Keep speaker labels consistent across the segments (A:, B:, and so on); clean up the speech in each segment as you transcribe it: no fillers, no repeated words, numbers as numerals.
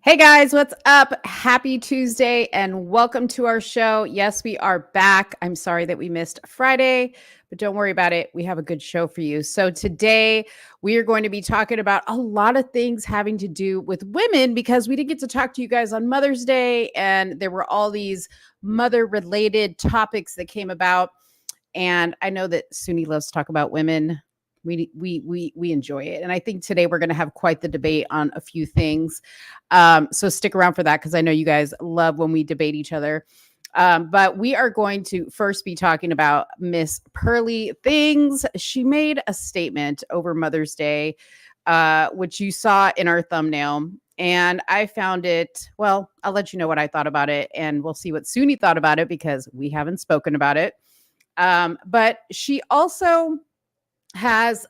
A: Hey guys, what's up? Happy Tuesday and welcome to our show. Yes, we are back. I'm sorry that we missed Friday, but don't worry about it. We have a good show for you. So today we are going to be talking about a lot of things having to do with women because we didn't get to talk to you guys on Mother's Day and there were all these mother related topics that came about. And I know that Soonie loves to talk about women. We enjoy it, and I think today we're going to have quite the debate on a few things. So stick around for that because I know you guys love when we debate each other. But we are going to first be talking about Miss Pearly Things. She made a statement over Mother's Day, which you saw in our thumbnail. And I found it, well, I'll let you know what I thought about it, and we'll see what Soonie thought about it because we haven't spoken about it. But she also has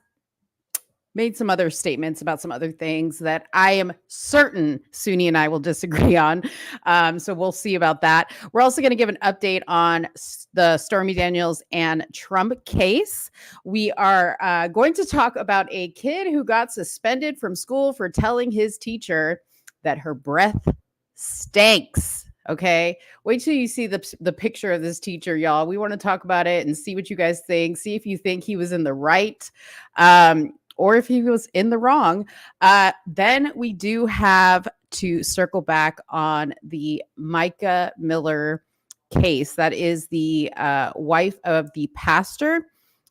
A: made some other statements about some other things that I am certain Soonie and I will disagree on. So we'll see about that. We're also going to give an update on the Stormy Daniels and Trump case. We are going to talk about a kid who got suspended from school for telling his teacher that her breath stinks. Okay. Wait till you see the picture of this teacher, y'all. We want to talk about it and see what you guys think. See if you think he was in the right or if he was in the wrong. Then we do have to circle back on the Micah Miller case. That is the wife of the pastor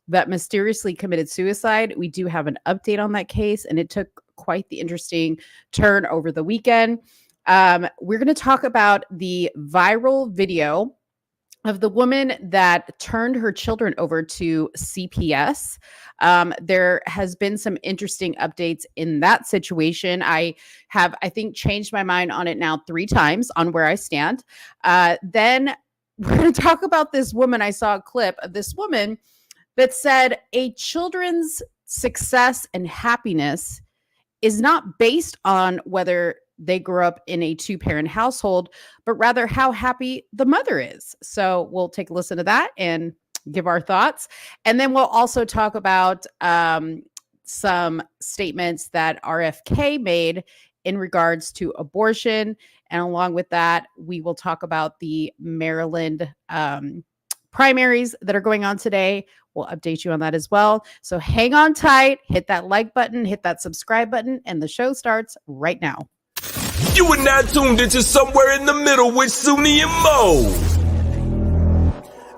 A: that mysteriously committed suicide. We do have an update on that case, and it took quite the interesting turn over the weekend. We're going to talk about the viral video of the woman that turned her children over to CPS. There has been some interesting updates in that situation. I think, changed my mind on it now 3 times on where I stand. Then we're going to talk about this woman. I saw a clip of this woman that said a children's success and happiness is not based on whether they grew up in a 2-parent household, but rather how happy the mother is. So we'll take a listen to that and give our thoughts. And then we'll also talk about some statements that RFK made in regards to abortion. And along with that, we will talk about the Maryland primaries that are going on today. We'll update you on that as well. So hang on tight, hit that like button, hit that subscribe button, and the show starts right now.
B: You are now tuned into Somewhere in the Middle with Soonie and Mo.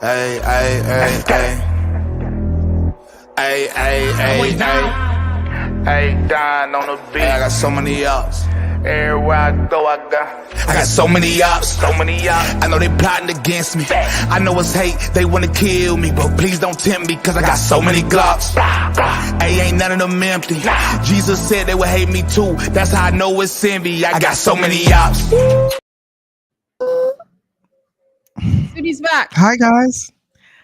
C: Hey, hey, hey, hey. Hey, hey, hey, hey.
D: Hey, Don on the beat.
C: Hey, I got so many ups.
D: Everywhere I go, I
C: got so many ups.
D: so many y'all.
C: I know they plotting against me. I know it's hate, they wanna kill me, but please don't tempt me, cause I got so many glocks. Hey, ain't none of them empty. Jesus said they would hate me too. That's how I know it's envy. I got so many ups.
A: Soonie's back.
E: Hi guys,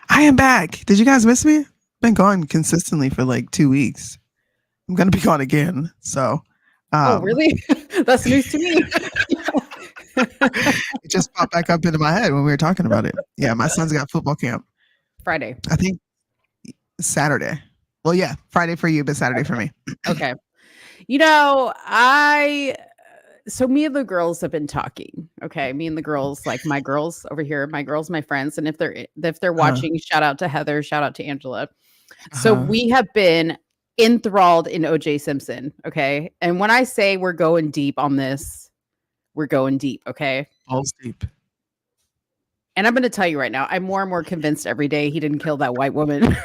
E: I am back. Did you guys miss me? Been gone consistently for like 2 weeks. I'm gonna be gone again. So,
A: Oh, really? That's news to me.
E: it just popped back up into my head when we were talking about it. Yeah, my son's got football camp.
A: Friday.
E: I think Saturday. Well, yeah, Friday for you, but Saturday for me.
A: Okay. You know, so me and the girls have been talking. Okay. Me and the girls, like my girls over here, my girls, my friends. And if they're watching, shout out to Heather, shout out to Angela. So we have been enthralled in OJ Simpson. Okay. And when I say we're going deep on this, we're going deep. Okay.
E: Balls deep.
A: And I'm going to tell you right now, I'm more and more convinced every day he didn't kill that white woman.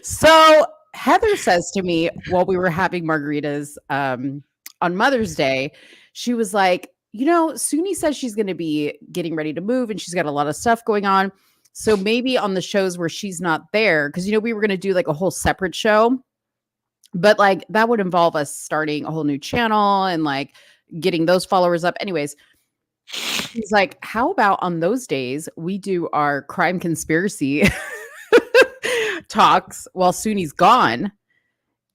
A: So Heather says to me while we were having margaritas on Mother's Day, she was like, you know, Soonie says she's going to be getting ready to move and she's got a lot of stuff going on. So maybe on the shows where she's not there, because, you know, we were going to do like a whole separate show, but like that would involve us starting a whole new channel and like getting those followers up. Anyways, he's like, how about on those days we do our crime conspiracy talks while Soonie's gone,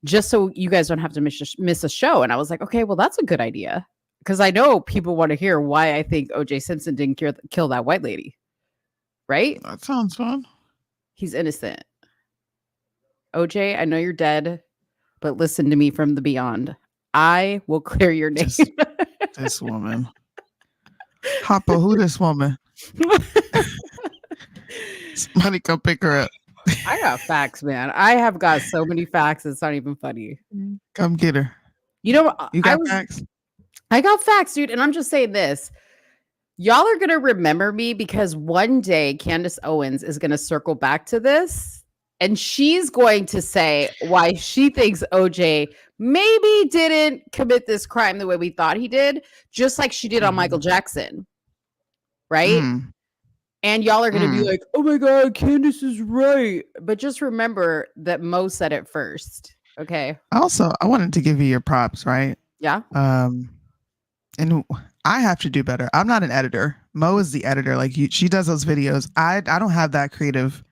A: just so you guys don't have to miss a show. And I was like, okay, well, that's a good idea. Because I know people want to hear why I think OJ Simpson didn't kill that white lady. Right?
E: That sounds fun.
A: He's innocent. OJ, I know you're dead, but listen to me from the beyond. I will clear your name.
E: This woman. Hopper, who this woman? Somebody come pick her up.
A: I got facts, man. I have got so many facts. It's not even funny.
E: Come get her.
A: You know,
E: You got facts?
A: I got facts, dude. And I'm just saying this. Y'all are going to remember me because one day Candace Owens is going to circle back to this and she's going to say why she thinks OJ maybe didn't commit this crime the way we thought he did, just like she did on Michael Jackson. Right? And y'all are going to be like, oh my God, Candace is right. But just remember that Mo said it first. Okay.
E: Also, I wanted to give you your props, right?
A: Yeah.
E: And I have to do better. I'm not an editor. Mo is the editor. Like she does those videos. I don't have that creative,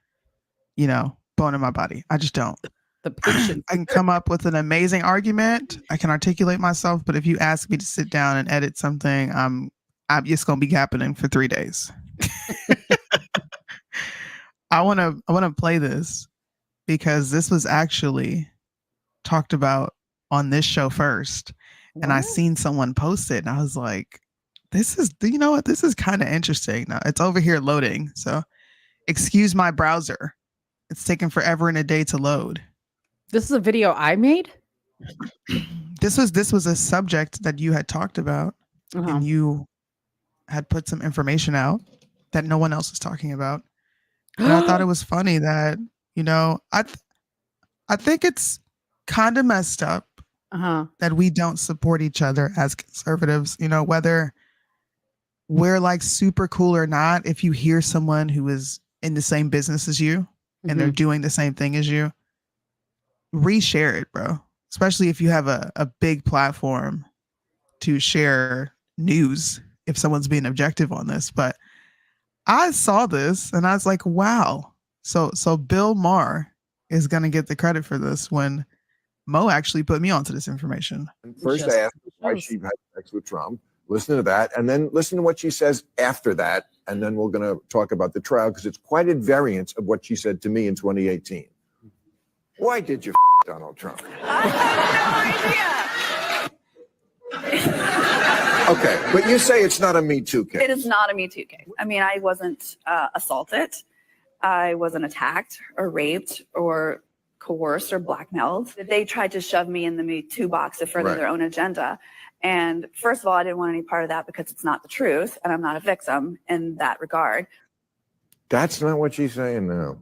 E: bone in my body. I just don't.
A: The patience.
E: I can come up with an amazing argument. I can articulate myself. But if you ask me to sit down and edit something, I'm just gonna be happening for 3 days. I want to play this because this was actually talked about on this show first.
A: What?
E: And I seen someone post it and I was like, this is kind of interesting. Now it's over here loading. So excuse my browser. It's taking forever and a day to load.
A: This is a video I made?
E: This was a subject that you had talked about and you had put some information out that no one else was talking about. And I thought it was funny that, I think it's kind of messed up that we don't support each other as conservatives, whether we're like super cool or not. If you hear someone who is in the same business as you and they're doing the same thing as you, reshare it, bro. Especially if you have a big platform to share news if someone's being objective on this. But I saw this and I was like, wow. So Bill Maher is going to get the credit for this when Mo actually put me onto this information.
F: First, I asked her why she had sex with Trump. Listen to that, and then listen to what she says after that, and then we're going to talk about the trial because it's quite a variance of what she said to me in 2018. Why did you Donald Trump?
G: I have no idea.
F: Okay, but you say it's not a Me Too case.
G: It is not a Me Too case. I mean, I wasn't assaulted. I wasn't attacked or raped or coerced or blackmailed. They tried to shove me in the Me Too box to further their own agenda. And first of all, I didn't want any part of that because it's not the truth, and I'm not a victim in that regard.
F: That's not what she's saying now.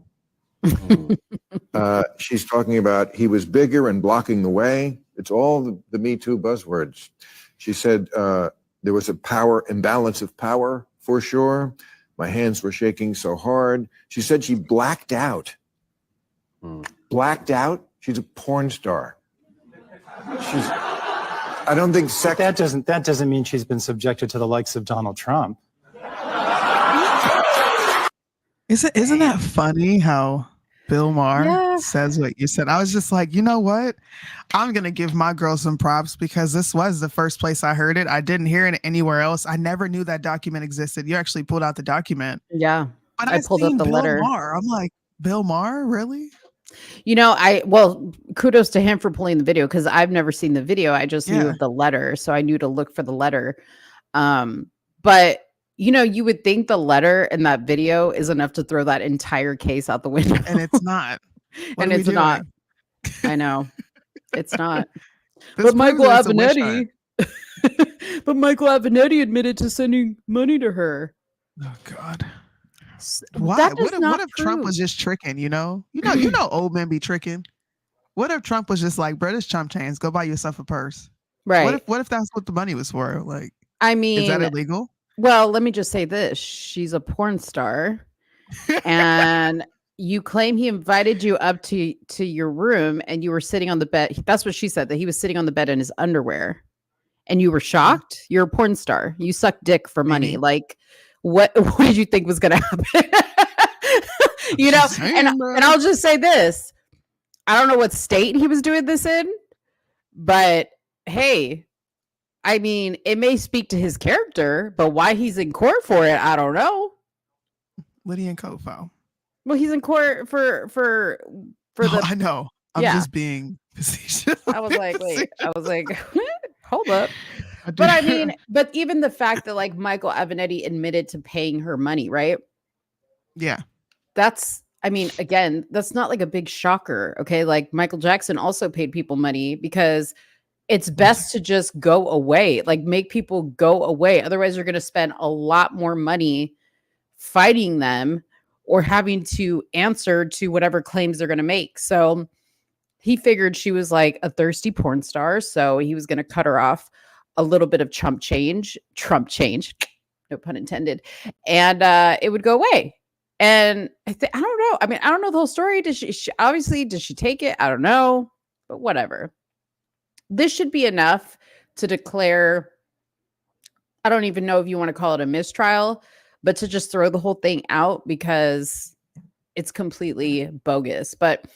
F: She's talking about he was bigger and blocking the way. It's all the Me Too buzzwords. She said there was a power imbalance of power for sure. My hands were shaking so hard. She said she blacked out. Blacked out? She's a porn star. I don't think sex.
H: That doesn't mean she's been subjected to the likes of Donald Trump.
E: Isn't that funny how Bill Maher says what you said? I was just like, you know what? I'm going to give my girl some props because this was the first place I heard it. I didn't hear it anywhere else. I never knew that document existed. You actually pulled out the document.
A: Yeah.
E: But
A: I pulled up the
E: Bill
A: letter.
E: Maher. I'm like, Bill Maher? Really?
A: Kudos to him for pulling the video because I've never seen the video. I just knew of the letter. So I knew to look for the letter. But you would think the letter in that video is enough to throw that entire case out the window.
E: And it's not.
A: And it's not. I know. It's not.
E: But
A: Michael Avenatti admitted to sending money to her.
E: Oh God. Why? What if Trump was just tricking, you know, old men be tricking. What if Trump was just like, bro, this chump change, go buy yourself a purse.
A: Right.
E: What if that's what the money was for? Like,
A: I mean,
E: is that illegal?
A: Well, let me just say this. She's a porn star. And you claim he invited you up to your room and you were sitting on the bed. That's what she said, that he was sitting on the bed in his underwear. And you were shocked? You're a porn star. You suck dick for money. Like, what did you think was going to happen? And I'll just say this. I don't know what state he was doing this in, but hey, I mean, it may speak to his character, but why he's in court for it, I don't know.
E: What are you in court for?
A: Well, he's in court for the.
E: I know. I'm just being facetious.
A: I was like, wait. I was like, hold up. But I mean, but even the fact that like Michael Avenatti admitted to paying her money, right?
E: Yeah.
A: That's, I mean, again, that's not like a big shocker. Okay. Like Michael Jackson also paid people money because it's best to just go away, like make people go away. Otherwise, you're going to spend a lot more money fighting them or having to answer to whatever claims they're going to make. So he figured she was like a thirsty porn star. So he was going to cut her off a little bit of Trump change, no pun intended. And it would go away. And I don't know. I mean, I don't know the whole story. Did she obviously, did she take it? I don't know, but whatever. This should be enough to declare, I don't even know if you want to call it a mistrial, but to just throw the whole thing out because it's completely bogus. But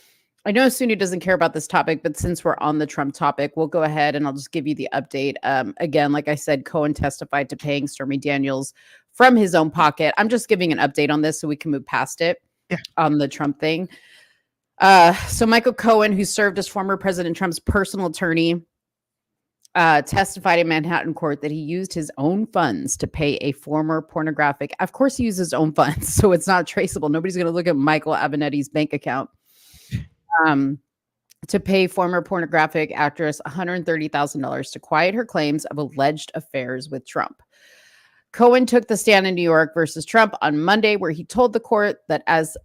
A: I know Soonie doesn't care about this topic, but since we're on the Trump topic, we'll go ahead and I'll just give you the update. Again, like I said, Cohen testified to paying Stormy Daniels from his own pocket. I'm just giving an update on this so we can move past it on the Trump thing. So Michael Cohen, who served as former President Trump's personal attorney, testified in Manhattan court that he used his own funds to pay a former pornographic. Of course, he used his own funds, so it's not traceable. Nobody's going to look at Michael Avenatti's bank account. To pay former pornographic actress $130,000 to quiet her claims of alleged affairs with Trump. Cohen took the stand in New York versus Trump on Monday, where he told the court that as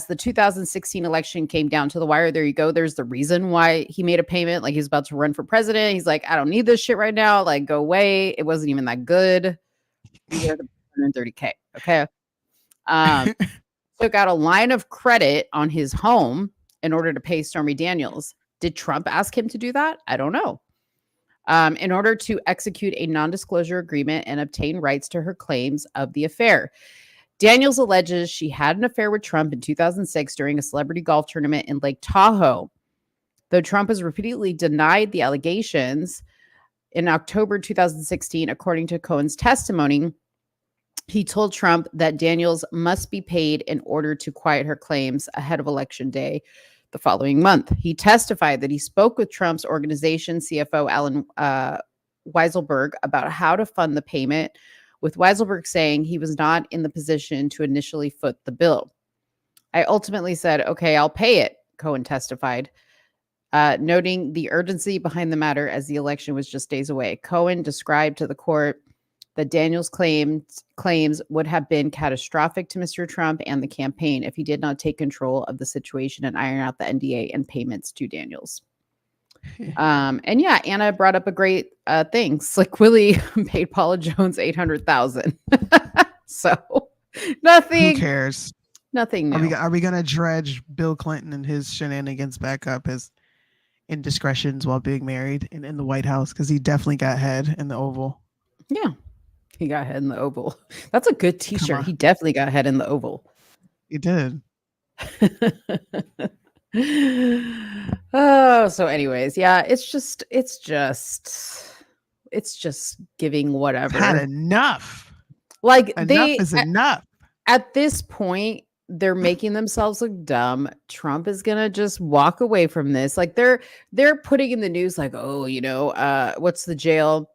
A: the 2016 election came down to the wire, there you go. There's the reason why he made a payment. Like he's about to run for president. He's like, I don't need this shit right now. Like, go away. It wasn't even that good. $130K. Okay. Took out a line of credit on his home in order to pay Stormy Daniels. Did Trump ask him to do that? I don't know. In order to execute a non-disclosure agreement and obtain rights to her claims of the affair. Daniels alleges she had an affair with Trump in 2006 during a celebrity golf tournament in Lake Tahoe. Though Trump has repeatedly denied the allegations, in October 2016, according to Cohen's testimony, he told Trump that Daniels must be paid in order to quiet her claims ahead of Election Day the following month. He testified that he spoke with Trump's organization CFO Alan Weiselberg about how to fund the payment, with Weiselberg saying he was not in the position to initially foot the bill. I ultimately said, okay, I'll pay it, Cohen testified, noting the urgency behind the matter as the election was just days away. Cohen described to the court that Daniels' claims would have been catastrophic to Mr. Trump and the campaign if he did not take control of the situation and iron out the NDA and payments to Daniels. And yeah, Anna brought up a great thing. Slick Willie paid Paula Jones $800,000. So nothing.
E: Who cares?
A: Nothing new.
E: Are we gonna dredge Bill Clinton and his shenanigans back up as indiscretions while being married in the White House? Because he definitely got head in the Oval.
A: Yeah. He got head in the Oval. That's a good t-shirt. He definitely got head in the Oval.
E: He did.
A: Oh, so anyways, yeah, it's just giving whatever.
E: Had enough.
A: Like
E: enough is enough.
A: At this point, they're making themselves look dumb. Trump is gonna just walk away from this. Like they're putting in the news like, oh, what's the jail?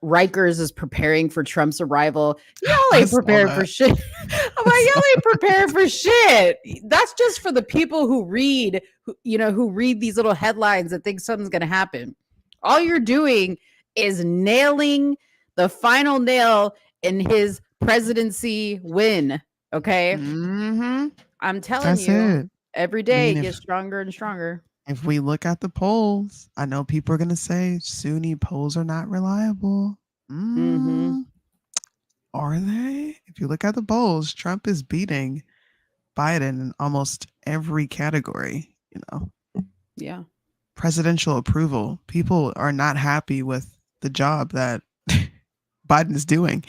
A: Rikers is preparing for Trump's arrival. Y'all ain't prepared for shit. I'm like, y'all ain't prepared for shit. That's just for the people who read these little headlines that think something's going to happen. All you're doing is nailing the final nail in his presidency win. Okay.
E: Mm-hmm.
A: I'm telling
E: That's
A: you,
E: it.
A: every day it gets stronger and stronger.
E: If we look at the polls, I know people are going to say Soonie polls are not reliable.
A: Mm-hmm.
E: Are they? If you look at the polls, Trump is beating Biden in almost every category,
A: Yeah.
E: Presidential approval. People are not happy with the job that Biden is doing.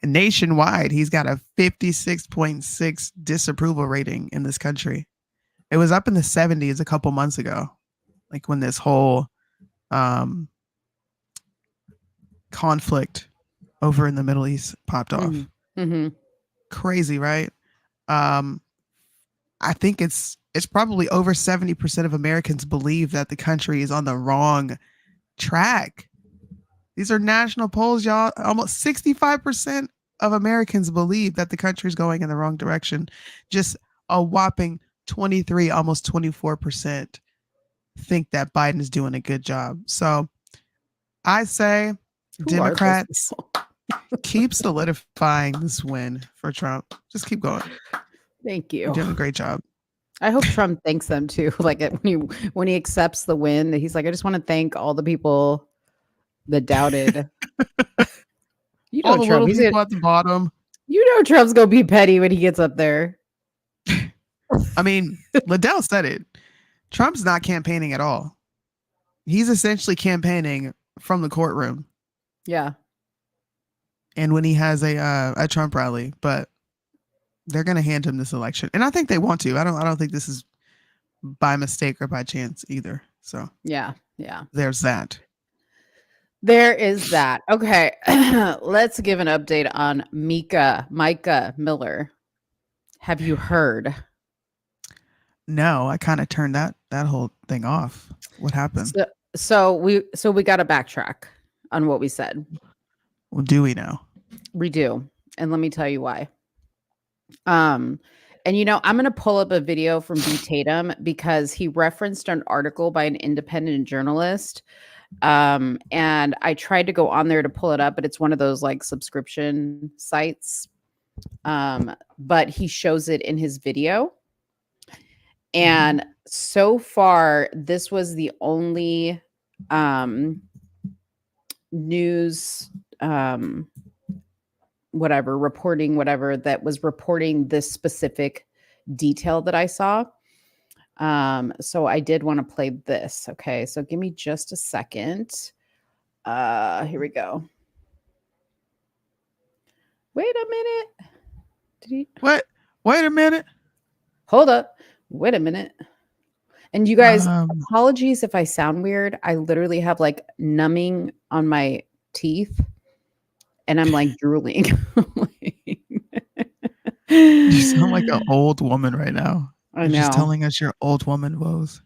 E: Nationwide, he's got a 56.6 disapproval rating in this country. It was up in the 70s a couple months ago, like when this whole conflict over in the Middle East popped off.
A: Mm-hmm.
E: Crazy, right? I think it's probably over 70% of Americans believe that the country is on the wrong track. These are national polls, y'all. Almost 65% of Americans believe that the country's going in the wrong direction. Just a whopping 23, almost 24% think that Biden is doing a good job. So I say Democrats keep solidifying this win for Trump. Just keep going.
A: Thank you.
E: You're doing a great job.
A: I hope Trump thanks them too. Like when he accepts the win, he's like, I just want to thank all the people that doubted. You know,
E: All the
A: Trump,
E: little people at the bottom.
A: You know, Trump's gonna be petty when he gets up there.
E: I mean, Liddell said it. Trump's not campaigning at all. He's essentially campaigning from the courtroom.
A: Yeah.
E: And when he has a Trump rally, but they're going to hand him this election, and I think they want to. I don't think this is by mistake or by chance either. So
A: yeah,
E: there's that.
A: There is that. Okay, let's give an update on Micah Miller. Have you heard?
E: No, I kind of turned that whole thing off. What happened?
A: So we got to backtrack on what we said.
E: Well, do we know?
A: We do, and let me tell you why. And I'm going to pull up a video from B. Tatum because he referenced an article by an independent journalist. And I tried to go on there to pull it up, but it's one of those like subscription sites. But he shows it in his video. And so far, this was the only news reporting that was reporting this specific detail that I saw. So I did want to play this. Okay, so give me just a second. Here we go. Wait a minute.
E: What? Wait a minute.
A: Hold up. Wait a minute. And you guys, apologies if I sound weird. I literally have like numbing on my teeth and I'm like drooling.
E: You sound like an old woman right now.
A: I know.
E: You're just telling us your old woman woes.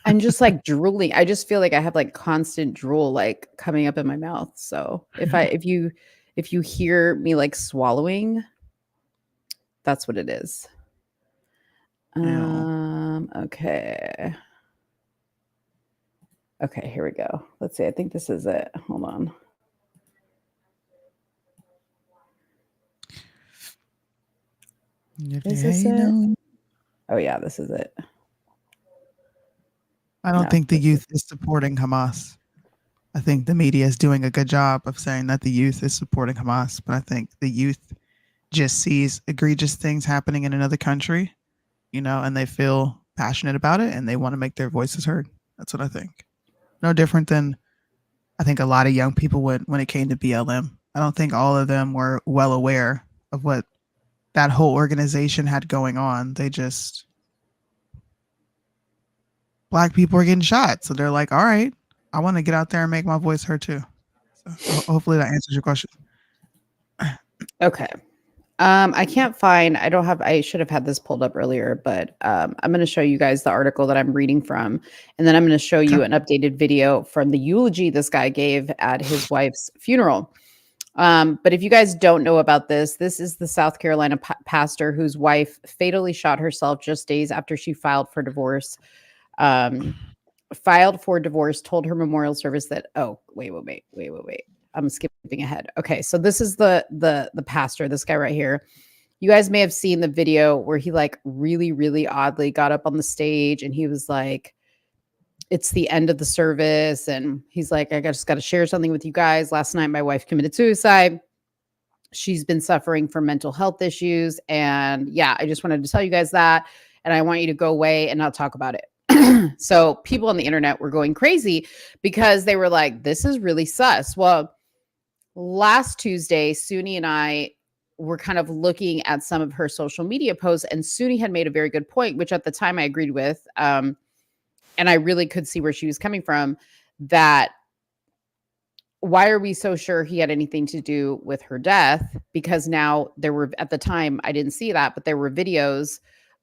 A: I'm just like drooling. I just feel like I have like constant drool like coming up in my mouth. So if you hear me like swallowing, that's what it is. Okay. Okay, here we go. Let's see. I think this is it. Hold on. Is this it? Oh yeah, this is it.
E: I don't think the youth is supporting Hamas. I think the media is doing a good job of saying that the youth is supporting Hamas, but I think the youth just sees egregious things happening in another country, and they feel passionate about it and they want to make their voices heard. That's what I think. No different than I think a lot of young people would when it came to BLM. I don't think all of them were well aware of what that whole organization had going on. They just, Black people are getting shot. So they're like, all right, I want to get out there and make my voice heard too. So hopefully that answers your question.
A: Okay. I can't find, I should have had this pulled up earlier, but I'm going to show you guys the article that I'm reading from. And then I'm going to show you an updated video from the eulogy this guy gave at his wife's funeral. But if you guys don't know about this is the South Carolina pastor whose wife fatally shot herself just days after she filed for divorce. Told her memorial service that, wait. I'm skipping ahead. Okay, so this is the pastor, this guy right here. You guys may have seen the video where he like really, really oddly got up on the stage and he was like, it's the end of the service. And he's like, I just got to share something with you guys. Last night, my wife committed suicide. She's been suffering from mental health issues. And yeah, I just wanted to tell you guys that. And I want you to go away and not talk about it. So people on the internet were going crazy because they were like, this is really sus. Well, last Tuesday, Soonie and I were kind of looking at some of her social media posts, and Soonie had made a very good point, which at the time I agreed with. And I really could see where she was coming from, that why are we so sure he had anything to do with her death? Because now there were, at the time, I didn't see that, but there were videos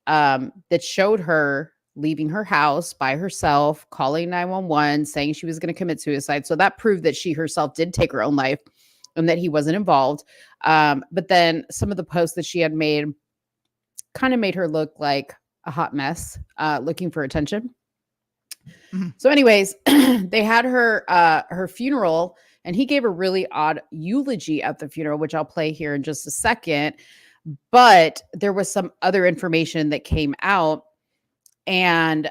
A: that showed her leaving her house by herself, calling 911, saying she was going to commit suicide. So that proved that she herself did take her own life and that he wasn't involved. But then some of the posts that she had made kind of made her look like a hot mess, looking for attention.
E: Mhm.
A: So anyways, they had her funeral, and he gave a really odd eulogy at the funeral, which I'll play here in just a second. But there was some other information that came out, and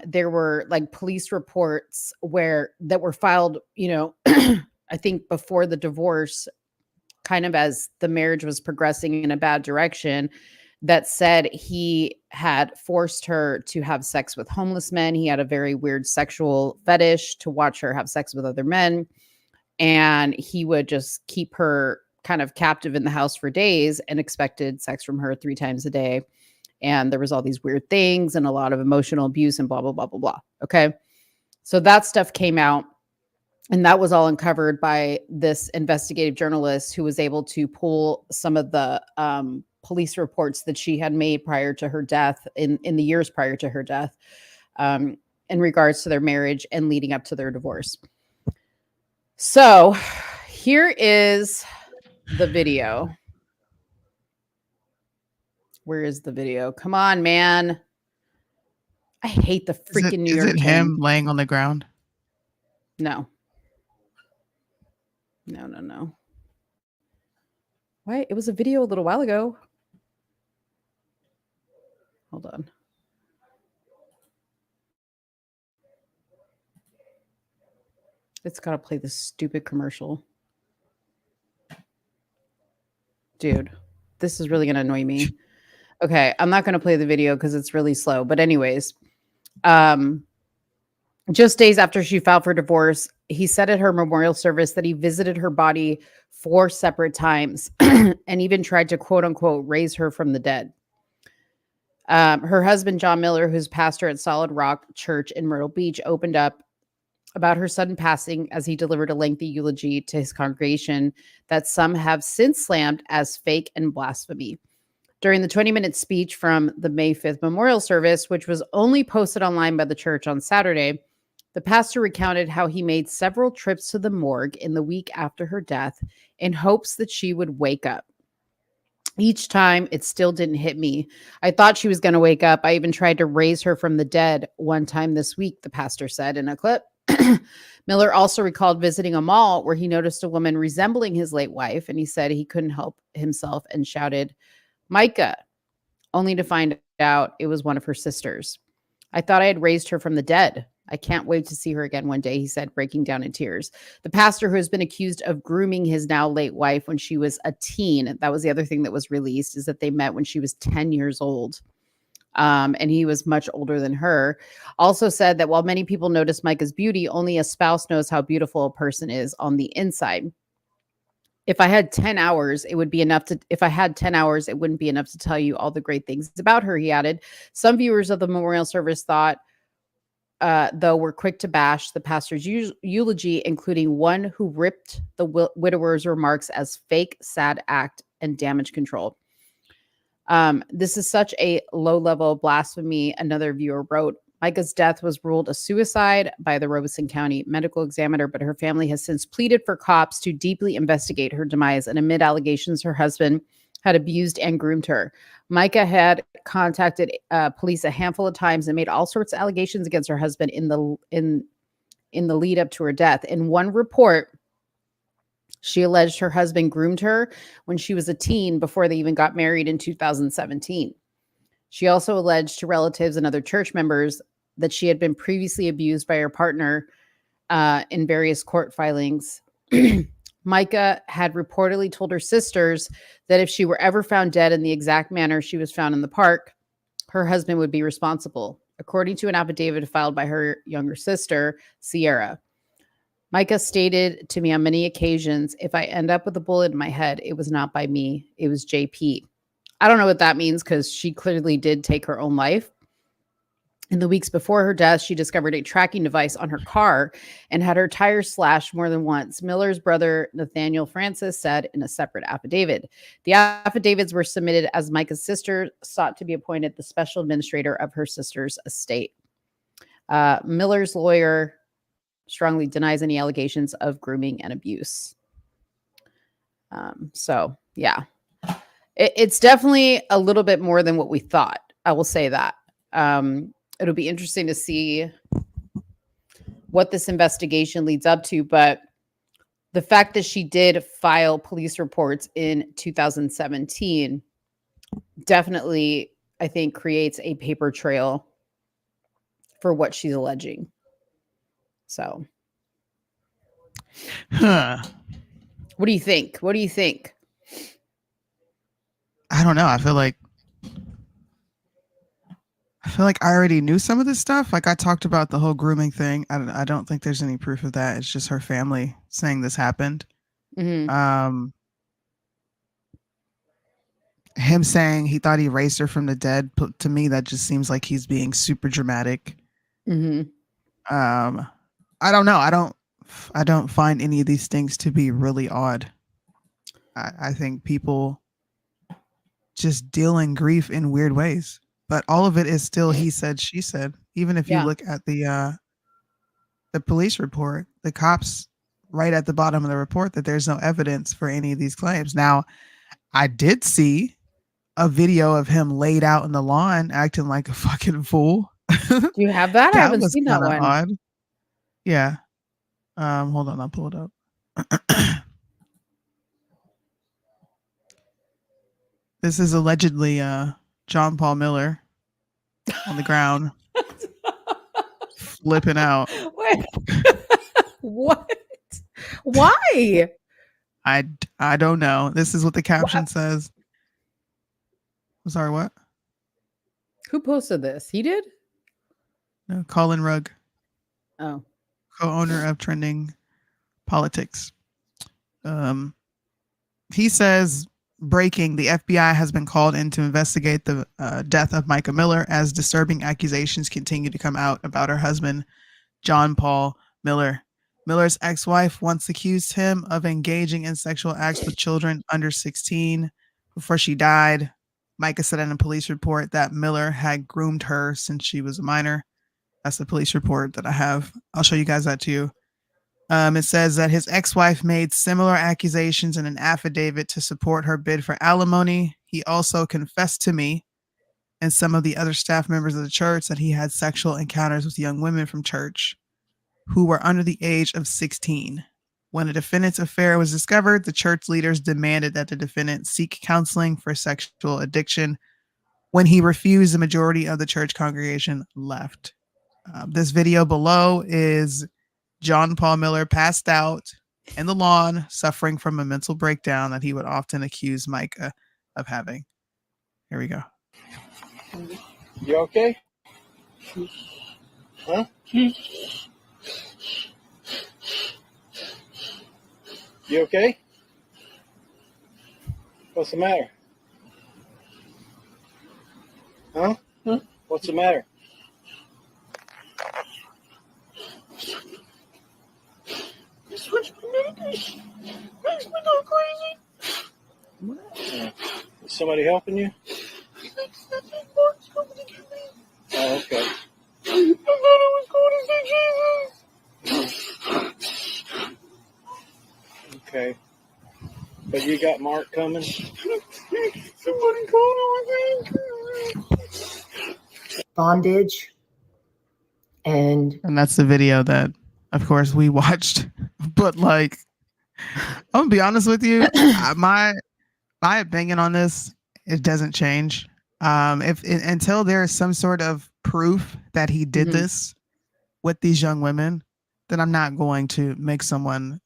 A: there were like police reports that were filed, I think before the divorce, kind of as the marriage was progressing in a bad direction, that said he had forced her to have sex with homeless men. He had a very weird sexual fetish to watch her have sex with other men. And he would just keep her kind of captive in the house for days and expected sex from her 3 times a day. And there was all these weird things and a lot of emotional abuse and blah, blah, blah, blah, blah. Okay. So that stuff came out. And that was all uncovered by this investigative journalist who was able to pull some of the police reports that she had made prior to her death, in the years prior to her death, in regards to their marriage and leading up to their divorce. So here is the video. Where is the video? Come on, man. I hate the freaking New York
E: Is it
A: Times.
E: him laying on the ground?
A: No. No. Why? It was a video a little while ago. Hold on. It's got to play this stupid commercial. Dude, this is really going to annoy me. Okay, I'm not going to play the video because it's really slow. But anyways, just days after she filed for divorce, he said at her memorial service that he visited her body 4 separate times and even tried to, quote unquote, raise her from the dead. Her husband, John Miller, who's pastor at Solid Rock Church in Myrtle Beach, opened up about her sudden passing as he delivered a lengthy eulogy to his congregation that some have since slammed as fake and blasphemy. During the 20-minute speech from the May 5th memorial service, which was only posted online by the church on Saturday, the pastor recounted how he made several trips to the morgue in the week after her death in hopes that she would wake up. Each time, it still didn't hit me. I thought she was going to wake up. I even tried to raise her from the dead one time this week, the pastor said in a clip. Miller also recalled visiting a mall where he noticed a woman resembling his late wife, and he said he couldn't help himself and shouted, "Micah," only to find out it was one of her sisters. "I thought I had raised her from the dead. I can't wait to see her again one day," he said, breaking down in tears. The pastor, who has been accused of grooming his now late wife when she was a teen, that was the other thing that was released, is that they met when she was 10 years old. And he was much older than her, also said that while many people notice Micah's beauty, only a spouse knows how beautiful a person is on the inside. If I had 10 hours, it wouldn't be enough to tell you all the great things about her, he added. Some viewers of the memorial service though were quick to bash the pastor's eulogy, including one who ripped the widower's remarks as fake, sad act, and damage control. This is such a low-level blasphemy, another viewer wrote. Micah's death was ruled a suicide by the Robeson County medical examiner, but her family has since pleaded for cops to deeply investigate her demise, and amid allegations her husband had abused and groomed her. Micah had contacted police a handful of times and made all sorts of allegations against her husband in the lead up to her death. In one report, she alleged her husband groomed her when she was a teen before they even got married in 2017. She also alleged to relatives and other church members that she had been previously abused by her partner in various court filings. Micah had reportedly told her sisters that if she were ever found dead in the exact manner she was found in the park, her husband would be responsible, according to an affidavit filed by her younger sister, Sierra. Micah stated to me on many occasions, "If I end up with a bullet in my head, it was not by me. It was JP." I don't know what that means because she clearly did take her own life. In the weeks before her death, she discovered a tracking device on her car and had her tires slashed more than once, Miller's brother, Nathaniel Francis, said in a separate affidavit. The affidavits were submitted as Micah's sister sought to be appointed the special administrator of her sister's estate. Miller's lawyer strongly denies any allegations of grooming and abuse. So, yeah, it's definitely a little bit more than what we thought. I will say that. It'll be interesting to see what this investigation leads up to, but the fact that she did file police reports in 2017 definitely, I think, creates a paper trail for what she's alleging. So, what do you think? What do you think?
E: I don't know. I feel like I already knew some of this stuff. Like I talked about the whole grooming thing. I don't think there's any proof of that. It's just her family saying this happened.
A: Mm-hmm.
E: Him saying he thought he raised her from the dead. To me, that just seems like he's being super dramatic.
A: Mm-hmm.
E: I don't know. I don't find any of these things to be really odd. I think people just deal in grief in weird ways. But all of it is still he said, she said. Even if you look at the police report, the cops write at the bottom of the report that there's no evidence for any of these claims. Now, I did see a video of him laid out in the lawn acting like a fucking fool.
A: Do you have that? I haven't seen that one.
E: Odd. Yeah. Hold on, I'll pull it up. This is allegedly John Paul Miller on the ground flipping out.
A: Wait. What? Why?
E: I don't know. This is what the caption says. I'm sorry, what?
A: Who posted this? He did?
E: No, Colin Rugg.
A: Oh.
E: Co-owner of Trending Politics. He says, breaking, the FBI has been called in to investigate the death of Micah Miller as disturbing accusations continue to come out about her husband, John Paul Miller. Miller's ex-wife once accused him of engaging in sexual acts with children under 16 before she died. Micah said in a police report that Miller had groomed her since she was a minor. That's the police report that I have. I'll show you guys that too. It says that his ex-wife made similar accusations in an affidavit to support her bid for alimony. He also confessed to me and some of the other staff members of the church that he had sexual encounters with young women from church who were under the age of 16. When the defendant's affair was discovered, the church leaders demanded that the defendant seek counseling for sexual addiction. When he refused, the majority of the church congregation left. This video below is John Paul Miller passed out in the lawn, suffering from a mental breakdown that he would often accuse Micah of having. Here we go.
I: You okay? Huh? You okay? What's the matter? Huh? What's the matter? Switch my medication. Makes me go crazy. Is somebody helping you? Oh, okay. I thought I was going to see Jesus. Okay. But you got Mark coming? Somebody called him.
J: Bondage. And
E: that's the video that, of course, we watched. But like, I'm gonna be honest with you, my opinion on this, it doesn't change. Until there is some sort of proof that he did this with these young women, then I'm not going to make someone,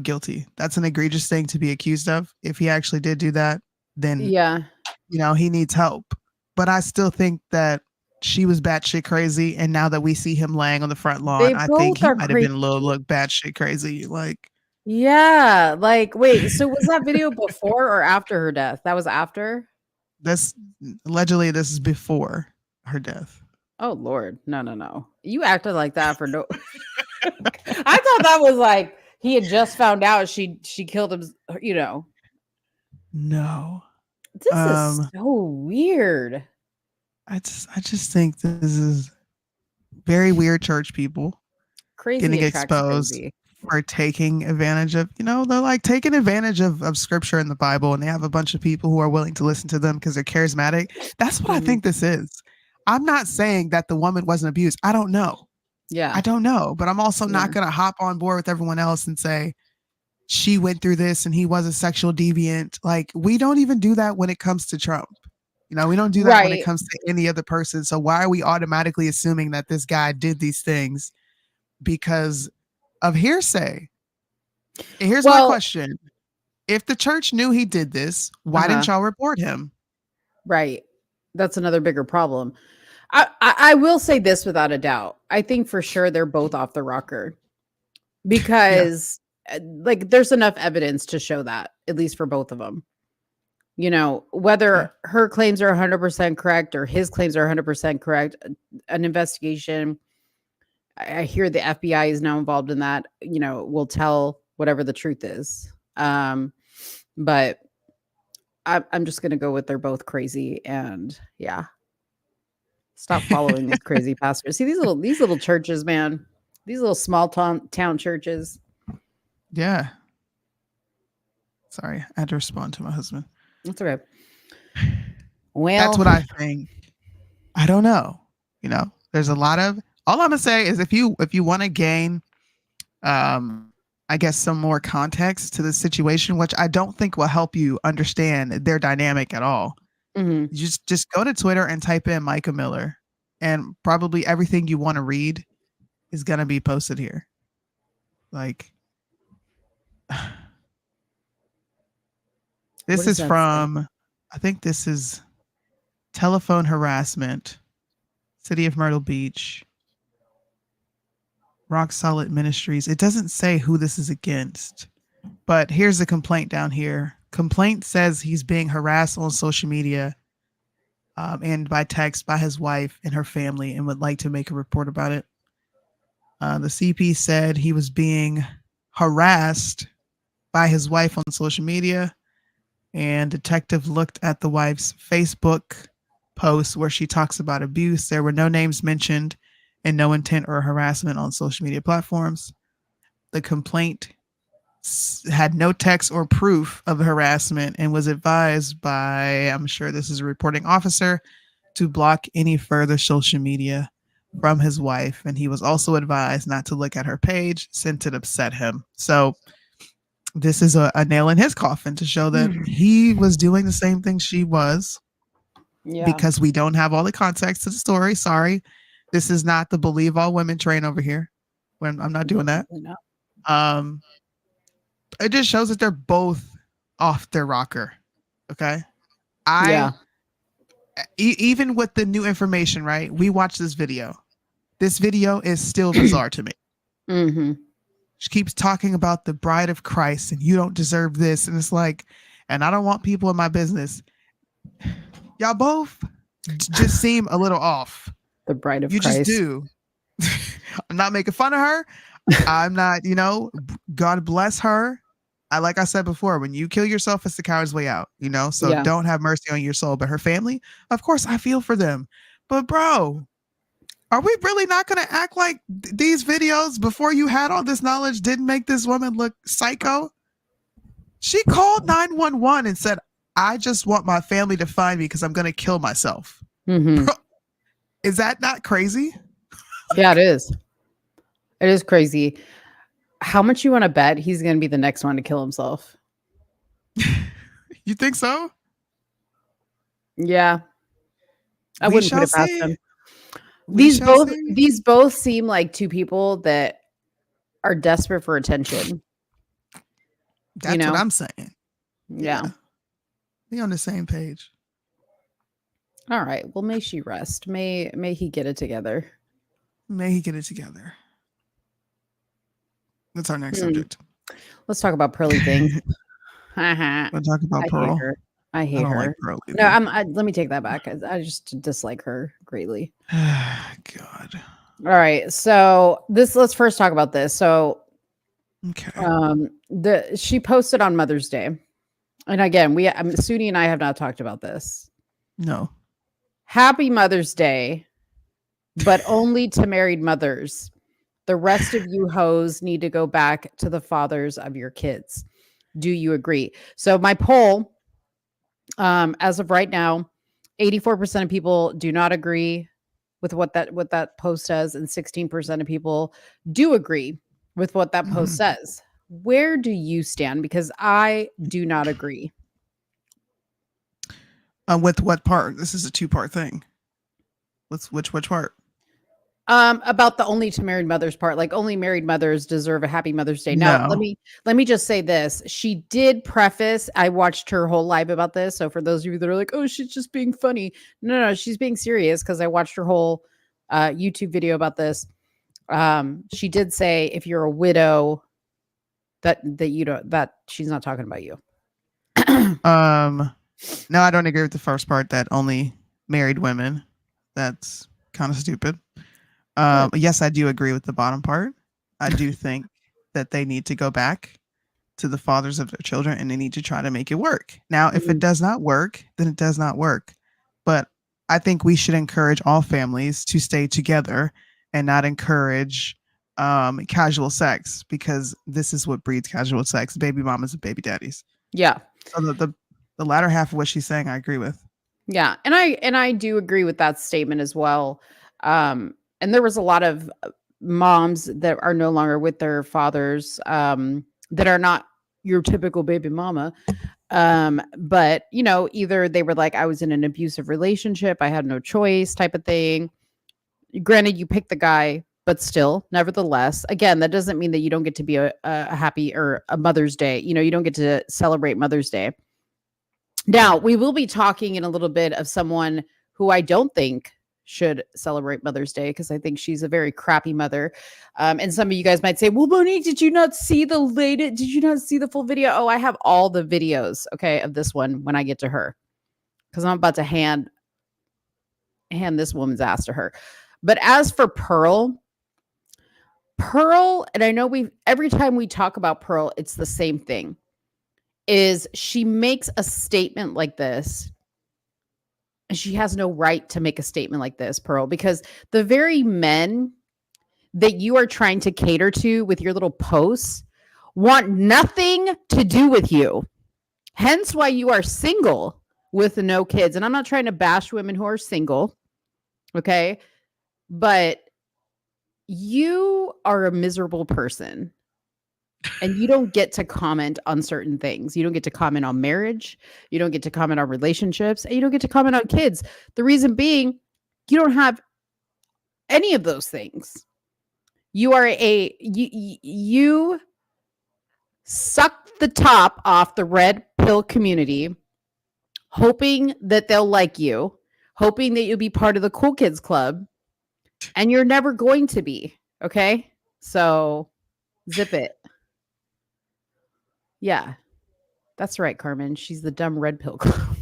E: guilty. That's an egregious thing to be accused of. If he actually did do that, then he needs help. But I still think that she was batshit crazy, and now that we see him laying on the front lawn, I think he might have been a little batshit crazy. Like,
A: yeah, like wait, so was that video before or after her death? That was after.
E: Allegedly this is before her death.
A: Oh Lord, no. You acted like that for no. I thought that was like he had just found out she killed him. You know,
E: No.
A: this is so weird.
E: I just think this is very weird church people
A: Crazy
E: getting
A: attracts
E: exposed
A: crazy.
E: for taking advantage of, they're like taking advantage of scripture in the Bible, and they have a bunch of people who are willing to listen to them because they're charismatic. That's what I think this is. I'm not saying that the woman wasn't abused. I don't know.
A: Yeah.
E: I don't know, but I'm also not going to hop on board with everyone else and say she went through this and he was a sexual deviant. Like, we don't even do that when it comes to Trump. We don't do that when it comes to any other person. So why are we automatically assuming that this guy did these things because of hearsay? And here's my question. If the church knew he did this, why didn't y'all report him?
A: Right. That's another bigger problem. I will say this without a doubt. I think for sure they're both off the rocker because like there's enough evidence to show that, at least for both of them. Whether her claims are 100% correct or his claims are 100% correct, an investigation, I hear the FBI is now involved in that, will tell whatever the truth is. But I'm just going to go with they're both crazy, and stop following these crazy pastors. See these little churches, man, these little small town churches.
E: Yeah. Sorry, I had to respond to my husband.
A: That's okay. Well,
E: that's what I think. I don't know. There's a lot of, all I'm gonna say is if you want to gain, I guess some more context to the situation, which I don't think will help you understand their dynamic at all.
A: Mm-hmm.
E: Just go to Twitter and type in Micah Miller, and probably everything you want to read is gonna be posted here. Like, this is from, I think this is telephone harassment, City of Myrtle Beach, Rock Solid Ministries. It doesn't say who this is against, but here's the complaint down here. Complaint says he's being harassed on social media and by text by his wife and her family, and would like to make a report about it. The CP said he was being harassed by his wife on social media, and detective looked at the wife's Facebook post where she talks about abuse. There were no names mentioned and no intent or harassment on social media platforms. The complaint had no text or proof of harassment and was advised by, I'm sure this is a reporting officer, to block any further social media from his wife. And he was also advised not to look at her page since it upset him. So this is a nail in his coffin to show that he was doing the same thing she was. Yeah. Because we don't have all the context to the story. Sorry. This is not the believe all women train over here. I'm not doing that. No. It just shows that they're both off their rocker. Okay. Even with the new information, right? We watched this video. This video is still bizarre to me.
A: Mm-hmm.
E: She keeps talking about the bride of Christ and you don't deserve this. And it's like, and I don't want people in my business. Y'all both just seem a little off.
A: The bride of
E: Christ. You just do. I'm not making fun of her. I'm not, God bless her. Like I said before, when you kill yourself, it's the coward's way out, so don't have mercy on your soul. But her family, of course, I feel for them. But bro, are we really not going to act like these videos before you had all this knowledge didn't make this woman look psycho? She called 911 and said, I just want my family to find me because I'm going to kill myself.
A: Mm-hmm.
E: Bro, is that not crazy?
A: Yeah, it is. It is crazy. How much you want to bet he's going to be the next one to kill himself?
E: You think so?
A: Yeah. I wouldn't put it past him. These both seem like two people that are desperate for attention.
E: That's what I'm saying.
A: Yeah.
E: Be on the same page.
A: All right. Well, may she rest. May he get it together.
E: May he get it together. That's our next subject.
A: Let's talk about Pearly things.
E: We'll talk about Pearl.
A: I hate
E: I don't
A: her.
E: like Pearl either.
A: No, let me take that back. I just dislike her greatly.
E: God.
A: All right. So let's first talk about this. So
E: Okay.
A: she posted on Mother's Day. And again, Soonie and I have not talked about this.
E: No.
A: Happy Mother's Day, but only to married mothers. The rest of you hoes need to go back to the fathers of your kids. Do you agree? So my poll, as of right now, 84% of people do not agree with what that post says, and 16% of people do agree with what that post says. Where do you stand? Because I do not agree.
E: With what part? This is a 2-part thing. Which part?
A: About the only to married mothers part, like only married mothers deserve a happy Mother's Day. Now,
E: No.
A: let me just say this. She did preface, I watched her whole live about this. So for those of you that are like, oh, she's just being funny. No, she's being serious because I watched her whole YouTube video about this. She did say if you're a widow, that she's not talking about you.
E: No, I don't agree with the first part that only married women. That's kind of stupid. Yes, I do agree with the bottom part. I do think that they need to go back to the fathers of their children and they need to try to make it work. Now, if it does not work, then it does not work. But I think we should encourage all families to stay together and not encourage casual sex, because this is what breeds casual sex: baby mamas and baby daddies.
A: Yeah.
E: So the latter half of what she's saying, I agree with.
A: Yeah, and I do agree with that statement as well. And there was a lot of moms that are no longer with their fathers, that are not your typical baby mama. But either they were like, I was in an abusive relationship, I had no choice type of thing. Granted, you pick the guy, but still, nevertheless, again, that doesn't mean that you don't get to be a happy or a Mother's Day. You don't get to celebrate Mother's Day. Now, we will be talking in a little bit of someone who I don't think should celebrate Mother's Day, because I think she's a very crappy mother. And some of you guys might say, well, Monique, did you not see the full video? Oh, I have all the videos, okay, of this one when I get to her, because I'm about to hand this woman's ass to her. But as for Pearl, and I know every time we talk about Pearl, it's the same thing, is she makes a statement like this. And she has no right to make a statement like this, Pearl, because the very men that you are trying to cater to with your little posts want nothing to do with you. Hence why you are single with no kids. And I'm not trying to bash women who are single, okay? But you are a miserable person. And you don't get to comment on certain things. You don't get to comment on marriage. You don't get to comment on relationships. And you don't get to comment on kids. The reason being, you don't have any of those things. You are you suck the top off the red pill community, hoping that they'll like you, hoping that you'll be part of the cool kids club, and you're never going to be. Okay? So zip it. Yeah, that's right, Carmen. She's the dumb red pill club.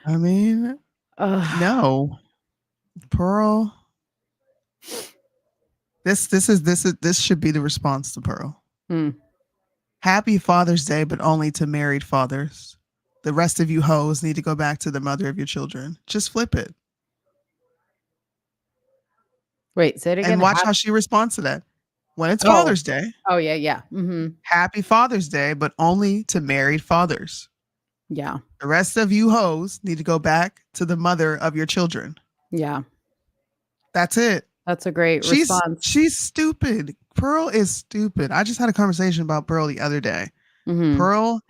E: I mean, no, Pearl. This should be the response to Pearl. Happy Father's Day, but only to married fathers. The rest of you hoes need to go back to the mother of your children. Just flip it.
A: Wait, say it again.
E: And watch how she responds to that. When it's Father's Day.
A: Oh, yeah. Mm-hmm.
E: Happy Father's Day, but only to married fathers.
A: Yeah.
E: The rest of you hoes need to go back to the mother of your children.
A: Yeah.
E: That's it.
A: That's a great response.
E: She's stupid. Pearl is stupid. I just had a conversation about Pearl the other day.
A: Mm-hmm.
E: Pearl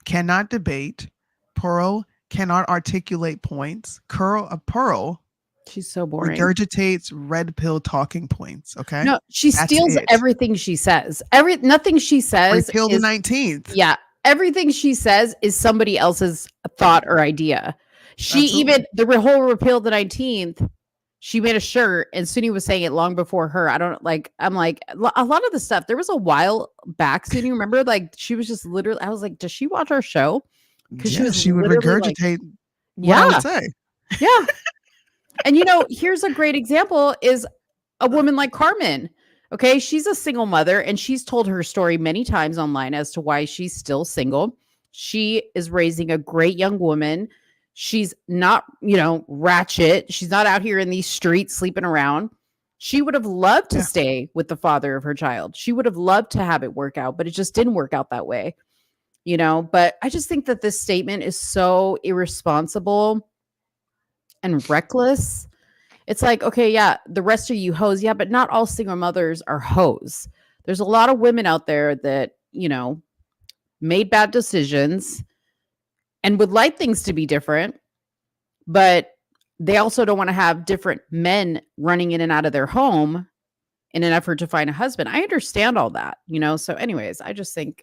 E: cannot debate. Pearl cannot articulate points. Pearl,
A: she's so boring.
E: Regurgitates red pill talking points. Okay.
A: No, she steals everything she says. Nothing she says.
E: Repeal the 19th.
A: Yeah. Everything she says is somebody else's thought or idea. The whole repeal the 19th. She made a shirt, and Soonie was saying it long before her. I'm like, a lot of the stuff. There was a while back, Soonie, remember? Like, she was just literally, I was like, does she watch our show? Because
E: she would regurgitate what I would say.
A: Yeah. And here's a great example is a woman like Carmen. Okay. She's a single mother, and she's told her story many times online as to why she's still single. She is raising a great young woman. She's not, ratchet. She's not out here in these streets sleeping around. She would have loved to stay with the father of her child. She would have loved to have it work out, but it just didn't work out that way, But I just think that this statement is so irresponsible and reckless. It's like, okay, yeah, the rest of you hoes. Yeah, but not all single mothers are hoes. There's a lot of women out there that, made bad decisions and would like things to be different, but they also don't want to have different men running in and out of their home in an effort to find a husband. I understand all that, So anyways, I just think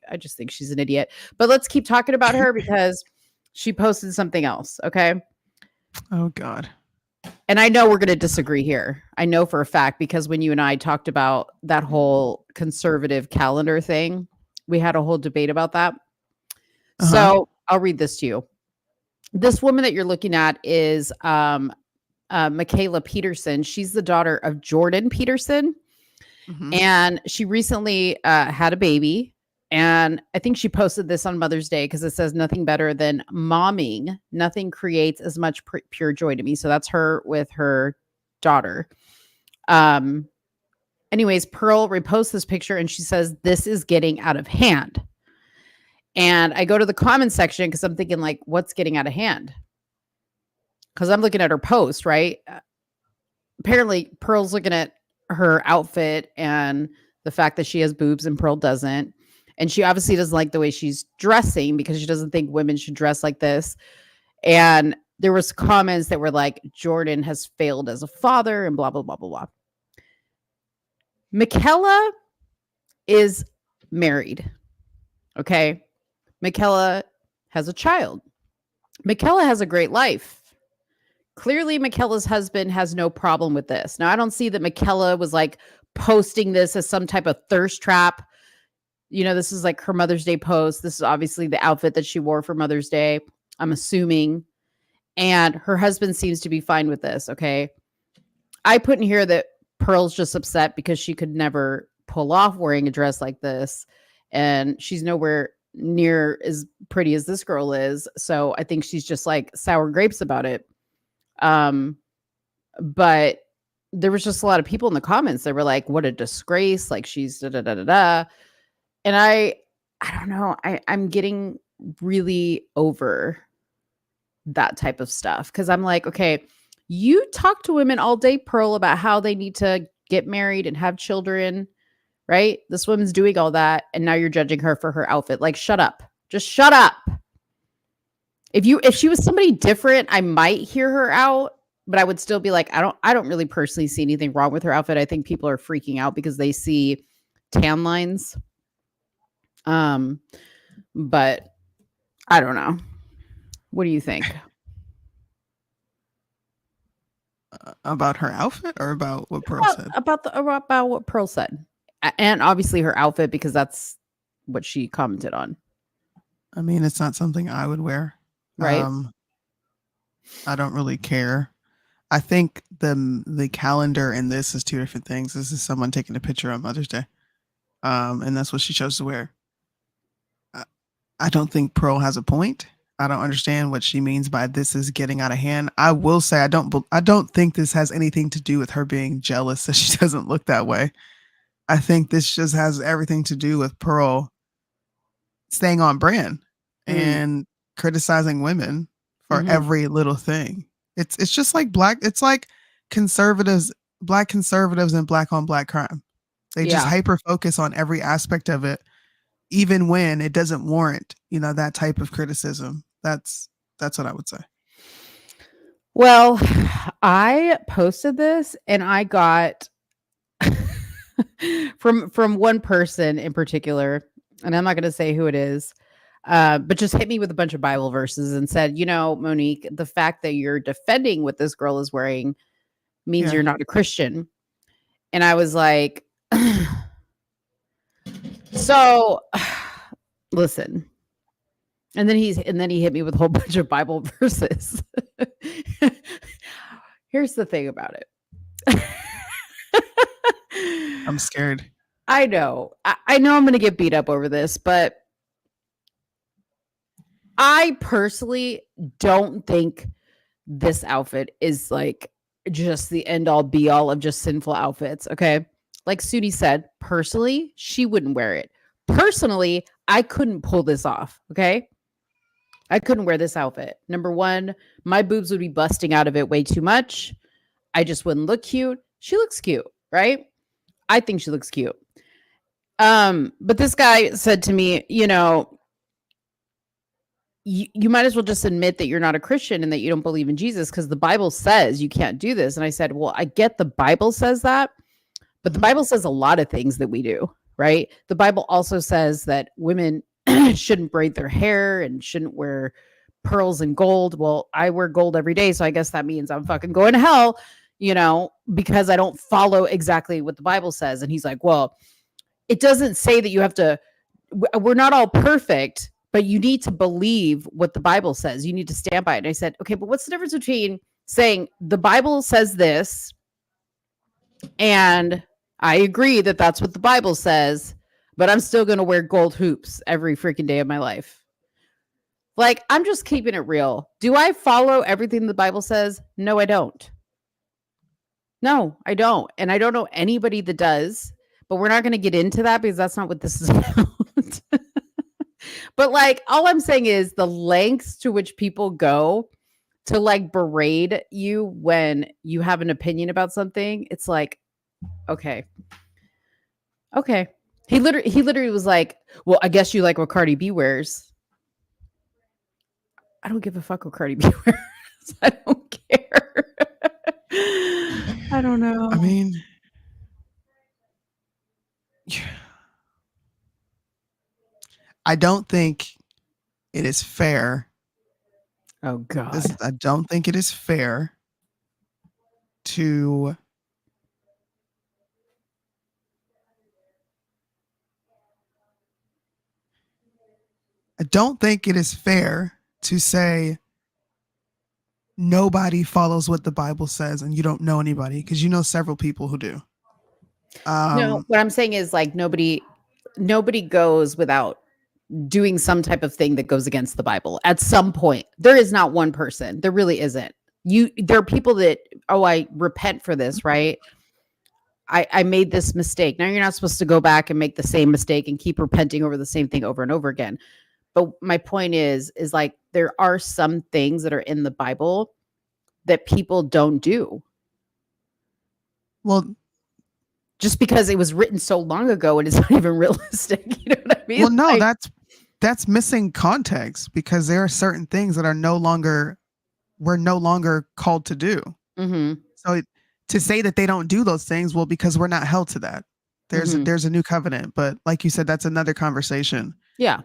A: she's an idiot. But let's keep talking about her because she posted something else, okay?
E: Oh God.
A: And I know we're going to disagree here. I know for a fact because when you and I talked about that whole conservative calendar thing, we had a whole debate about that. So I'll read this to you. This woman that you're looking at is Michaela Peterson. She's the daughter of Jordan Peterson. And she recently had a baby. And I think she posted this on Mother's Day because it says nothing better than momming. Nothing creates as much pure joy to me. So that's her with her daughter. Anyways, Pearl reposts this picture and she says, this is getting out of hand. And I go to the comment section because I'm thinking like, what's getting out of hand? Because I'm looking at her post, right? Apparently Pearl's looking at her outfit and the fact that she has boobs and Pearl doesn't. And she obviously doesn't like the way she's dressing because she doesn't think women should dress like this. And there was comments that were like, Jordan has failed as a father and blah, blah, blah, blah, blah. Michaela is married. Okay. Michaela has a child. Michaela has a great life. Clearly, Michaela's husband has no problem with this. Now, I don't see that Michaela was like posting this as some type of thirst trap. This is like her Mother's Day post. This is obviously the outfit that she wore for Mother's Day, I'm assuming. And her husband seems to be fine with this, okay? I put in here that Pearl's just upset because she could never pull off wearing a dress like this. And she's nowhere near as pretty as this girl is. So I think she's just like sour grapes about it. But there was just a lot of people in the comments that were like, what a disgrace. Like she's da da da da da. And I don't know. I'm getting really over that type of stuff. Cause I'm like, okay, you talk to women all day, Pearl, about how they need to get married and have children, right? This woman's doing all that. And now you're judging her for her outfit. Like, shut up. Just shut up. If she was somebody different, I might hear her out, but I would still be like, I don't really personally see anything wrong with her outfit. I think people are freaking out because they see tan lines. But I don't know. What do you think?
E: About her outfit or about what Pearl said?
A: About what Pearl said. And obviously her outfit, because that's what she commented on.
E: I mean, it's not something I would wear.
A: Right.
E: I don't really care. I think the calendar and this is two different things. This is someone taking a picture on Mother's Day. And that's what she chose to wear. I don't think Pearl has a point. I don't understand what she means by this is getting out of hand. I will say I don't think this has anything to do with her being jealous that she doesn't look that way. I think this just has everything to do with Pearl staying on brand and criticizing women for every little thing. It's just like it's like conservatives, black conservatives and black on black crime. They just hyper focus on every aspect of it, even when it doesn't warrant, that type of criticism. That's what I would say.
A: Well, I posted this and I got from one person in particular, and I'm not going to say who it is, but just hit me with a bunch of Bible verses and said, Monique, the fact that you're defending what this girl is wearing means you're not a Christian. And I was like, so listen. And then he hit me with a whole bunch of Bible verses. Here's the thing about it.
E: I'm scared.
A: I know. I know I'm going to get beat up over this, but I personally don't think this outfit is like just the end all be all of just sinful outfits. Okay. Like Soonie said, personally, she wouldn't wear it. Personally, I couldn't pull this off. Okay. I couldn't wear this outfit. Number one, my boobs would be busting out of it way too much. I just wouldn't look cute. She looks cute, right? I think she looks cute. But this guy said to me, you know, you might as well just admit that you're not a Christian and that you don't believe in Jesus because the Bible says you can't do this. And I said, well, I get the Bible says that, but the Bible says a lot of things that we do, right? The Bible also says that women shouldn't braid their hair and shouldn't wear pearls and gold. Well, I wear gold every day, so I guess that means I'm fucking going to hell, you know, because I don't follow exactly what the Bible says. And he's like, well, it doesn't say that you have to, we're not all perfect, but you need to believe what the Bible says. You need to stand by it. And I said, okay, but what's the difference between saying the Bible says this, and I agree that that's what the Bible says, but I'm still going to wear gold hoops every freaking day of my life. Like, I'm just keeping it real. Do I follow everything the Bible says? No, I don't. No, I don't. And I don't know anybody that does, but we're not going to get into that because that's not what this is about. But like, all I'm saying is the lengths to which people go to like berate you when you have an opinion about something. It's like, okay. He literally was like, well, I guess you like what Cardi B wears. I don't give a fuck what Cardi B wears. I don't care. I don't know.
E: I mean, I don't think it is fair.
A: Oh God.
E: I don't think it is fair to say nobody follows what the Bible says and you don't know anybody, because you know several people who do.
A: No, what I'm saying is like nobody goes without doing some type of thing that goes against the Bible at some point. There is not one person. There really isn't. There are people that, oh, I repent for this, right? I made this mistake. Now you're not supposed to go back and make the same mistake and keep repenting over the same thing over and over again. But my point is like, there are some things that are in the Bible that people don't do.
E: Well,
A: just because it was written so long ago and it's not even realistic. You know what I mean?
E: Well, no,
A: like,
E: that's missing context, because there are certain things that we're no longer called to do.
A: Mm-hmm.
E: So to say that they don't do those things, well, because we're not held to that. There's a new covenant, but like you said, that's another conversation.
A: Yeah.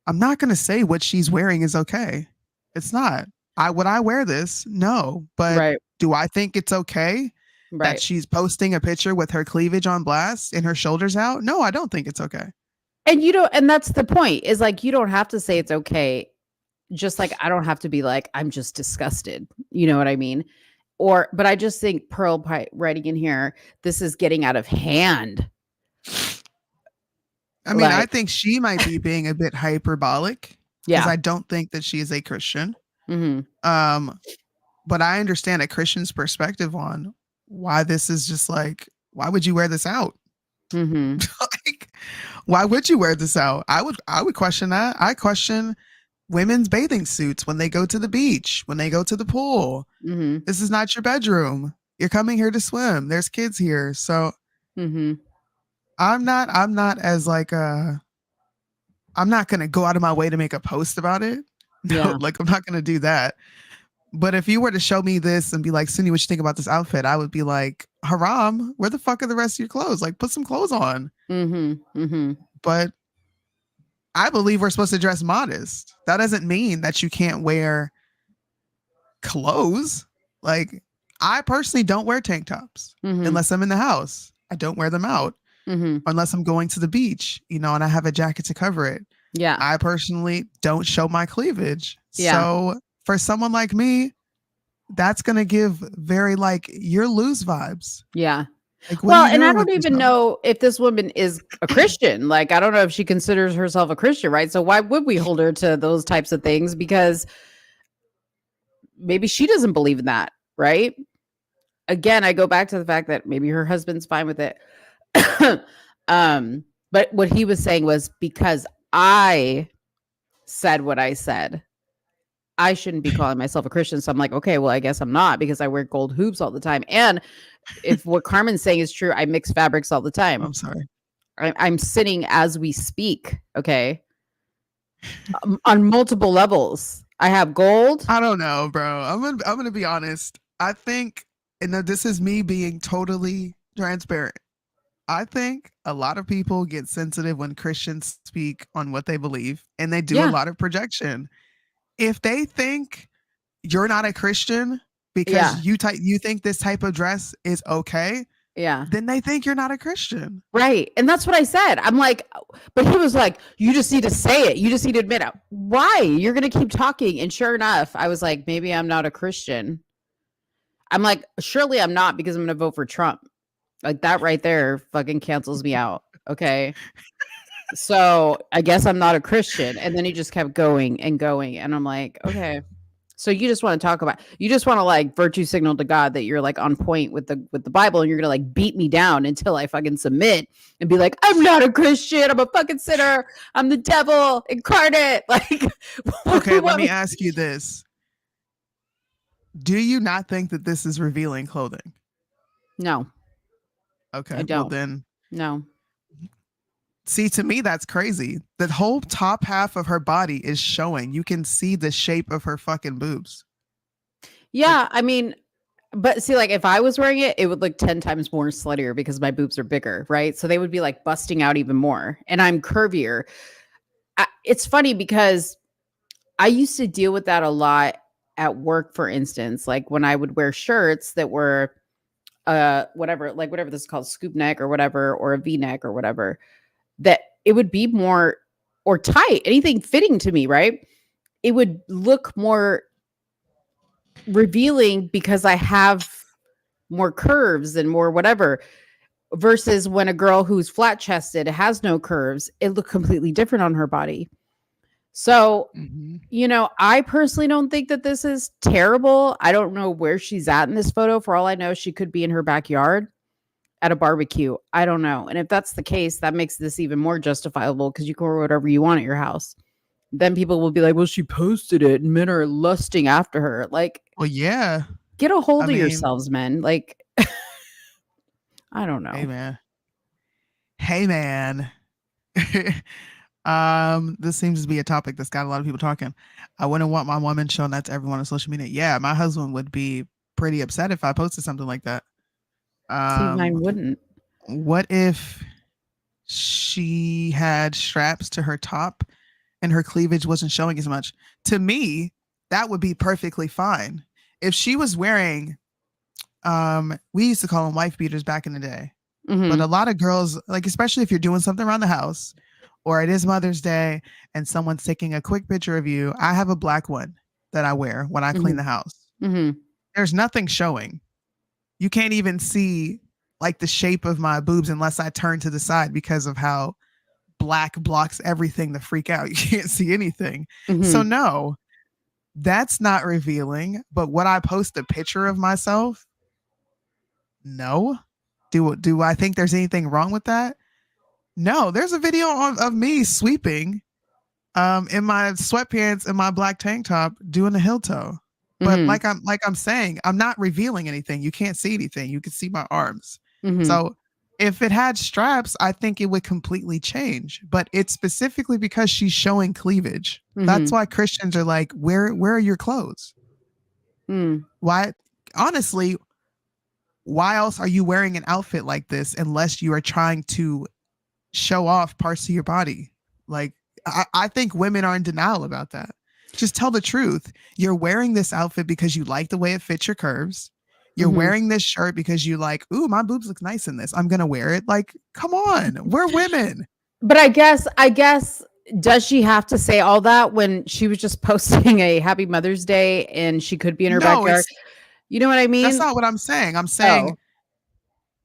E: I'm not going to say what she's wearing is okay. It's not. Would I wear this? No. But do I think it's okay that she's posting a picture with her cleavage on blast and her shoulders out? No, I don't think it's okay.
A: And and that's the point, is like, you don't have to say it's okay. Just like, I don't have to be like, I'm just disgusted. You know what I mean? But I just think Pearl Pie writing in here, this is getting out of hand.
E: I mean, I think she might be being a bit hyperbolic.
A: Yeah.
E: Because I don't think that she is a Christian.
A: Mm-hmm.
E: But I understand a Christian's perspective on why this is just like, why would you wear this out?
A: Mm-hmm.
E: Like, why would you wear this out? I would question that. I question women's bathing suits when they go to the beach, when they go to the pool.
A: Mm-hmm.
E: This is not your bedroom. You're coming here to swim. There's kids here. So I'm not as like I'm not going to go out of my way to make a post about it. No,
A: Yeah.
E: like I'm not going to do that. But if you were to show me this and be like, Soonie, what you think about this outfit? I would be like, haram, where the fuck are the rest of your clothes? Like, put some clothes on.
A: Mm-hmm. Mm-hmm.
E: But I believe we're supposed to dress modest. That doesn't mean that you can't wear clothes. Like, I personally don't wear tank tops unless I'm in the house. I don't wear them out unless I'm going to the beach, and I have a jacket to cover it.
A: Yeah.
E: I personally don't show my cleavage.
A: Yeah.
E: So for someone like me, that's going to give very you're loose vibes.
A: Yeah.
E: Well,
A: and I don't even know if this woman is a Christian. I don't know if she considers herself a Christian, right? So why would we hold her to those types of things? Because maybe she doesn't believe in that, right? Again, I go back to the fact that maybe her husband's fine with it. But what he was saying was, because I said what I said, I shouldn't be calling myself a Christian. So I'm like, okay, well, I guess I'm not, because I wear gold hoops all the time. And if what Carmen's saying is true, I mix fabrics all the time.
E: I'm sorry.
A: I'm sinning as we speak. Okay. On multiple levels. I have gold.
E: I don't know, bro. I'm gonna be honest. I think, and this is me being totally transparent, I think a lot of people get sensitive when Christians speak on what they believe, and they do a lot of projection. If they think you're not a Christian because you think this type of dress is okay, then they think you're not a Christian.
A: Right. And that's what I said. I'm like, but he was like, you just need to say it. You just need to admit it. Why? You're going to keep talking. And sure enough, I was like, maybe I'm not a Christian. I'm like, surely I'm not, because I'm going to vote for Trump. Like, that right there fucking cancels me out. Okay. So I guess I'm not a Christian. And then he just kept going and going. And I'm like, okay. So you just want to virtue signal to God that you're on point with the Bible, and you're going to beat me down until I fucking submit and be like, I'm not a Christian. I'm a fucking sinner. I'm the devil incarnate.
E: Okay, let me ask you this. Do you not think that this is revealing clothing?
A: No.
E: Okay.
A: I don't.
E: Well, then.
A: No.
E: See, to me, that's crazy. The whole top half of her body is showing. You can see the shape of her fucking boobs.
A: Yeah, I mean, but see, if I was wearing it, it would look 10 times more sluttier because my boobs are bigger, right? So they would be busting out even more. And I'm curvier. It's funny because I used to deal with that a lot at work, for instance, when I would wear shirts that were whatever this is called, scoop neck or whatever, or a V-neck or whatever, that it would be more, or tight, anything fitting to me, right? It would look more revealing because I have more curves and more whatever, versus when a girl who's flat chested has no curves, it looked completely different on her body. So, I personally don't think that this is terrible. I don't know where she's at in this photo. For all I know, she could be in her backyard at a barbecue. I don't know. And if that's the case, that makes this even more justifiable, because you can wear whatever you want at your house. Then people will be like, well, she posted it and men are lusting after her.
E: Well, yeah.
A: Get a hold of yourselves, men. I don't know.
E: Hey, man. This seems to be a topic that's got a lot of people talking. I wouldn't want my woman showing that to everyone on social media. Yeah, my husband would be pretty upset if I posted something like that.
A: Mine wouldn't.
E: What if she had straps to her top and her cleavage wasn't showing as much? To me, that would be perfectly fine. If she was wearing, we used to call them wife beaters back in the day, but a lot of girls, especially if you're doing something around the house, or it is Mother's Day and someone's taking a quick picture of you. I have a black one that I wear when I clean the house. There's nothing showing. You can't even see the shape of my boobs unless I turn to the side, because of how black blocks everything to freak out. You can't see anything. So no, that's not revealing. But would I post a picture of myself? No. Do I think there's anything wrong with that? No. There's a video of me sweeping in my sweatpants and my black tank top doing a heel toe. But I'm saying, I'm not revealing anything. You can't see anything. You can see my arms. So if it had straps, I think it would completely change. But it's specifically because she's showing cleavage. That's why Christians are like, where are your clothes? Why? Honestly, why else are you wearing an outfit like this unless you are trying to show off parts of your body? I think women are in denial about that. Just tell the truth. You're wearing this outfit because you like the way it fits your curves. You're wearing this shirt because you like, ooh, my boobs look nice in this. I'm gonna wear it. Like, come on, we're women.
A: But I guess, does she have to say all that when she was just posting a Happy Mother's Day and she could be in her backyard? You know what I mean?
E: That's not what I'm saying. I'm saying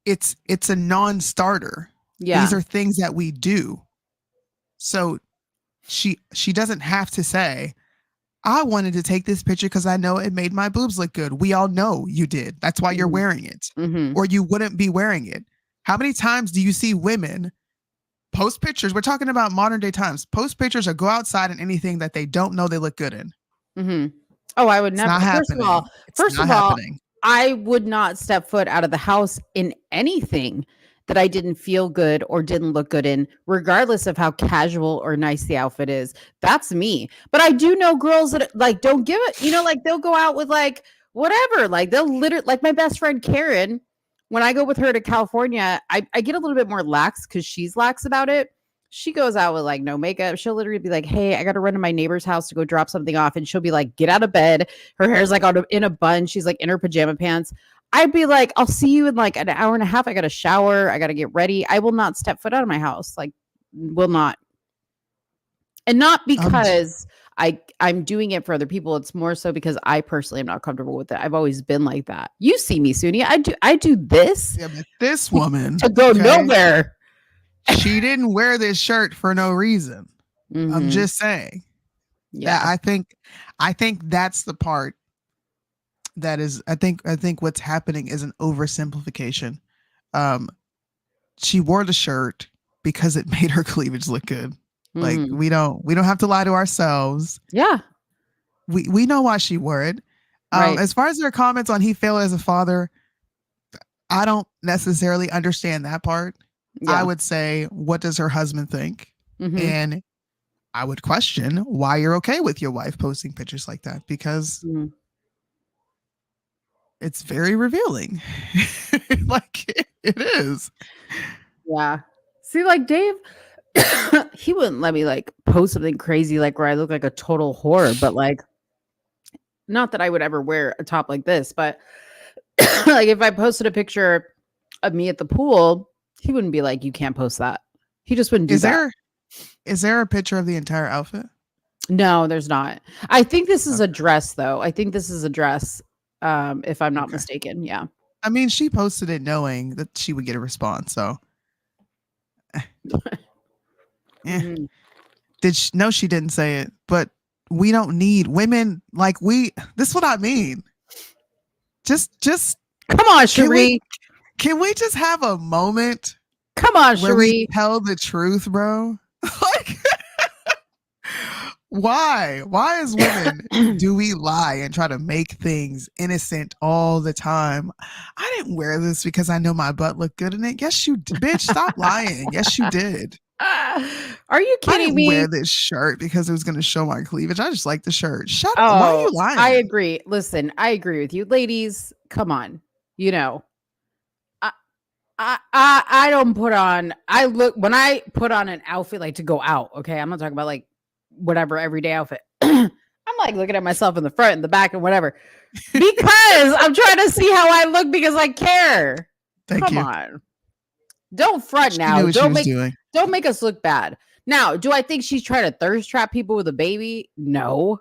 E: it's a non-starter.
A: Yeah.
E: These are things that we do. So she doesn't have to say, I wanted to take this picture because I know it made my boobs look good. We all know you did. That's why you're wearing it. Or you wouldn't be wearing it. How many times do you see women post pictures? We're talking about modern day times. Post pictures or go outside in anything that they don't know they look good in.
A: Oh, I would never. First of all,
E: happening.
A: I would not step foot out of the house in anything that I didn't feel good or didn't look good in, regardless of how casual or nice the outfit is. That's me. But I do know girls that like don't give it, like they'll go out with like whatever. Like they'll literally, like my best friend Karen, when I go with her to California, I get a little bit more lax because she's lax about it. She goes out with like no makeup. She'll literally be like, hey, I got to run to my neighbor's house to go drop something off. And she'll be like, get out of bed. Her hair's like in a bun. She's like in her pajama pants. I'd be like, I'll see you in like an hour and a half. I got to shower. I got to get ready. I will not step foot out of my house. Like, will not. And not because I'm doing it for other people. It's more so because I personally am not comfortable with it. I've always been like that. You see me, Soonie. I do this.
E: Yeah, but this woman
A: to go nowhere.
E: She didn't wear this shirt for no reason. I'm just saying. Yeah, I think that's the part that is. I think what's happening is an oversimplification. She wore the shirt because it made her cleavage look good. Like we don't have to lie to ourselves.
A: Yeah,
E: we know why she wore it.
A: Right.
E: As far as her comments on he failed as a father, I don't necessarily understand that part. Yeah. I would say, what does her husband think? And I would question why you're okay with your wife posting pictures like that, because it's very revealing. Like it is.
A: Yeah. See, like Dave, he wouldn't let me like post something crazy like where I look like a total whore, but like, not that I would ever wear a top like this, but like if I posted a picture of me at the pool, he wouldn't be like, you can't post that. He just wouldn't do that.
E: Is there a picture of the entire outfit?
A: No, there's not. I think this is a dress though. I think this is a dress. If I'm not mistaken. Yeah.
E: I mean, she posted it knowing that she would get a response. So No, she didn't say it, but we don't need women like this is what I mean. Just
A: come on, Cherie.
E: Can we just have a moment?
A: Come on,
E: where we
A: Cherie.
E: tell the truth, bro. Like, why as women do we lie and try to make things innocent all the time? I didn't wear this because I know my butt looked good in it. Yes, you did. Bitch, stop lying. Yes, you did.
A: Are you kidding me?
E: I didn't wear this shirt because it was going to show my cleavage. I just like the shirt. Shut
A: up.
E: Why are you lying?
A: I agree. Listen, I agree with you. Ladies, come on. I don't put on, when I put on an outfit like to go out, okay? I'm not talking about like whatever everyday outfit. I'm like looking at myself in the front and the back and whatever, because I'm trying to see how I look because I care. Come on. Don't front now. Don't make us look bad. Now, do I think she's trying to thirst trap people with a baby? No.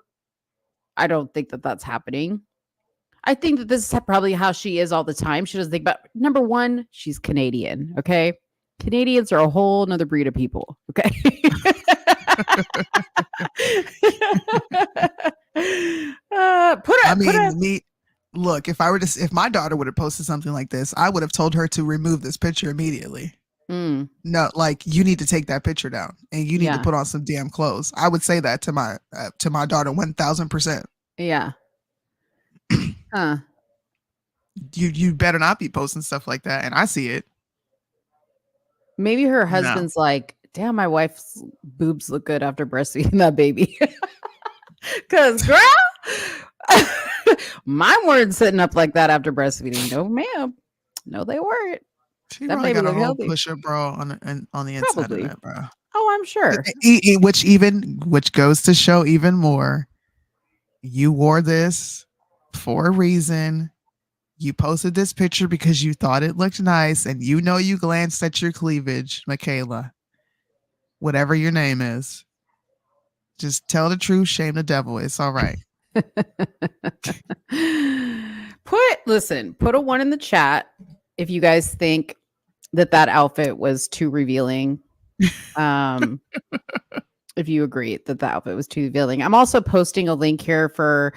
A: I don't think that that's happening. I think that this is probably how she is all the time. She doesn't think about, number one, she's Canadian. Okay. Canadians are a whole nother breed of people. Okay.
E: Look, if my daughter would have posted something like this, I would have told her to remove this picture immediately. No, like you need to take that picture down and you need to put on some damn clothes. I would say that to my daughter 1000%.
A: Yeah.
E: You better not be posting stuff like that, and I see it.
A: Maybe her husband's like, damn, my wife's boobs look good after breastfeeding that baby. Because girl, mine weren't sitting up like that after breastfeeding. No, ma'am. No, they weren't.
E: She probably got a whole push-up bra on the inside of that, bro.
A: Oh, I'm sure.
E: Which goes to show even more. You wore this for a reason. You posted this picture because you thought it looked nice, and you know you glanced at your cleavage, Michaela. Whatever your name is. Just tell the truth, shame the devil. It's all right.
A: Put a 1 in the chat if you guys think that outfit was too revealing. If you agree that the outfit was too revealing. I'm also posting a link here for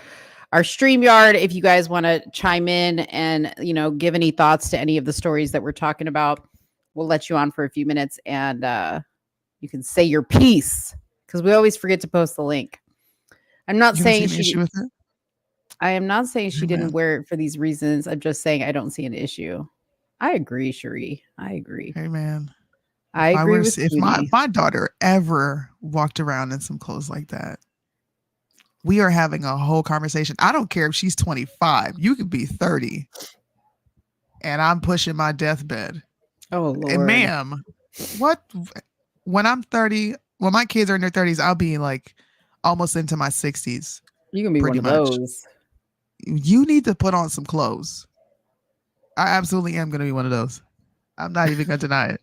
A: our StreamYard. If you guys want to chime in and, give any thoughts to any of the stories that we're talking about, we'll let you on for a few minutes and you can say your piece, because we always forget to post the link. I'm not saying I am not saying she didn't wear it for these reasons. I'm just saying I don't see an issue. I agree, Cherie. I agree.
E: Hey, man.
A: I agree with
E: if my daughter ever walked around in some clothes like that, we are having a whole conversation. I don't care if she's 25. You could be 30. And I'm pushing my deathbed.
A: Oh, Lord.
E: And ma'am, what? When I'm 30, when my kids are in their 30s, I'll be like almost into my 60s.
A: You can be one of those.
E: You need to put on some clothes. I absolutely am going to be one of those. I'm not even going to deny it.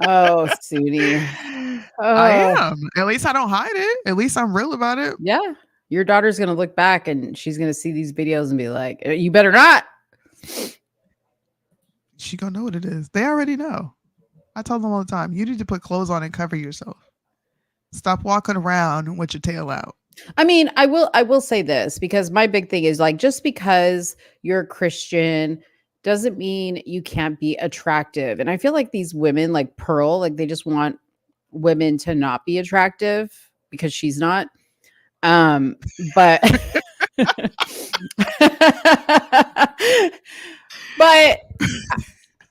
A: Oh, Soonie.
E: I am. At least I don't hide it. At least I'm real about it.
A: Yeah. Your daughter's going to look back and she's going to see these videos and be like, you better not.
E: She going to know what it is. They already know. I tell them all the time, you need to put clothes on and cover yourself. Stop walking around with your tail out.
A: I mean, I will say this, because my big thing is like, just because you're a Christian doesn't mean you can't be attractive. And I feel like these women like Pearl, like they just want women to not be attractive because she's not. But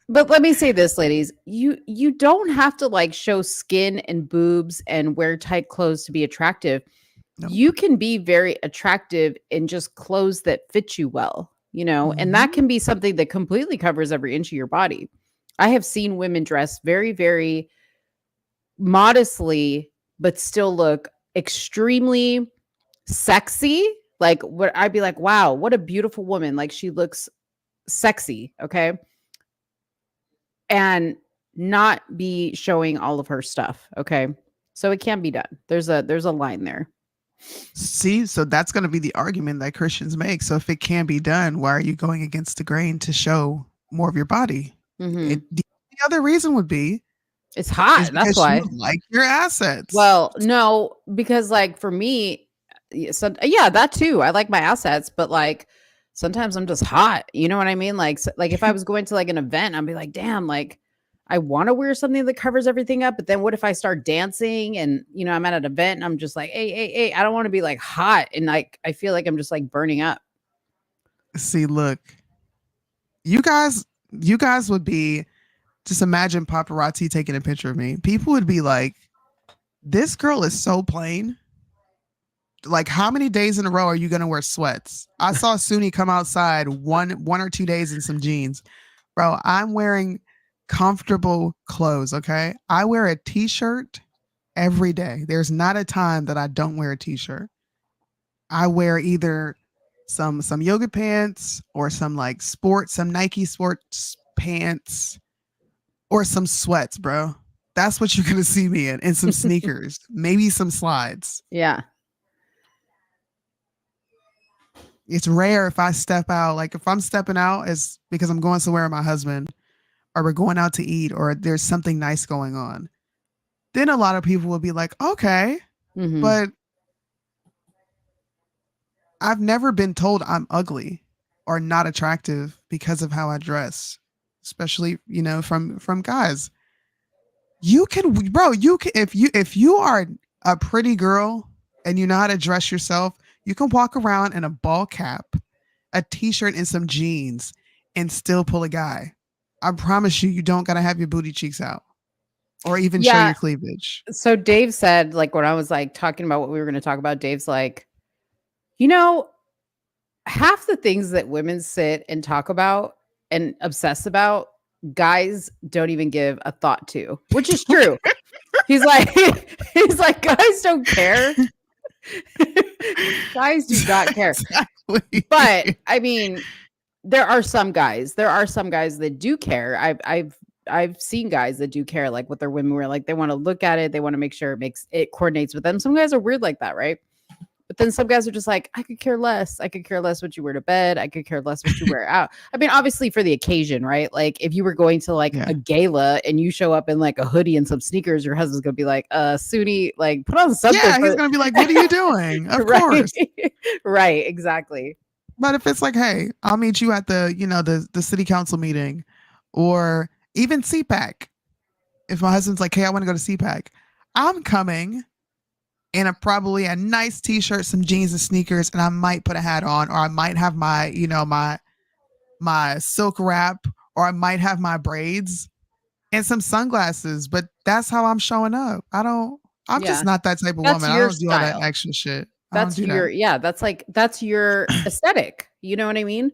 A: but let me say this, ladies, you don't have to like show skin and boobs and wear tight clothes to be attractive. No. You can be very attractive in just clothes that fit you well, and that can be something that completely covers every inch of your body. I have seen women dress very, very modestly, but still look extremely sexy. Like what I'd be like, wow, what a beautiful woman. Like she looks sexy. Okay. And not be showing all of her stuff. Okay. So it can be done. There's a line there.
E: See, so that's going to be the argument that Christians make. So if it can be done, why are you going against the grain to show more of your body?
A: Mm-hmm.
E: The other reason would be
A: it's hot. That's why
E: you like your assets.
A: Well, no, because like for me, so yeah, that too. I like my assets, but like sometimes I'm just hot. You know what I mean? Like if I was going to like an event, I'd be like, damn, like I want to wear something that covers everything up. But then what if I start dancing and, I'm at an event and I'm just like, hey, I don't want to be like hot. And like, I feel like I'm just like burning up.
E: See, look, you guys would be, just imagine paparazzi taking a picture of me. People would be like, this girl is so plain. Like, how many days in a row are you going to wear sweats? I saw Soonie come outside one or 2 days in some jeans. Bro, I'm wearing comfortable clothes, okay? I wear a t-shirt every day. There's not a time that I don't wear a t-shirt. I wear either some yoga pants or some Nike sports pants or some sweats, bro. That's what you're going to see me in, and some sneakers, maybe some slides.
A: Yeah.
E: It's rare if I step out. Like if I'm stepping out, it's because I'm going somewhere with my husband, or we're going out to eat, or there's something nice going on. Then a lot of people will be like, okay, but I've never been told I'm ugly or not attractive because of how I dress, especially, from guys. You can, if you are a pretty girl and you know how to dress yourself, you can walk around in a ball cap, a t-shirt, and some jeans and still pull a guy. I promise you don't got to have your booty cheeks out or even show your cleavage.
A: So Dave said, like, when I was like talking about what we were going to talk about, Dave's like, half the things that women sit and talk about and obsess about, guys don't even give a thought to, which is true. he's like, guys don't care. Guys do not care. But I mean, there are some guys that do care. I've seen guys that do care, like what their women wear. Like they want to look at it, they want to make sure it coordinates with them. Some guys are weird like that, right? But then some guys are just like, I could care less. I could care less what you wear to bed. I could care less what you wear out. I mean, obviously for the occasion, right? Like if you were going to like a gala and you show up in like a hoodie and some sneakers, your husband's gonna be like, Soonie, like put on something.
E: Yeah, he's gonna be like, what are you doing? Of
A: right.
E: course.
A: Right, exactly.
E: But if it's like, hey, I'll meet you at the city council meeting, or even CPAC. If my husband's like, hey, I want to go to CPAC, I'm coming in probably a nice t-shirt, some jeans and sneakers, and I might put a hat on, or I might have my, my silk wrap, or I might have my braids and some sunglasses. But that's how I'm showing up. I'm just not that type of woman. I don't do all that extra shit.
A: That's that's your aesthetic. You know what I mean?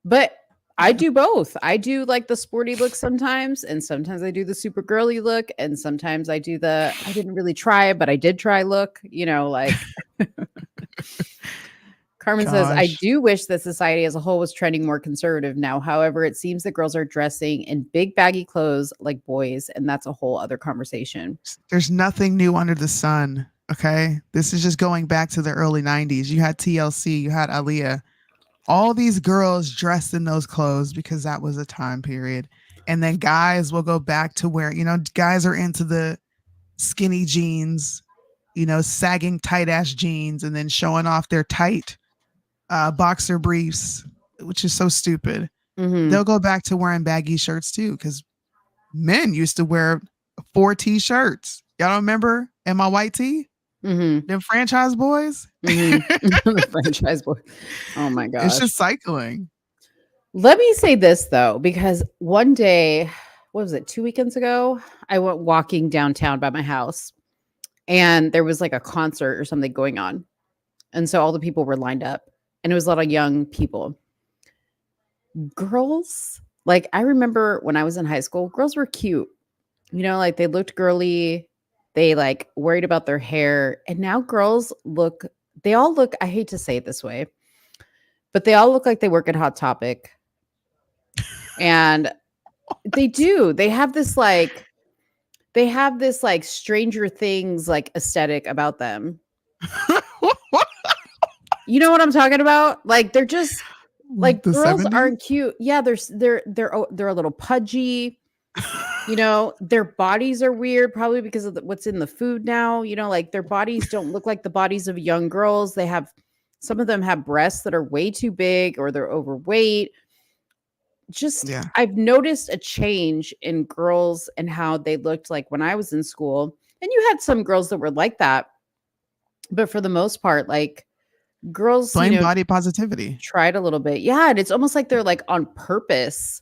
A: But I do both. I do like the sporty look sometimes, and sometimes I do the super girly look, and sometimes I do I didn't really try it, but I did try look, like Carmen says, I do wish that society as a whole was trending more conservative now. However, it seems that girls are dressing in big baggy clothes like boys, and that's a whole other conversation.
E: There's nothing new under the sun. Okay. This is just going back to the early 90s. You had TLC, you had Aaliyah. All these girls dressed in those clothes because that was a time period. And then guys will go back to where, guys are into the skinny jeans, sagging tight ass jeans, and then showing off their tight boxer briefs, which is so stupid.
A: Mm-hmm.
E: They'll go back to wearing baggy shirts too, because men used to wear 4 t-shirts. Y'all don't remember in my white tee?
A: Mm-hmm.
E: Them franchise boys.
A: Mm-hmm. The franchise boys. Oh my gosh.
E: It's just cycling.
A: Let me say this though, because one day, what was it, 2 weekends ago? I went walking downtown by my house, and there was like a concert or something going on. And so all the people were lined up, and it was a lot of young people. Girls, like I remember when I was in high school, girls were cute. Like they looked girly. They like worried about their hair. And now girls they all look, I hate to say it this way, but they all look like they work at Hot Topic. And they do. They have this like Stranger Things like aesthetic about them. You know what I'm talking about? Like they're just like the girls 70s? Aren't cute. Yeah, they're a little pudgy. Their bodies are weird, probably because of what's in the food now. Like their bodies don't look like the bodies of young girls. Some of them have breasts that are way too big, or they're overweight. I've noticed a change in girls and how they looked like when I was in school. And you had some girls that were like that, but for the most part, like girls
E: blame body positivity.
A: Tried a little bit. Yeah. And it's almost like they're like on purpose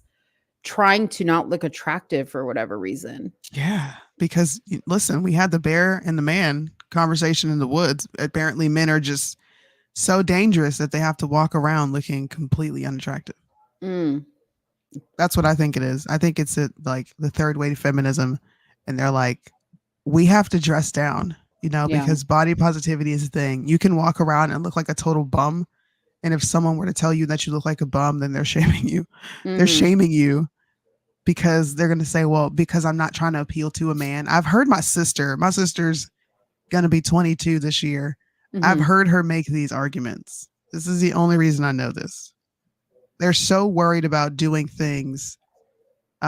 A: trying to not look attractive for whatever reason.
E: Yeah, because listen, we had the bear and the man conversation in the woods. Apparently men are just so dangerous that they have to walk around looking completely unattractive. That's what I think it is. I think it's like the third wave feminism, and they're like, we have to dress down, because body positivity is a thing. You can walk around and look like a total bum, and if someone were to tell you that you look like a bum, then they're shaming you. Mm-hmm. They're shaming you because they're going to say, well, because I'm not trying to appeal to a man. I've heard my sister's going to be 22 this year. Mm-hmm. I've heard her make these arguments. This is the only reason I know this. They're so worried about doing things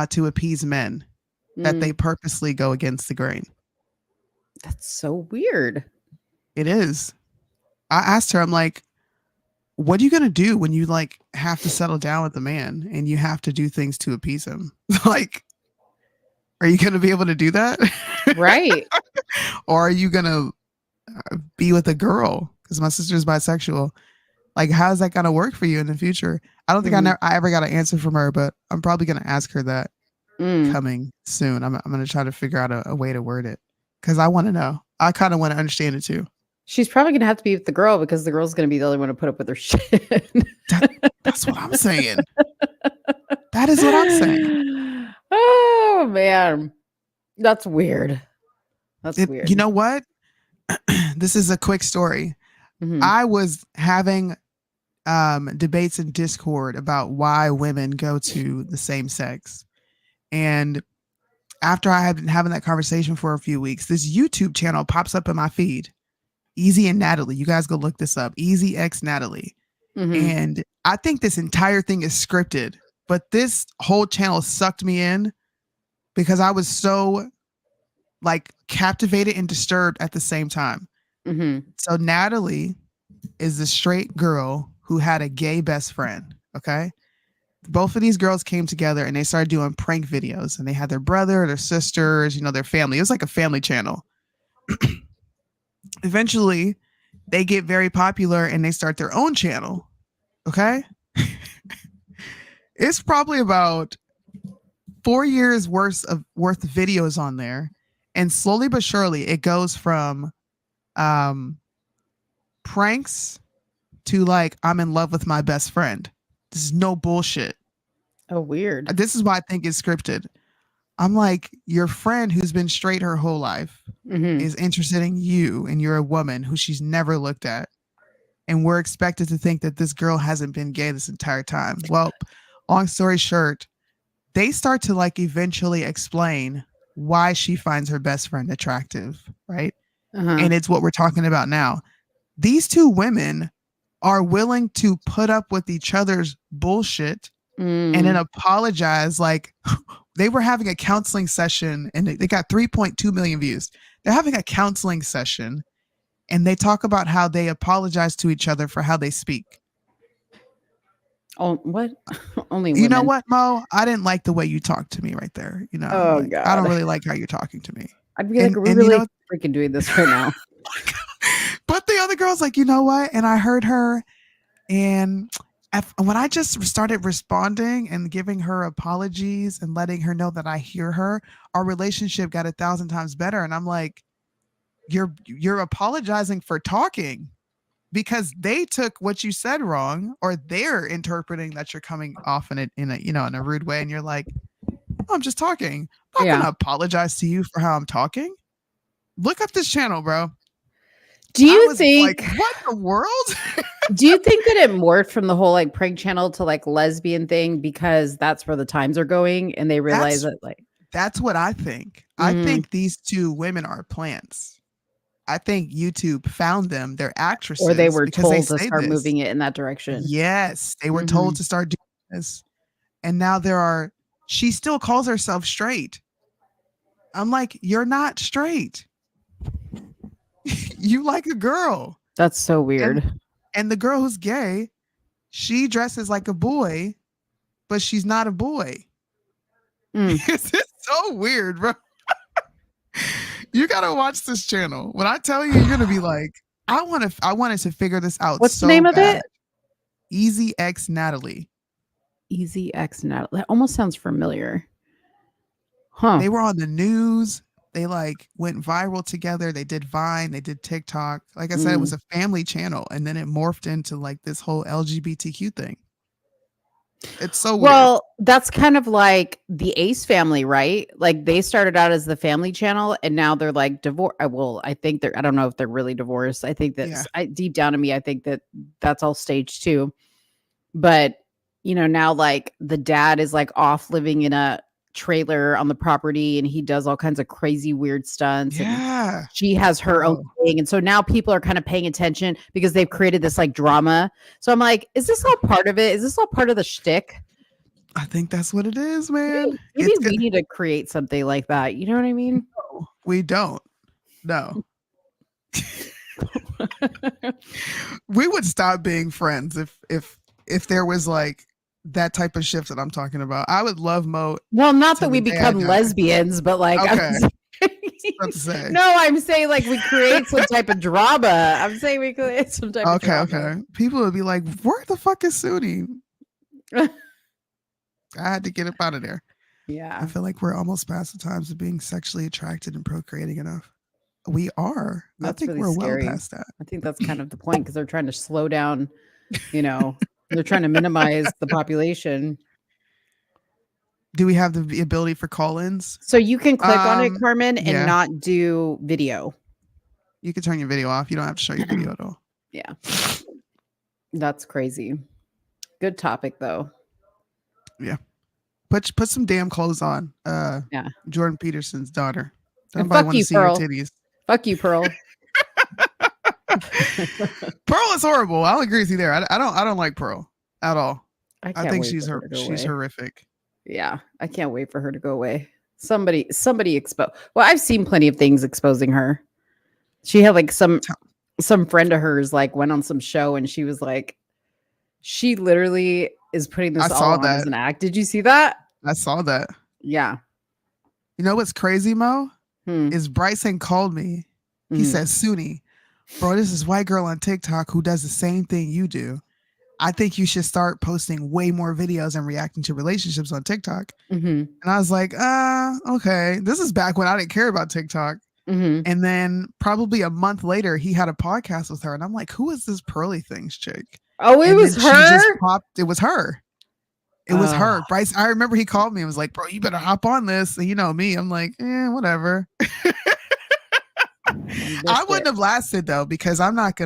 E: to appease men that they purposely go against the grain.
A: That's so weird.
E: It is. I asked her, I'm like, what are you going to do when you like have to settle down with the man and you have to do things to appease him? Like, are you going to be able to do that?
A: Right.
E: Or are you going to be with a girl? Because my sister's bisexual. Like, how's that going to work for you in the future? I don't think I ever got an answer from her, but I'm probably going to ask her that coming soon. I'm going to try to figure out a way to word it, because I want to know. I kind of want to understand it too.
A: She's probably going to have to be with the girl, because the girl's going to be the only one to put up with her shit.
E: That's what I'm saying. That is what I'm saying.
A: Oh, man. That's weird. Weird.
E: You know what? This is a quick story. Mm-hmm. I was having debates in Discord about why women go to the same sex. And after I had been having that conversation for a few weeks, this YouTube channel pops up in my feed. Easy and Natalie. You guys go look this up. Easy X Natalie. And I think this entire thing is scripted, but this whole channel sucked me in because I was so like captivated and disturbed at the same time. So Natalie is the straight girl who had a gay best friend. Okay. Both of these girls came together and they started doing prank videos, and they had their brother, their sisters, you know, their family. It was like a family channel. Eventually they get very popular and they start their own channel. Okay. It's probably about 4 years worth of videos on there. And slowly but surely it goes from pranks to like, I'm in love with my best friend. This is no bullshit.
A: Oh, weird.
E: This is why I think it's scripted. I'm like, your friend who's been straight her whole life is interested in you, and you're a woman who she's never looked at. And we're expected to think that this girl hasn't been gay this entire time. Well, long story short, they start to like eventually explain why she finds her best friend attractive, right? And it's what we're talking about now. These two women are willing to put up with each other's bullshit and then apologize. Like they were having a counseling session and they got 3.2 million views. They're having a counseling session and they talk about how they apologize to each other for how they speak.
A: Oh, what? Only women.
E: You know what, Mo? I didn't like the way you talked to me right there. You know,
A: oh,
E: like,
A: God.
E: I don't really like how you're talking to me.
A: I'd be like, we're really freaking doing this right now.
E: But the other girl's like, you know what? And I heard her. And when I just started responding and giving her apologies and letting her know that I hear her, our relationship got 1,000 times better. And I'm like, you're apologizing for talking because they took what you said wrong, or they're interpreting that you're coming off in a rude way. And you're like, oh, I'm just talking. I'm not going to apologize to you for how I'm talking. Look up this channel, bro.
A: Do you think
E: like, what in the world?
A: Do you think that it morphed from the whole like prank channel to like lesbian thing because that's where the times are going and they realize that like
E: that's what I think. I think these two women are plants. I think YouTube found them. They're actresses.
A: Or they were told to start moving it in that direction.
E: Yes. They were told to start doing this. And now she still calls herself straight. I'm like, you're not straight. You like a girl.
A: That's so weird.
E: And the girl who's gay, she dresses like a boy, but she's not a boy. It's so weird, bro. You gotta watch this channel. When I tell you, you're gonna be like, I wanted to figure this out.
A: What's the name of it?
E: Easy X Natalie.
A: Easy X Natalie. That almost sounds familiar. Huh.
E: They were on the news. They like went viral together. They did Vine. They did TikTok. Like I said, it was a family channel, and then it morphed into like this whole LGBTQ thing. It's so weird.
A: Well, that's kind of like the Ace family, right? Like they started out as the family channel, and now they're like divorced. Well, I think I don't know if they're really divorced. I think that deep down in me, I think that that's all staged too. But now like the dad is like off living in a trailer on the property and he does all kinds of crazy weird stunts.
E: Yeah.
A: And she has her own thing. And so now people are kind of paying attention because they've created this like drama. So I'm like, is this all part of it? Is this all part of the shtick?
E: I think that's what it is, man.
A: Maybe we need to create something like that. You know what I mean?
E: No, we don't. No. We would stop being friends if there was like that type of shift that I'm talking about. I would love Mo.
A: Well, not that we become lesbians, but like,
E: okay.
A: No, I'm saying like we create some type of drama. I'm saying we create some type of drama.
E: Okay. People would be like, where the fuck is Soonie? I had to get up out of there.
A: Yeah.
E: I feel like we're almost past the times of being sexually attracted and procreating enough. We are.
A: That's
E: I think
A: really
E: we're
A: scary.
E: well past that.
A: I think that's kind of the point because they're trying to slow down, they're trying to minimize the population.
E: Do we have the ability for call-ins?
A: So you can click on it, Carmen, and not do video.
E: You can turn your video off. You don't have to show your video at all.
A: Yeah. That's crazy. Good topic though.
E: Yeah. Put some damn clothes on.
A: Yeah.
E: Jordan Peterson's daughter.
A: And
E: Nobody
A: fuck
E: want to
A: you,
E: see her
A: Pearl.
E: titties.
A: Fuck you, Pearl.
E: Pearl is horrible. I'll agree with you there. I don't like Pearl at all.
A: I
E: think she's horrific.
A: Yeah, I can't wait for her to go away. Somebody expose. Well, I've seen plenty of things exposing her. She had like some friend of hers like went on some show and she was like, she literally is putting this all on as an act. Did you see that?
E: I saw that.
A: Yeah.
E: You know what's crazy, Mo? Is Bryson called me. He said, Soonie, bro, this is white girl on TikTok who does the same thing you do. I think you should start posting way more videos and reacting to relationships on TikTok. And I was like, okay. This is back when I didn't care about TikTok. And then probably a month later, he had a podcast with her. And I'm like, who is this Pearly Things chick?
A: Oh, it was her?
E: She just popped. It was her. It was her. Bryce, I remember he called me and was like, bro, you better hop on this. And you know me. I'm like, whatever. I wouldn't have lasted though, because I'm not,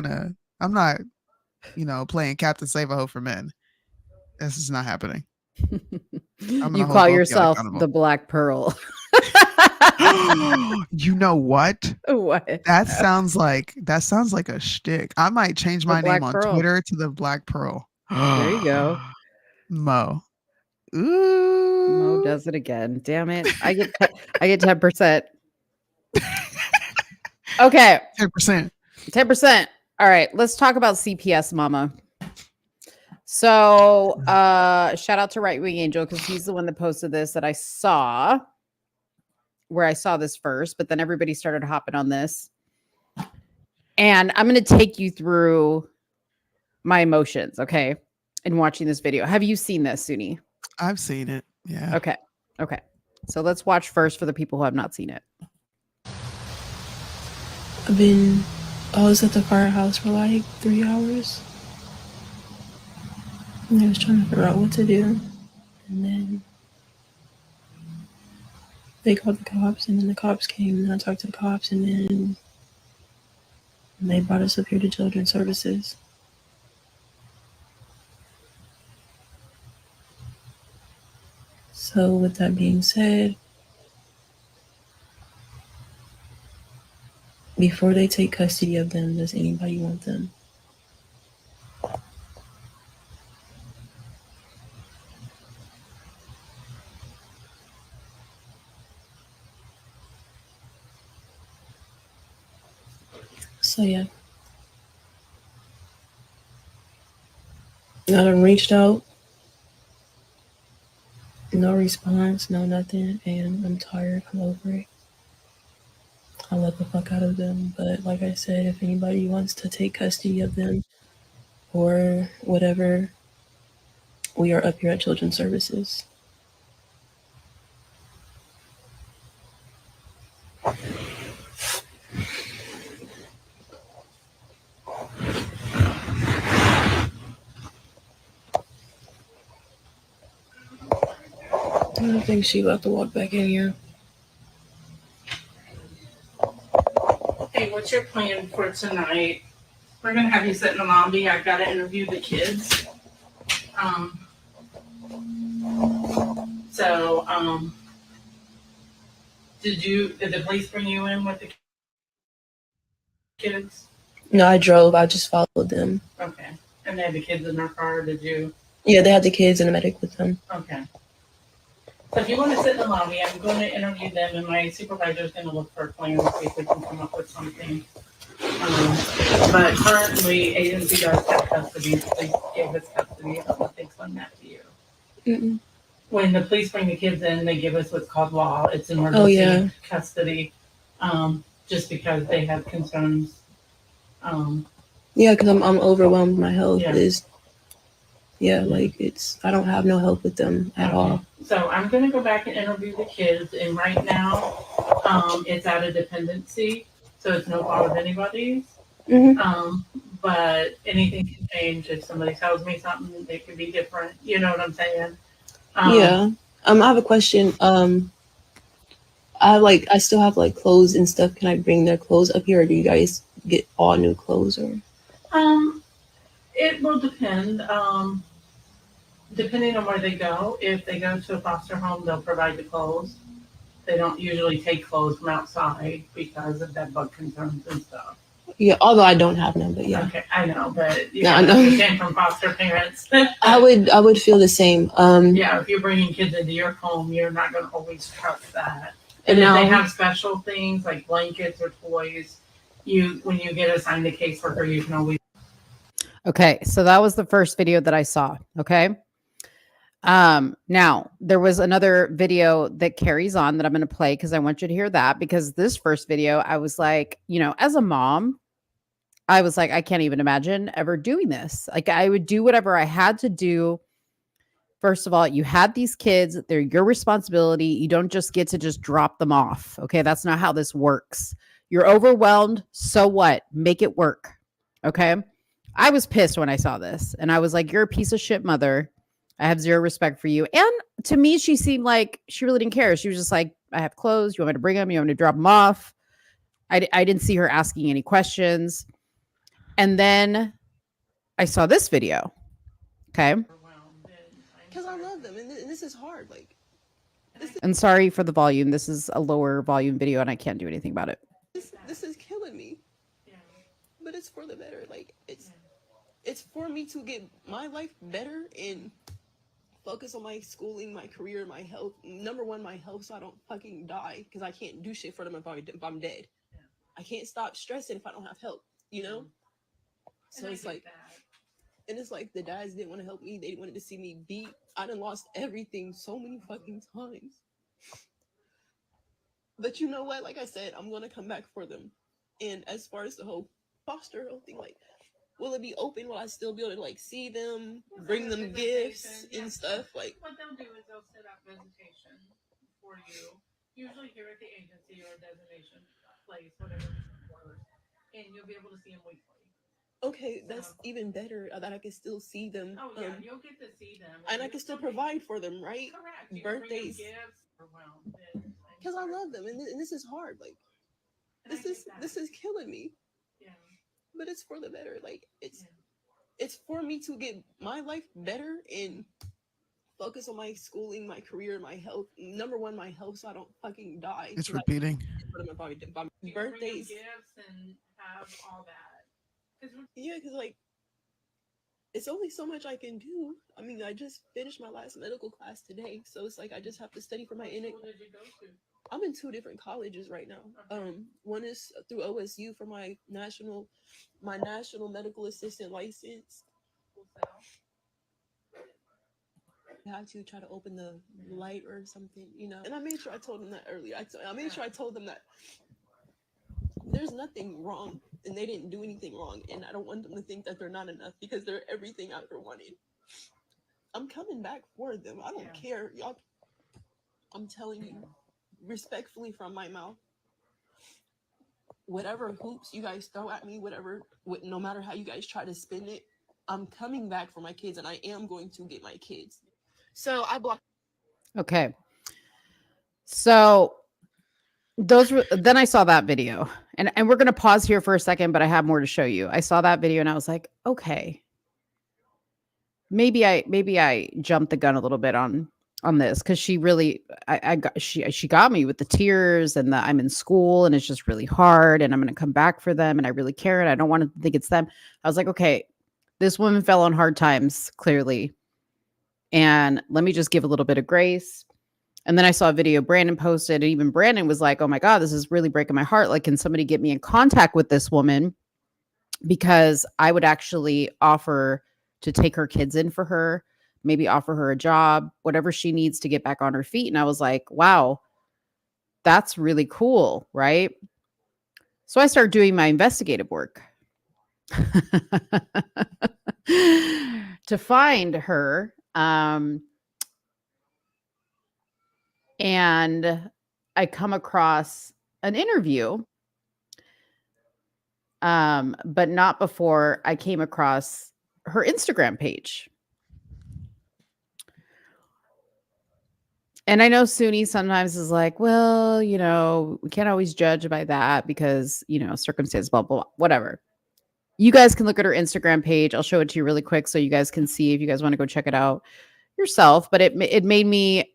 E: playing Captain Save-A-Ho for men. This is not happening.
A: You call yourself the Black Pearl.
E: You know what?
A: What?
E: That sounds like a shtick. I might change my name on Twitter to the Black Pearl.
A: There you go.
E: Mo. Ooh.
A: Mo does it again. Damn it. I get 10%. Okay.
E: 10%.
A: 10%. All right. Let's talk about CPS, mama. So shout out to Right Wing Angel because he's the one that posted this that I saw. Where I saw this first, but then everybody started hopping on this. And I'm going to take you through my emotions, okay, in watching this video. Have you seen this, Soonie?
E: I've seen it, yeah.
A: Okay. So let's watch first for the people who have not seen it.
K: I was at the firehouse for like 3 hours. And I was trying to figure out what to do. And then they called the cops, and then the cops came, and I talked to the cops, and then they brought us up here to Children's Services. So with that being said, before they take custody of them, does anybody want them? So yeah, I done reached out, no response, no nothing, and I'm tired, I'm over it. I let the fuck out of them, but like I said, if anybody wants to take custody of them or whatever, we are up here at Children's Services. I think she left to walk back in here.
L: Hey, what's your plan for tonight? We're gonna have you sit in the lobby. I've got to interview the kids. Did the police bring you in with the kids?
K: No, I drove. I just followed them.
L: Okay. And they had the kids in their car, did you?
K: Yeah, they had the kids and the medic with them.
L: Okay. So if you want to sit in the lobby, I'm going to interview them, and my supervisor is going to look for a plan to see if we can come up with something. But currently, agency does have custody. The police gave us custody. I don't know if they explained that to you.
K: Mm-mm.
L: When the police bring the kids in, they give us what's called law. It's emergency custody, just because they have concerns.
K: Yeah, because I'm overwhelmed. My health is, I don't have no help with them at all.
L: So I'm going to go back and interview the kids, and right now, it's out of dependency, so it's no fault of anybody's.
K: Mm-hmm.
L: But anything can change. If somebody tells me something, it could be different. You know what I'm saying?
K: I have a question. I still have like clothes and stuff. Can I bring their clothes up here, or do you guys get all new clothes? Or
L: It will depend. Depending on where they go. If they go to a foster home, they'll provide the clothes. They don't usually take clothes from outside because of bed bug concerns and stuff.
K: Yeah, although I don't have none, but yeah.
L: Okay, I know, but you
K: No, I know.
L: understand from foster parents.
K: I would feel the same.
L: Yeah, if you're bringing kids into your home, you're not going to always trust that.
K: And
L: And if
K: now,
L: they have special things like blankets or toys, when you get assigned a caseworker, you can always.
A: Okay, so that was the first video that I saw. Okay. Now there was another video that carries on that I'm going to play because I want you to hear that, because this first video, I was like, as a mom, I was like, I can't even imagine ever doing this. Like, I would do whatever I had to do. First of all, you had these kids, they're your responsibility. You don't just get to just drop them off. Okay. That's not how this works. You're overwhelmed. So what? Make it work. Okay. I was pissed when I saw this and I was like, you're a piece of shit mother. I have zero respect for you. And to me, she seemed like she really didn't care. She was just like, I have clothes. You want me to bring them? You want me to drop them off? I didn't see her asking any questions. And then I saw this video. Okay.
K: because I love them, and this is hard. Like,
A: And sorry for the volume. This is a lower volume video and I can't do anything about it.
K: this is killing me. But it's for the better. Like, it's for me to get my life better and focus on my schooling, my career, my health. Number one, my health, so I don't fucking die, because I can't do shit for them if I'm dead. I can't stop stressing if I don't have help, So it's like, and it's like the dads didn't want to help me. They wanted to see me beat. I done lost everything so many fucking times. But you know what? Like I said, I'm going to come back for them. And as far as the whole foster home thing, like, will it be open? Will I still be able to, like, see them, bring them gifts and stuff? Like,
L: what they'll do is they'll set up visitation for you, usually here at the agency or designation place, whatever it works, and you'll be able to see them weekly.
K: okay, that's even better, that I can still see them.
L: Oh yeah, you'll get to see them,
K: and I can still provide for them, right?
L: Correct. You
K: Birthdays.
L: can bring them gifts.
K: Because I love them, and this is hard. Like, this is killing me.
L: Yeah.
K: But it's for the better. Like, it's for me to get my life better and focus on my schooling, my career, my health. Number one, my health, so I don't fucking die.
E: It's repeating.
K: Birthdays.
L: Gifts and have all that.
K: Yeah, because, like, it's only so much I can do. I mean, I just finished my last medical class today, so it's like I just have to study for my
L: What school did you go to?
K: I'm in 2 different colleges right now.
L: Okay.
K: One is through OSU for my national medical assistant license. I have to try to open the light or something, And I made sure I told them that earlier. I made sure I told them that there's nothing wrong, and they didn't do anything wrong, and I don't want them to think that they're not enough, because they're everything I ever wanted. I'm coming back for them. I don't care, y'all. I'm telling you, respectfully from my mouth, whatever hoops you guys throw at me, no matter how you guys try to spin it, I'm coming back for my kids, and I am going to get my kids. So I blocked.
A: Okay. So then I saw that video, and we're going to pause here for a second, but I have more to show you. I saw that video and I was like, okay, maybe I jumped the gun a little bit on this, because she really, she got me with the tears and I'm in school and it's just really hard and I'm going to come back for them and I really care and I don't want to think it's them. I was like, okay, this woman fell on hard times, clearly. And let me just give a little bit of grace. And then I saw a video Brandon posted, and even Brandon was like, oh my God, this is really breaking my heart. Like, can somebody get me in contact with this woman? Because I would actually offer to take her kids in for her, maybe offer her a job, whatever she needs to get back on her feet. And I was like, wow, that's really cool, right? So I started doing my investigative work to find her. And I come across an interview, but not before I came across her Instagram page. And I know Soonie sometimes is like, well, we can't always judge by that because, circumstances, blah, blah, blah, whatever. You guys can look at her Instagram page. I'll show it to you really quick so you guys can see if you guys want to go check it out yourself. But it made me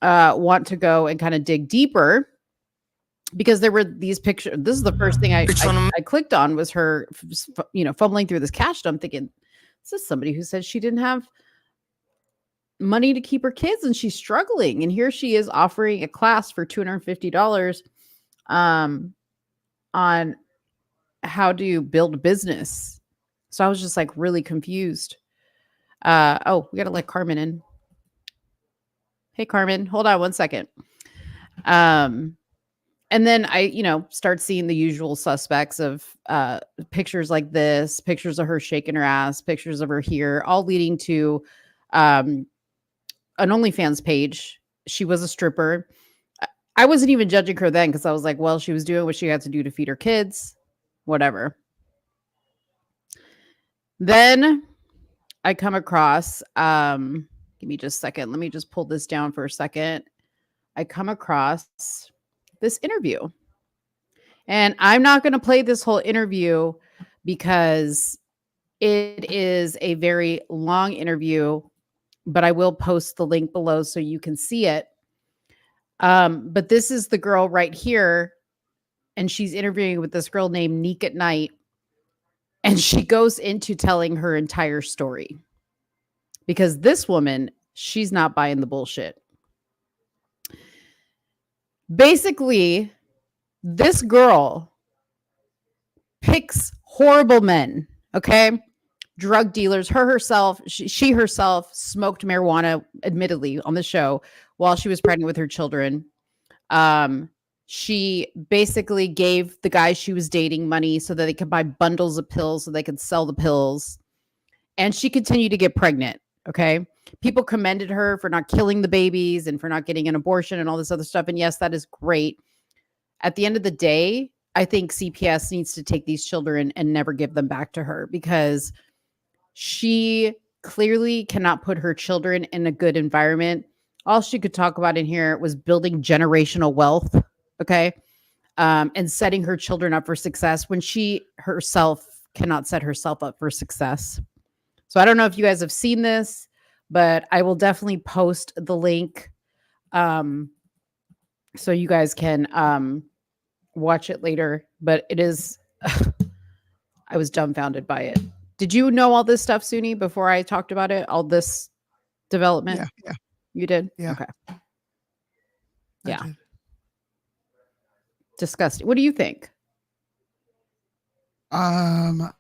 A: want to go and kind of dig deeper because there were these pictures. This is the first thing I clicked on was her, fumbling through this cash. I'm thinking, this is somebody who said she didn't have money to keep her kids and she's struggling. And here she is offering a class for $250 on how to build a business. So I was just like really confused. We got to let Carmen in. Hey, Carmen, hold on one second. And then I, start seeing the usual suspects of pictures like this, pictures of her shaking her ass, pictures of her here, all leading to an OnlyFans page. She was a stripper. I wasn't even judging her then because I was like, well, she was doing what she had to do to feed her kids, whatever. Then I come across, give me just a second. Let me just pull this down for a second. I come across this interview. And I'm not going to play this whole interview because it is a very long interview, but I will post the link below so you can see it. But this is the girl right here, and she's interviewing with this girl named Neek at Night, and she goes into telling her entire story because this woman, she's not buying the bullshit. Basically, this girl picks horrible men, okay? Drug dealers. She herself smoked marijuana, admittedly, on the show while she was pregnant with her children. She basically gave the guy she was dating money so that they could buy bundles of pills so they could sell the pills. And she continued to get pregnant, okay? People commended her for not killing the babies and for not getting an abortion and all this other stuff. And yes, that is great. At the end of the day, I think CPS needs to take these children and never give them back to her because she clearly cannot put her children in a good environment. All she could talk about in here was building generational wealth, okay? And setting her children up for success when she herself cannot set herself up for success. So I don't know if you guys have seen this, but I will definitely post the link so you guys can watch it later. But it is, I was dumbfounded by it. Did you know all this stuff, Soonie, before I talked about it? All this development?
E: Yeah.
A: You did?
E: Yeah.
A: Okay.
E: I
A: Yeah.
E: did.
A: Disgusting. What do you think?
E: I'm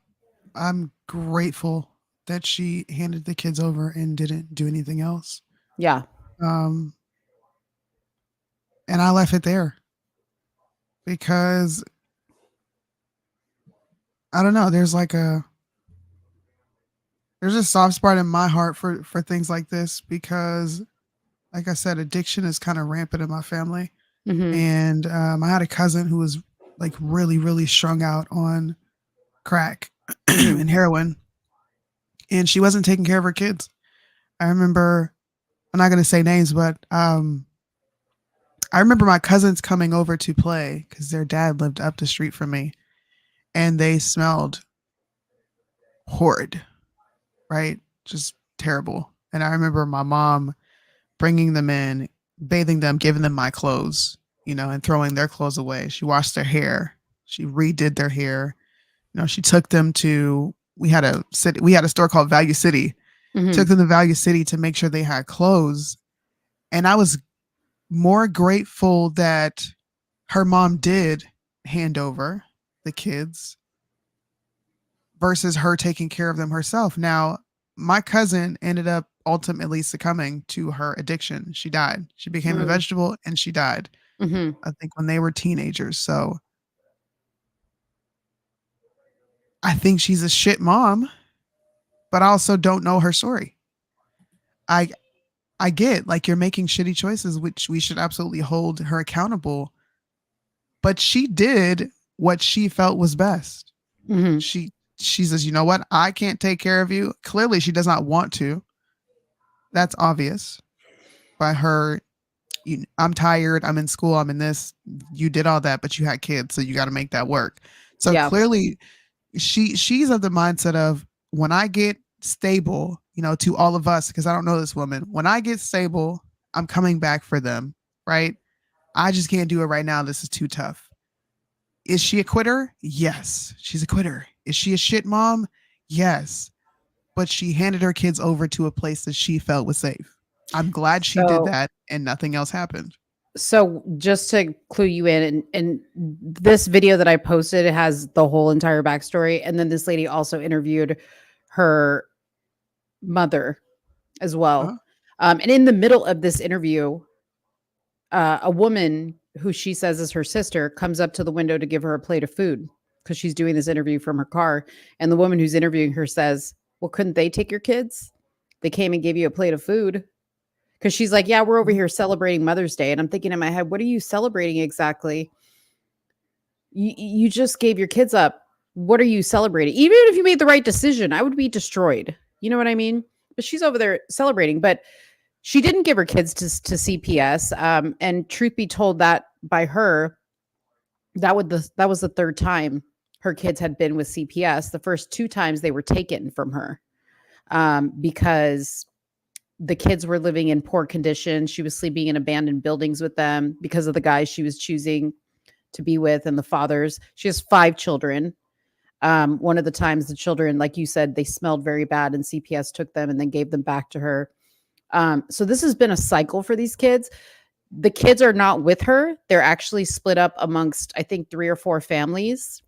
E: grateful that she handed the kids over and didn't do anything else.
A: Yeah.
E: And I left it there because I don't know. There's a soft spot in my heart for things like this because, like I said, addiction is kind of rampant in my family.
A: Mm-hmm.
E: And I had a cousin who was like really, really strung out on crack and heroin, and she wasn't taking care of her kids. I remember, I'm not going to say names, but I remember my cousins coming over to play because their dad lived up the street from me, and they smelled horrid, right? Just terrible. And I remember my mom bringing them in, bathing them, giving them my clothes, and throwing their clothes away. She washed their hair. She redid their hair. She took them to, we had a store called Value City.
A: Mm-hmm.
E: Took them to Value City to make sure they had clothes. And I was more grateful that her mom did hand over the kids versus her taking care of them herself. Now, my cousin ended up ultimately succumbing to her addiction. She died. She became a vegetable and she died.
A: Mm-hmm.
E: I think when they were teenagers. So I think she's a shit mom, but I also don't know her story. I get like you're making shitty choices, which we should absolutely hold her accountable. But she did what she felt was best.
A: Mm-hmm.
E: She says, you know what? I can't take care of you. Clearly, she does not want to. That's obvious by her. I'm tired. I'm in school. I'm in this. You did all that, but you had kids, so you got to make that work. So clearly, she's of the mindset of, when I get stable, to all of us, because I don't know this woman, when I get stable, I'm coming back for them, right? I just can't do it right now. This is too tough. Is she a quitter? Yes, she's a quitter. Is she a shit mom? Yes. But she handed her kids over to a place that she felt was safe. I'm glad she did that and nothing else happened.
A: So just to clue you in, and this video that I posted, it has the whole entire backstory. And then this lady also interviewed her mother as well. And in the middle of this interview, a woman who she says is her sister comes up to the window to give her a plate of food because she's doing this interview from her car. And the woman who's interviewing her says, well, couldn't they take your kids? They came and gave you a plate of food. Because she's like, yeah, we're over here celebrating Mother's Day. And I'm thinking in my head, what are you celebrating exactly? You just gave your kids up. What are you celebrating? Even if you made the right decision, I would be destroyed. You know what I mean? But she's over there celebrating. But she didn't give her kids to CPS. And truth be told, that by her, that was the third time her kids had been with CPS. The first 2 times they were taken from her because the kids were living in poor conditions. She was sleeping in abandoned buildings with them because of the guys she was choosing to be with and the fathers. She has 5 children. One of the times the children, like you said, they smelled very bad and CPS took them and then gave them back to her. So this has been a cycle for these kids. The kids are not with her. They're actually split up amongst, I think, 3 or 4 families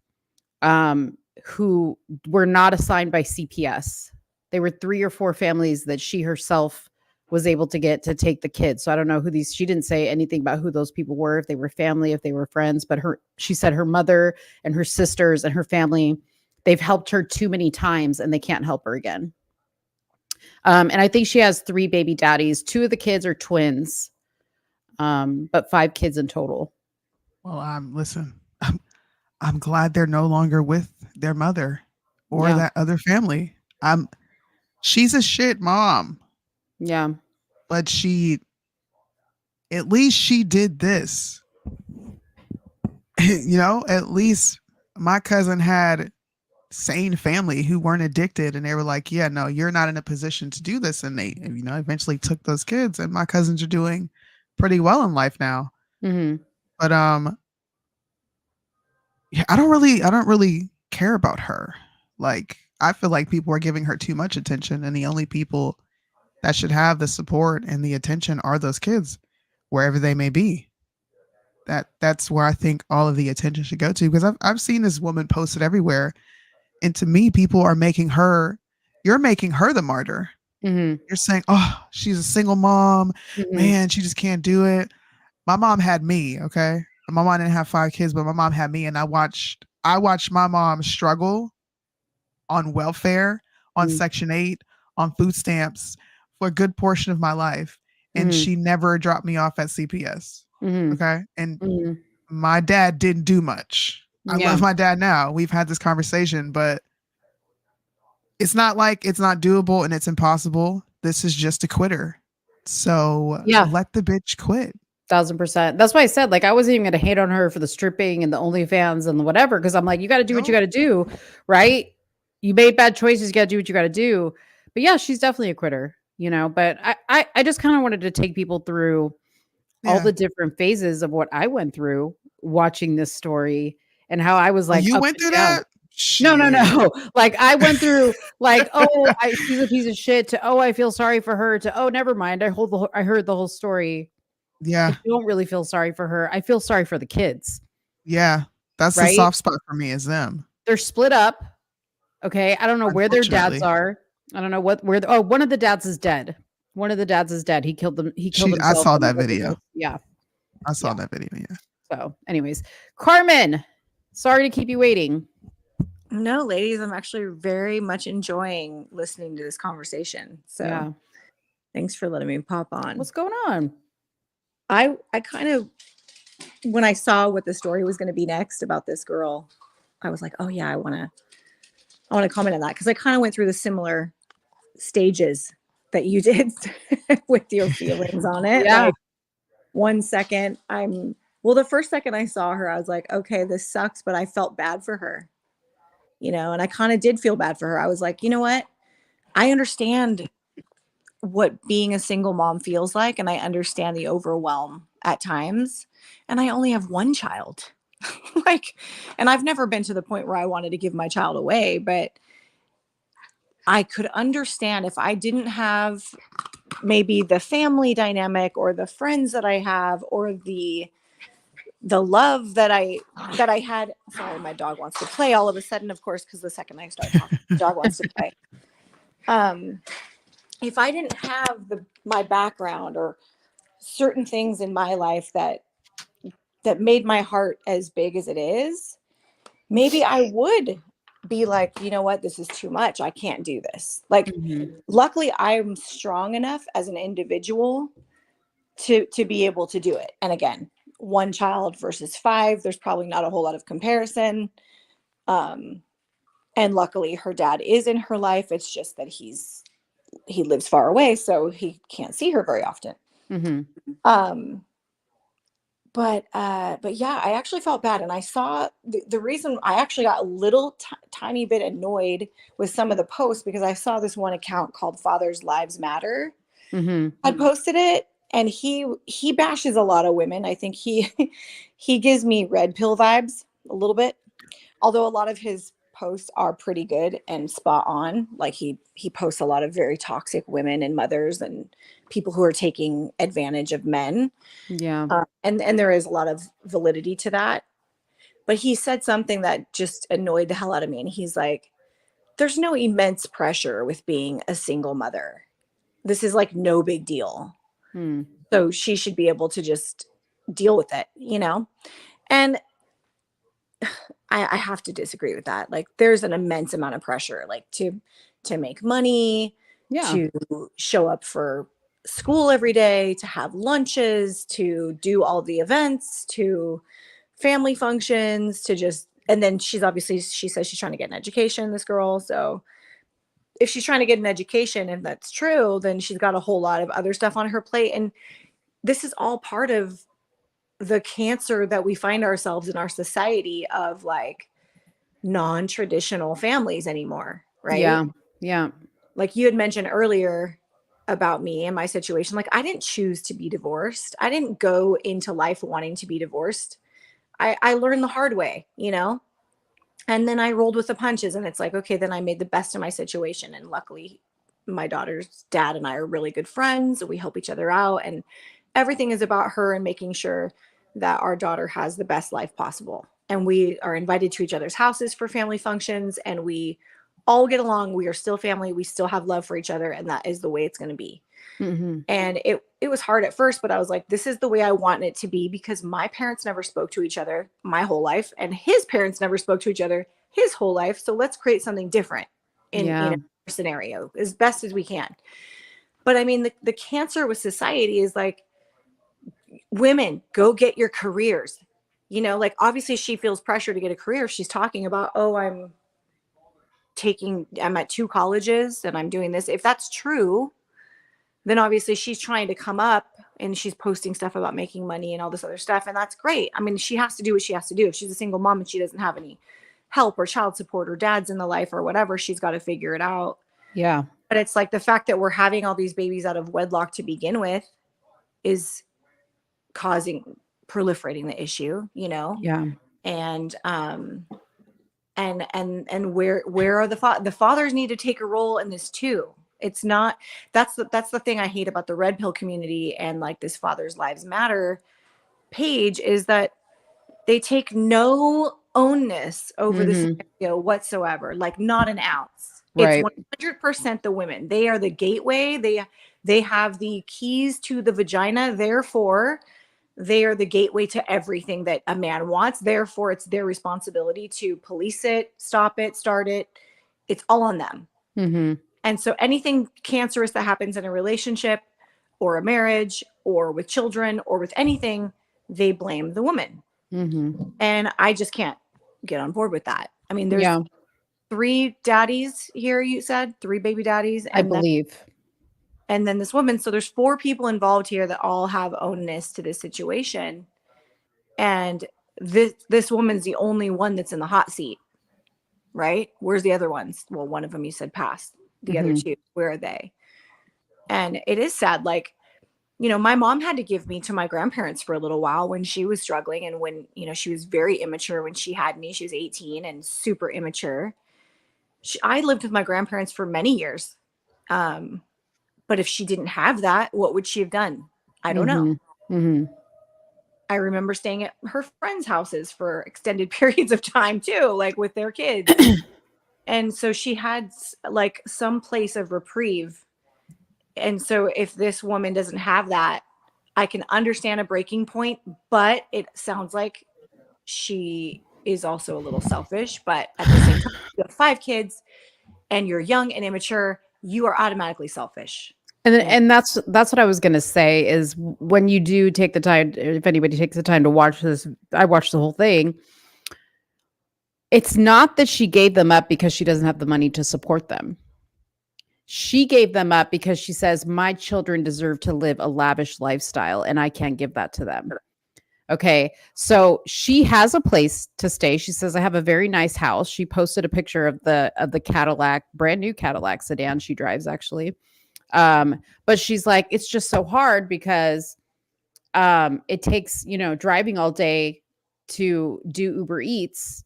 A: who were not assigned by CPS. They were 3 or 4 families that she herself was able to get to take the kids. So I don't know who she didn't say anything about who those people were, if they were family, if they were friends, but she said her mother and her sisters and her family, they've helped her too many times and they can't help her again. And I think she has 3 baby daddies. 2 of the kids are twins, but 5 kids in total.
E: Well, listen, I'm glad they're no longer with their mother or that other family. She's a shit mom.
A: Yeah.
E: But at least she did this. At least my cousin had sane family who weren't addicted and they were like, yeah, no, you're not in a position to do this. And they, eventually took those kids, and my cousins are doing pretty well in life now.
A: Mm-hmm.
E: But, yeah, I don't really care about her. Like, I feel like people are giving her too much attention, and the only people that should have the support and the attention are those kids, wherever they may be. That's where I think all of the attention should go to, because I've seen this woman posted everywhere, and to me, people are you're making her the martyr.
A: Mm-hmm.
E: You're saying, oh, she's a single mom, man, she just can't do it. My mom had me, okay? My mom didn't have 5 kids, but my mom had me, and I watched my mom struggle on welfare, on Section 8, on food stamps for a good portion of my life. And she never dropped me off at CPS. Okay. And my dad didn't do much. I love my dad now. We've had this conversation, but it's not like it's not doable and it's impossible. This is just a quitter. So let the bitch quit.
A: 1000%. That's why I said, like, I wasn't even going to hate on her for the stripping and the OnlyFans and the whatever, because I'm like, you got to do what you got to do, right? You made bad choices. You got to do what you got to do. But yeah, she's definitely a quitter, but I just kind of wanted to take people through all the different phases of what I went through watching this story and how I was like,
E: you went through that?
A: No. Like, I went through like, she's a piece of shit, to, I feel sorry for her, to, never mind. I heard the whole story.
E: Yeah.
A: I don't really feel sorry for her. I feel sorry for the kids.
E: Yeah. That's the soft spot for me, is them.
A: They're split up. Okay. I don't know where their dads are. I don't know one of the dads is dead. One of the dads is dead. He killed them.
E: I saw that video.
A: Yeah.
E: I saw that video. Yeah.
A: So anyways, Carmen, sorry to keep you waiting.
M: No, ladies, I'm actually very much enjoying listening to this conversation. So thanks for letting me pop on.
A: What's going on?
M: I kind of, when I saw what the story was going to be next about this girl, I was like, oh yeah, I want to comment on that, because I kind of went through the similar stages that you did with your feelings on it.
A: Yeah.
M: Like, 1 second, the first second I saw her, I was like, okay, this sucks, but I felt bad for her. you know, and I kind of did feel bad for her. I was like, you know what? I understand what being a single mom feels like, and I understand the overwhelm at times. And I only have one child. Like, and I've never been to the point where I wanted to give my child away, but I could understand if I didn't have maybe the family dynamic or the friends that I have or the love that I had. Sorry, my dog wants to play all of a sudden, of course, because the second I start talking, the dog wants to play. If I didn't have my background or certain things in my life that made my heart as big as it is, maybe I would be like, you know what, this is too much. I can't do this. Like, luckily I'm strong enough as an individual to be able to do it. And again, one child versus 5, there's probably not a whole lot of comparison. And luckily her dad is in her life. It's just that he lives far away, so he can't see her very often. But yeah, I actually felt bad. And I saw the reason I actually got a little tiny bit annoyed with some of the posts, because I saw this one account called Fathers Lives Matter. I posted it, and he bashes a lot of women. I think he gives me red pill vibes a little bit, although a lot of his posts are pretty good and spot on. Like he posts a lot of very toxic women and mothers and people who are taking advantage of men.
A: Yeah.
M: And there is a lot of validity to that. But he said something that just annoyed the hell out of me. And he's like, there's no immense pressure with being a single mother. This is like no big deal. So she should be able to just deal with it, you know? And I have to disagree with that. Like, there's an immense amount of pressure, like to make money, to show up for school every day, to have lunches, to do all the events, to family functions, to just, and then she says she's trying to get an education, this girl. So if she's trying to get an education, and that's true, then she's got a whole lot of other stuff on her plate. And this is all part of the cancer that we find ourselves in our society of like non-traditional families anymore. Right.
A: Yeah.
M: Like you had mentioned earlier about me and my situation. Like, I didn't choose to be divorced. I didn't go into life wanting to be divorced. I learned the hard way, you know, and then I rolled with the punches, and it's like, okay, then I made the best of my situation. And luckily my daughter's dad and I are really good friends. We help each other out, and everything is about her and making sure that our daughter has the best life possible. And we are invited to each other's houses for family functions, and we all get along. We are still family. We still have love for each other. And that is the way it's going to be. And it was hard at first, but I was like, this is the way I want it to be, because my parents never spoke to each other my whole life, and his parents never spoke to each other his whole life. So let's create something different in a scenario as best as we can. But I mean, the cancer with society is like, women, go get your careers. You know, like obviously she feels pressure to get a career. She's talking about, oh, I'm at 2 colleges and I'm doing this. If that's true, then obviously she's trying to come up, and she's posting stuff about making money and all this other stuff. And that's great. I mean, she has to do what she has to do. If she's a single mom and she doesn't have any help or child support or dads in the life or whatever, she's got to figure it out.
A: Yeah.
M: But it's like the fact that we're having all these babies out of wedlock to begin with is proliferating the issue, you know?
A: Yeah.
M: And where are the fathers need to take a role in this too. It's not, that's the thing I hate about the red pill community and like this Fathers Lives Matter page, is that they take no ownness over the scenario whatsoever, like not an ounce.
A: Right.
M: It's 100% the women. They are the gateway. They have the keys to the vagina. Therefore, they are the gateway to everything that a man wants. Therefore, it's their responsibility to police it, stop it, start it. It's all on them. And so anything cancerous that happens in a relationship or a marriage or with children or with anything, they blame the woman. And I just can't get on board with that. I mean, there's 3 daddies here, you said 3 baby daddies. And
A: I believe.
M: And then this woman. So there's 4 people involved here that all have ownness to this situation. And this woman's the only one that's in the hot seat right? Where's the other ones? Well, one of them you said passed. The other two, where are they? And it is sad. Like, you know, my mom had to give me to my grandparents for a little while when she was struggling, and when, you know, she was very immature when she had me. She was 18 and super immature. I lived with my grandparents for many years. But if she didn't have that, what would she have done? I don't know. I remember staying at her friends' houses for extended periods of time too, like with their kids. And so she had like some place of reprieve. And so if this woman doesn't have that, I can understand a breaking point, but it sounds like she is also a little selfish. But at the same time, you have 5 kids and you're young and immature, you are automatically selfish.
A: And that's what I was going to say is when you do take the time, if anybody takes the time to watch this, I watched the whole thing. It's not that she gave them up because she doesn't have the money to support them. She gave them up because she says, my children deserve to live a lavish lifestyle and I can't give that to them. Okay. So she has a place to stay. She says, I have a very nice house. She posted a picture of the Cadillac, brand new Cadillac sedan she drives actually. But she's like, it's just so hard because it takes, you know, driving all day to do Uber Eats.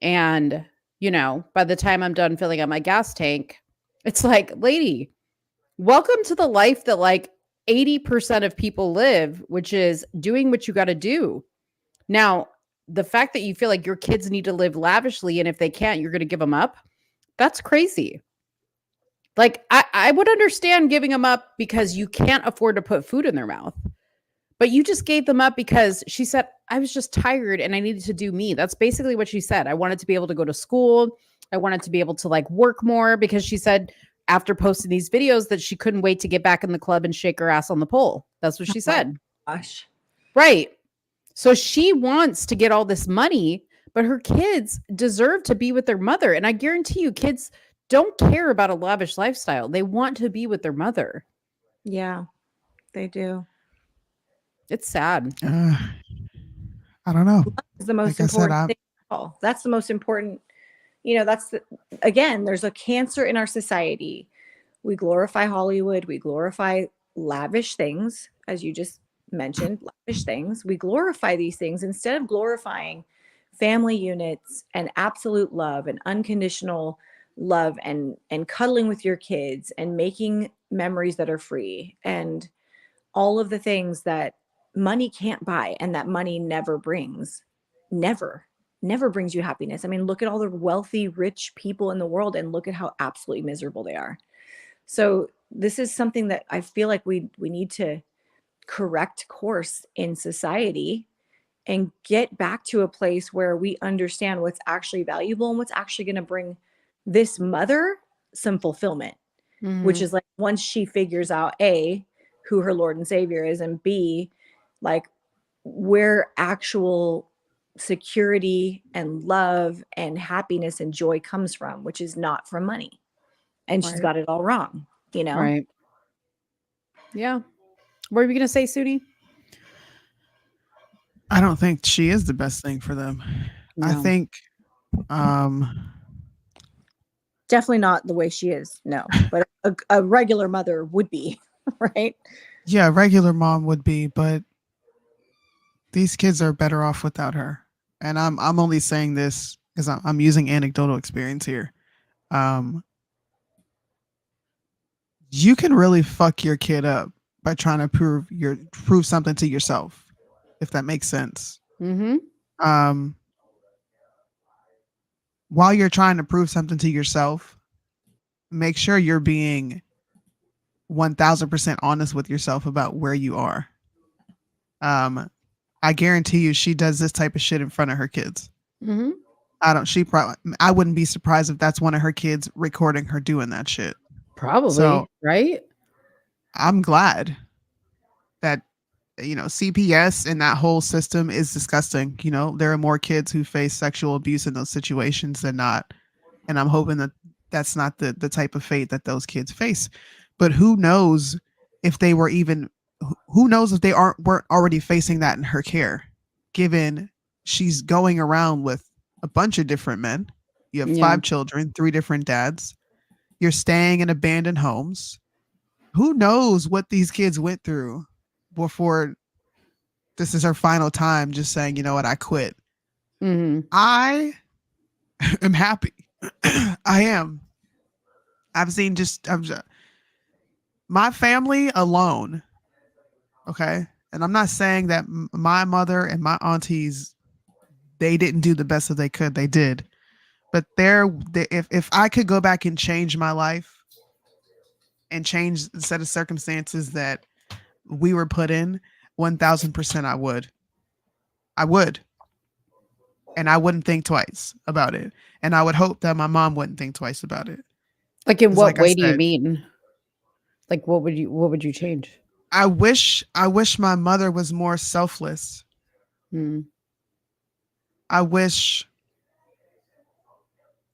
A: And, you know, by the time I'm done filling up my gas tank, it's like, lady, welcome to the life that like 80% of people live, which is doing what you got to do. Now, the fact that you feel like your kids need to live lavishly, and if they can't, you're going to give them up. That's crazy. Like, I would understand giving them up because you can't afford to put food in their mouth. But you just gave them up because she said, I was just tired and I needed to do me. That's basically what she said. I wanted to be able to go to school. I wanted to be able to like work more, because she said after posting these videos that she couldn't wait to get back in the club and shake her ass on the pole. That's what she said.
M: Gosh.
A: Right. So she wants to get all this money, but her kids deserve to be with their mother. And I guarantee you, kids don't care about a lavish lifestyle. They want to be with their mother.
M: Yeah, they do.
A: It's sad.
E: I don't know.
M: It's the most important thing of all. That's the most important. You know, again, there's a cancer in our society. We glorify Hollywood. We glorify lavish things, as you just mentioned, lavish things. We glorify these things instead of glorifying family units and absolute love and unconditional love and cuddling with your kids and making memories that are free and all of the things that money can't buy and that money never brings. Never brings you happiness. I mean, look at all the wealthy, rich people in the world and look at how absolutely miserable they are. So this is something that I feel like we need to correct course in society and get back to a place where we understand what's actually valuable and what's actually going to bring this mother some fulfillment, which is like once she figures out A, who her Lord and Savior is, and B, like where actual security and love and happiness and joy comes from, which is not from money. And she's got it all wrong, you know?
A: Right. Yeah. What were you going to say, Soonie?
E: I don't think she is the best thing for them. No. I think
M: definitely not the way she is. No, but a regular mother would be, right?
E: Yeah, a regular mom would be, but these kids are better off without her. And I'm only saying this because I'm using anecdotal experience here. You can really fuck your kid up by trying to prove something to yourself, if that makes sense. While you're trying to prove something to yourself, make sure you're being 1000% honest with yourself about where you are. I guarantee you she does this type of shit in front of her kids. I wouldn't be surprised if that's one of her kids recording her doing that shit.
A: Probably, so, right?
E: I'm glad that, you know, CPS and that whole system is disgusting. You know, there are more kids who face sexual abuse in those situations than not. And I'm hoping that that's not the type of fate that those kids face. But who knows if they were even, who knows if they weren't already facing that in her care, given she's going around with a bunch of different men You have
A: Yeah.
E: 5 children, 3 different dads. You're staying in abandoned homes. Who knows what these kids went through before this is her final time just saying, you know what, I quit. I am happy. I am. I've seen my family alone. Okay. And I'm not saying that my mother and my aunties, they didn't do the best that they could. They did. But if I could go back and change my life and change the set of circumstances that we were put in, 1000% I would. I would. And I wouldn't think twice about it. And I would hope that my mom wouldn't think twice about it.
A: Like in what
E: like
A: way do you mean? Like what would you change?
E: I wish my mother was more selfless. I wish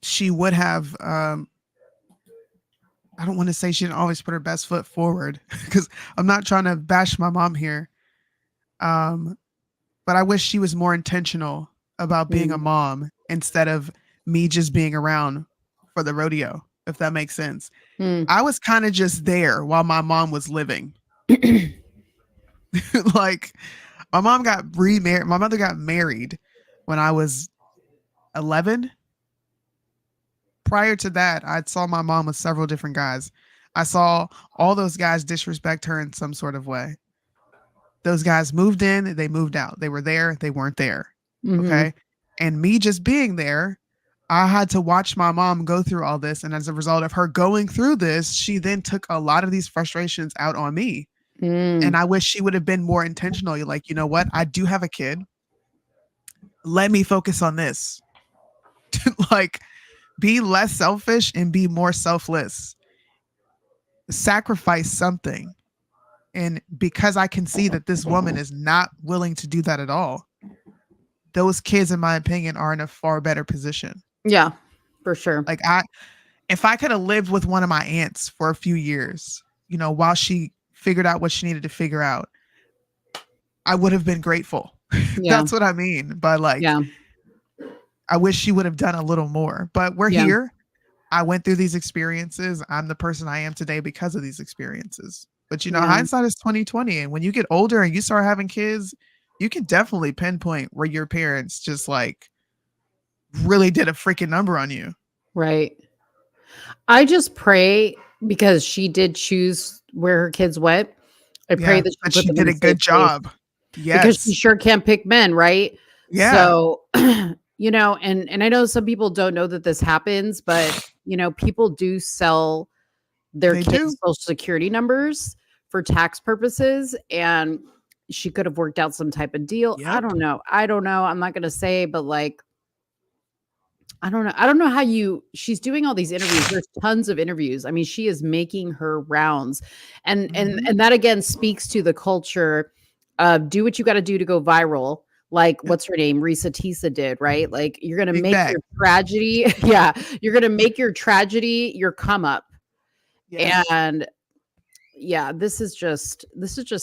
E: she would have I don't want to say she didn't always put her best foot forward because I'm not trying to bash my mom here. But I wish she was more intentional about being a mom instead of me just being around for the rodeo, if that makes sense. I was kind of just there while my mom was living. Like my mom got remarried. My mother got married when I was 11. Prior to that, I saw my mom with several different guys. I saw all those guys disrespect her in some sort of way. Those guys moved in, they moved out. They were there, they weren't there. Okay. And me just being there, I had to watch my mom go through all this. And as a result of her going through this, she then took a lot of these frustrations out on me. And I wish she would have been more intentional. You're like, you know what? I do have a kid. Let me focus on this. Like, be less selfish and be more selfless. Sacrifice something. And because I can see that this woman is not willing to do that at all, those kids, in my opinion, are in a far better position.
A: Yeah, for sure.
E: Like if I could have lived with one of my aunts for a few years, you know, while she figured out what she needed to figure out, I would have been grateful.
A: Yeah.
E: That's what I mean. But like, I wish she would have done a little more, but we're here. I went through these experiences. I'm the person I am today because of these experiences. But you know, hindsight is 20/20. And when you get older and you start having kids, you can definitely pinpoint where your parents just like really did a freaking number on you.
A: Right. I just pray because she did choose where her kids went. I pray that
E: she did a good job. Yes.
A: Because she sure can't pick men, right?
E: Yeah.
A: So, you know, and I know some people don't know that this happens, but you know, people do sell their kids' social security numbers for tax purposes, and she could have worked out some type of deal. I don't know. I'm not gonna say, but like, I don't know. I don't know how she's doing all these interviews. There's tons of interviews. I mean, she is making her rounds. And that again speaks to the culture of do what you got to do to go viral. Like what's her name? Risa Tisa did, right? Like you're going to make your tragedy. Yeah. You're going to make your tragedy your come up. Yes. And yeah, this is just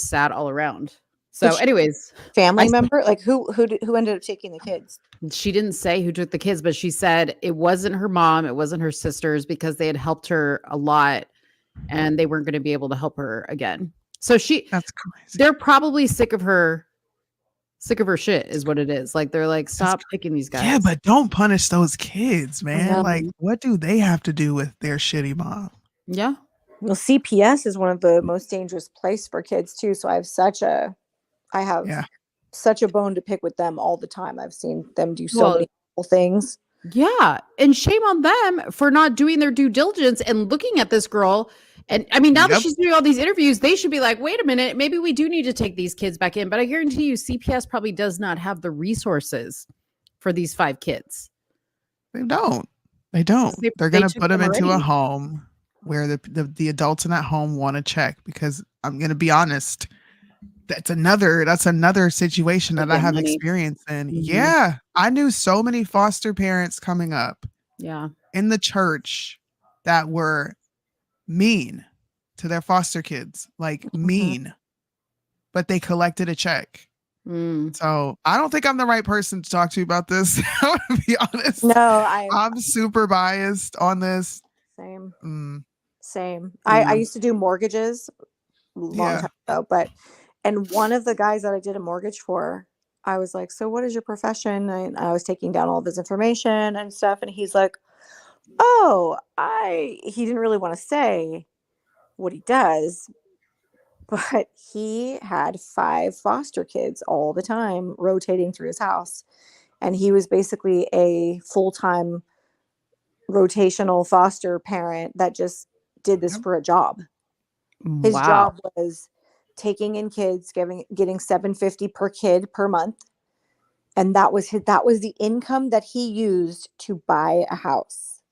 A: sad all around. So anyways,
M: family member, like who ended up taking the kids?
A: She didn't say who took the kids, but she said it wasn't her mom. It wasn't her sisters because they had helped her a lot and they weren't going to be able to help her again. So that's crazy. They're probably sick of her shit is what it is. Like, they're like, stop picking these guys.
E: Yeah, but don't punish those kids, man. Like, what do they have to do with their shitty mom?
A: Yeah.
M: Well, CPS is one of the most dangerous places for kids too. So I have such a bone to pick with them all the time. I've seen them do so many cool things.
A: Yeah. And shame on them for not doing their due diligence and looking at this girl. And I mean, now that she's doing all these interviews, they should be like, wait a minute, maybe we do need to take these kids back in. But I guarantee you, CPS probably does not have the resources for these 5 kids.
E: They don't. They're going to put them into a home where the adults in that home want to check, because I'm going to be honest, that's another situation that I have experience in. Mm-hmm. Yeah. I knew so many foster parents coming up in the church that were mean to their foster kids, like mean, but they collected a check. So I don't think I'm the right person to talk to you about this. I'm gonna be honest.
M: No,
E: I'm super biased on this.
M: Same. Same. I used to do mortgages long time ago, and one of the guys that I did a mortgage for, I was like, so what is your profession? And I was taking down all of his information and stuff. And he's like, oh, he didn't really want to say what he does, but he had 5 foster kids all the time rotating through his house. And he was basically a full-time rotational foster parent that just did this for a job. His job was taking in kids, getting $750 per kid per month. And that was the income that he used to buy a house,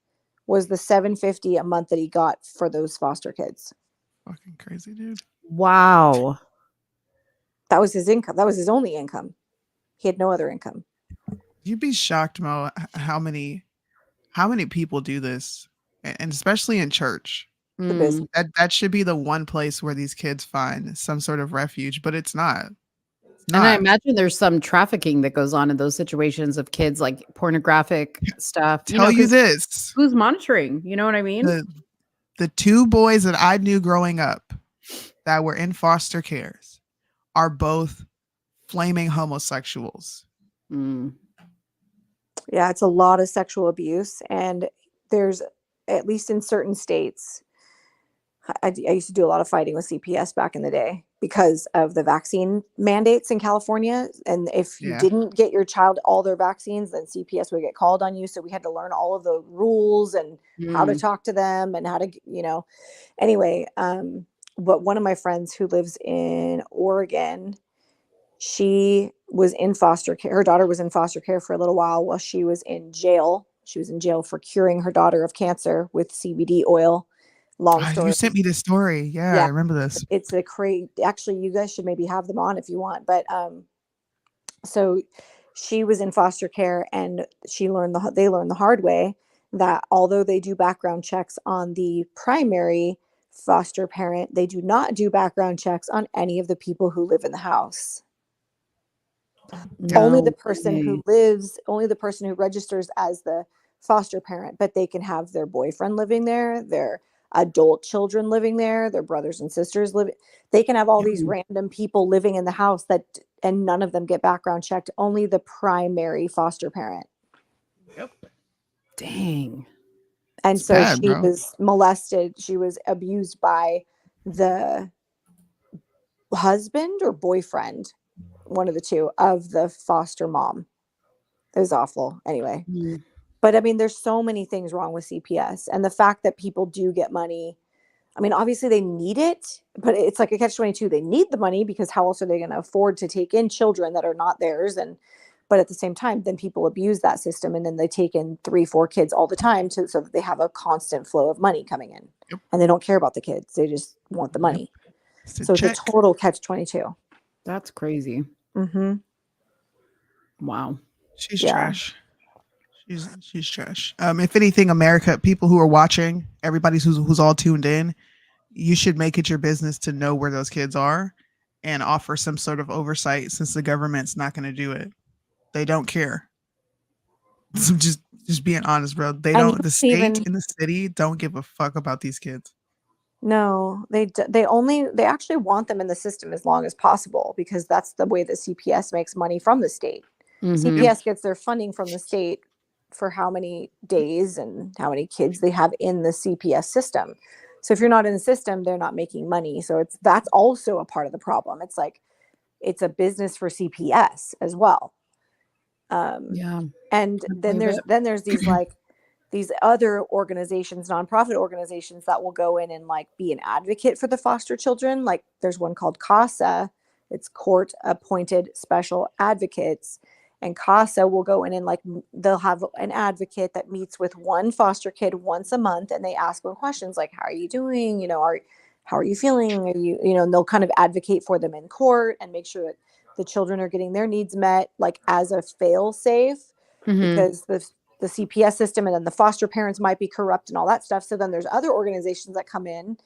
M: was the $750 a month that he got for those foster kids.
E: Fucking crazy, dude.
A: Wow.
M: That was his income. That was his only income. He had no other income.
E: You'd be shocked, Mo, how many people do this, and especially in church. That should be the one place where these kids find some sort of refuge, but it's not.
A: And I imagine there's some trafficking that goes on in those situations of kids, like pornographic stuff.
E: Tell you this.
A: Who's monitoring? You know what I mean?
E: The 2 boys that I knew growing up that were in foster cares are both flaming homosexuals.
M: Yeah, it's a lot of sexual abuse. And there's, at least in certain states, I used to do a lot of fighting with CPS back in the day because of the vaccine mandates in California. And if you didn't get your child all their vaccines, then CPS would get called on you. So we had to learn all of the rules and how to talk to them and how to, anyway. But one of my friends who lives in Oregon, she was in foster care. Her daughter was in foster care for a little while she was in jail. She was in jail for curing her daughter of cancer with CBD oil. Long story.
E: You sent me this story. Yeah, I remember this.
M: It's a crazy. Actually, you guys should maybe have them on if you want. But so she was in foster care, and they learned the hard way that although they do background checks on the primary foster parent, they do not do background checks on any of the people who live in the house. Only the person who registers as the foster parent, but they can have their boyfriend living there, their adult children living there, their brothers and sisters living. They can have all these random people living in the house and none of them get background checked. Only the primary foster parent.
E: Yep.
A: Dang.
M: And it's so bad, she was molested. She was abused by the husband or boyfriend, one of the two, of the foster mom. It was awful. Anyway. But I mean, there's so many things wrong with CPS, and the fact that people do get money. I mean, obviously they need it, but it's like a catch-22. They need the money because how else are they going to afford to take in children that are not theirs? But at the same time, then people abuse that system, and then they take in 3-4 kids all the time so that they have a constant flow of money coming in, and they don't care about the kids. They just want the money. So it's a total catch-22.
A: That's crazy. Wow.
E: She's trash. She's trash. If anything, America, people who are watching, everybody who's all tuned in, you should make it your business to know where those kids are and offer some sort of oversight, since the government's not going to do it. They don't care. So just being honest, bro. They don't. The state and the city don't give a fuck about these kids.
M: No, they actually want them in the system as long as possible, because that's the way that CPS makes money from the state. CPS gets their funding from the state for how many days and how many kids they have in the CPS system. So if you're not in the system, they're not making money. So that's also a part of the problem. It's like, it's a business for CPS as well. And then there's these these other organizations, nonprofit organizations, that will go in and be an advocate for the foster children. Like there's one called CASA. It's Court Appointed Special Advocates. And CASA will go in and they'll have an advocate that meets with one foster kid once a month, and they ask them questions like, how are you doing? How are you feeling? Are you, and they'll kind of advocate for them in court and make sure that the children are getting their needs met, as a fail safe, because the CPS system and then the foster parents might be corrupt and all that stuff. So then there's other organizations that come in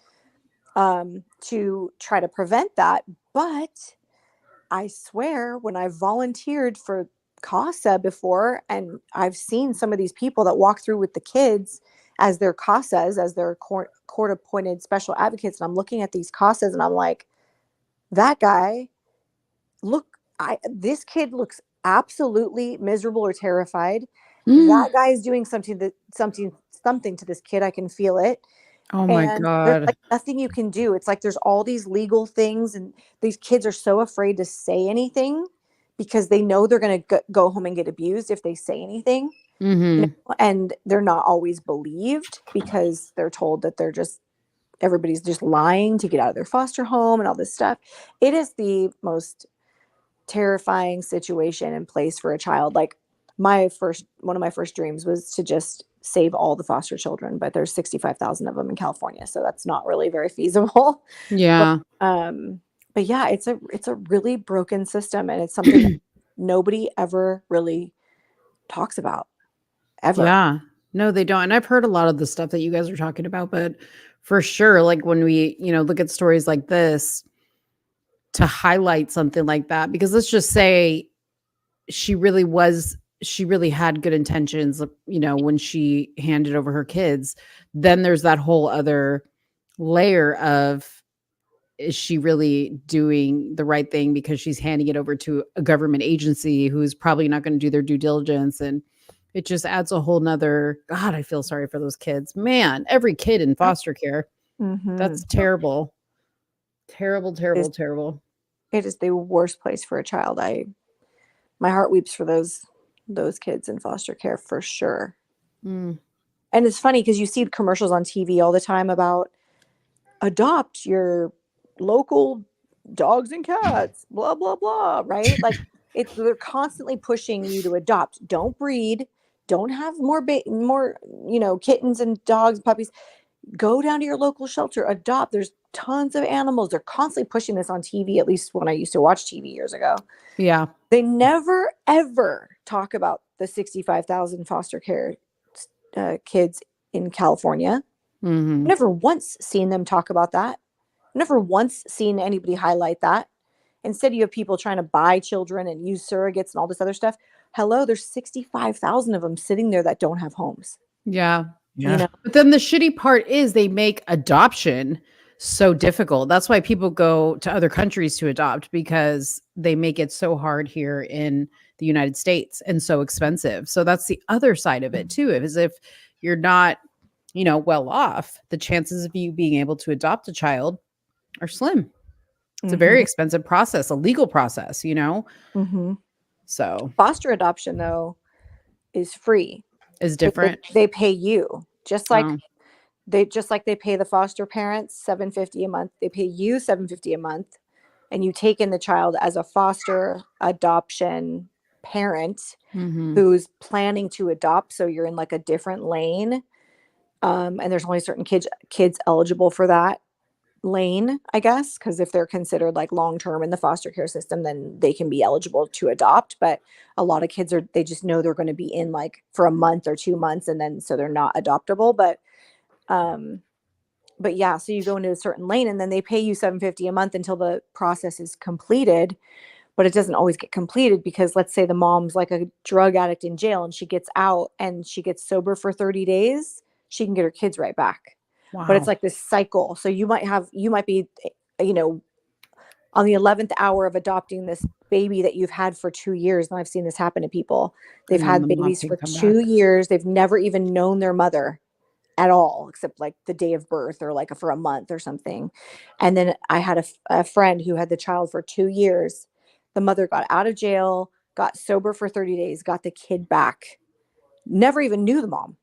M: to try to prevent that. But I swear, when I volunteered for CASA before, and I've seen some of these people that walk through with the kids as their CASAs, as their court appointed special advocates, and I'm looking at these CASAs and I'm like, that guy, this kid looks absolutely miserable or terrified. That guy is doing something to this kid. I can feel it.
A: Oh my
M: And there's
A: God.
M: like nothing you can do. It's like there's all these legal things, and these kids are so afraid to say anything because they know they're going to go home and get abused if they say anything.
A: Mm-hmm.
M: And they're not always believed because they're told that everybody's just lying to get out of their foster home and all this stuff. It is the most terrifying situation and place for a child. Like one of my first dreams was to just save all the foster children, but there's 65,000 of them in California, so that's not really very feasible.
A: Yeah.
M: But yeah, it's a really broken system, and it's something that nobody ever really talks about ever.
A: Yeah. No, they don't. And I've heard a lot of the stuff that you guys are talking about, but for sure, like when we, look at stories like this to highlight something like that, because let's just say she really had good intentions, when she handed over her kids, then there's that whole other layer of, is she really doing the right thing because she's handing it over to a government agency who's probably not going to do their due diligence? And it just adds a whole nother, God, I feel sorry for those kids, man. Every kid in foster care.
M: Mm-hmm.
A: That's terrible. Terrible, terrible, terrible.
M: It is the worst place for a child. My heart weeps for those kids in foster care for sure.
A: Mm.
M: And it's funny because you see commercials on TV all the time about adopt your local dogs and cats, blah, blah, blah, right? Like they're constantly pushing you to adopt. Don't breed. Don't have more, kittens and dogs, puppies. Go down to your local shelter, adopt. There's tons of animals. They're constantly pushing this on TV, at least when I used to watch TV years ago.
A: Yeah.
M: They never, ever talk about the 65,000 foster care kids in California.
A: Mm-hmm.
M: Never once seen them talk about that. Never once seen anybody highlight that. Instead, you have people trying to buy children and use surrogates and all this other stuff. Hello, there's 65,000 of them sitting there that don't have homes.
A: Yeah.
E: Yeah.
A: But then the shitty part is they make adoption so difficult. That's why people go to other countries to adopt, because they make it so hard here in the United States and so expensive. So that's the other side of it too, is if you're not, well off, the chances of you being able to adopt a child are slim. It's a very expensive process, a legal process,
M: Mm-hmm.
A: So
M: foster adoption though is free.
A: Is different.
M: They pay you just like they pay the foster parents $750 a month. They pay you $750 a month, and you take in the child as a foster adoption parent who's planning to adopt. So you're in like a different lane, and there's only certain kids eligible for that lane, I guess, because if they're considered like long-term in the foster care system, then they can be eligible to adopt. But a lot of kids they just know they're going to be in like for a month or 2 months, and then so they're not adoptable. But yeah, so you go into a certain lane, and then they pay you $750 a month until the process is completed. But it doesn't always get completed, because let's say the mom's like a drug addict in jail and she gets out and she gets sober for 30 days, she can get her kids right back.
A: Wow.
M: But it's like this cycle. So you might be, on the 11th hour of adopting this baby that you've had for 2 years. And I've seen this happen to people. They've had babies for 2 years. They've never even known their mother at all, except like the day of birth or like for a month or something. And then I had a friend who had the child for 2 years. The mother got out of jail, got sober for 30 days, got the kid back. Never even knew the mom.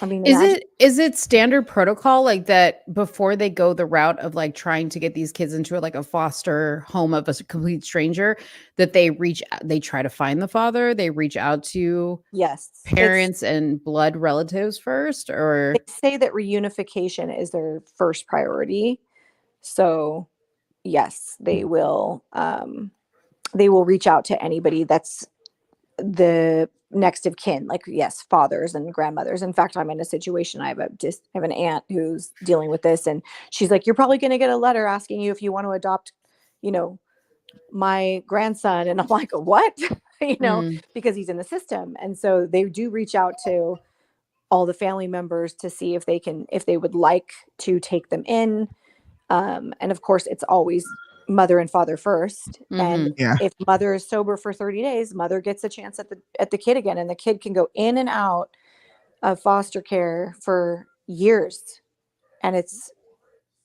M: I mean,
A: is it standard protocol like that before they go the route of like trying to get these kids into like a foster home of a complete stranger, that they try to find the father, they reach out to parents and blood relatives first? Or
M: they say that reunification is their first priority. So yes, they will reach out to anybody that's the next of kin, like yes, fathers and grandmothers. In fact, I'm in a situation, I have an aunt who's dealing with this, and she's like, you're probably going to get a letter asking you if you want to adopt my grandson. And I'm like, what? Because he's in the system. And so they do reach out to all the family members to see if they would like to take them in. And of course, it's always mother and father first. And if mother is sober for 30 days, mother gets a chance at the kid again. And the kid can go in and out of foster care for years. And it's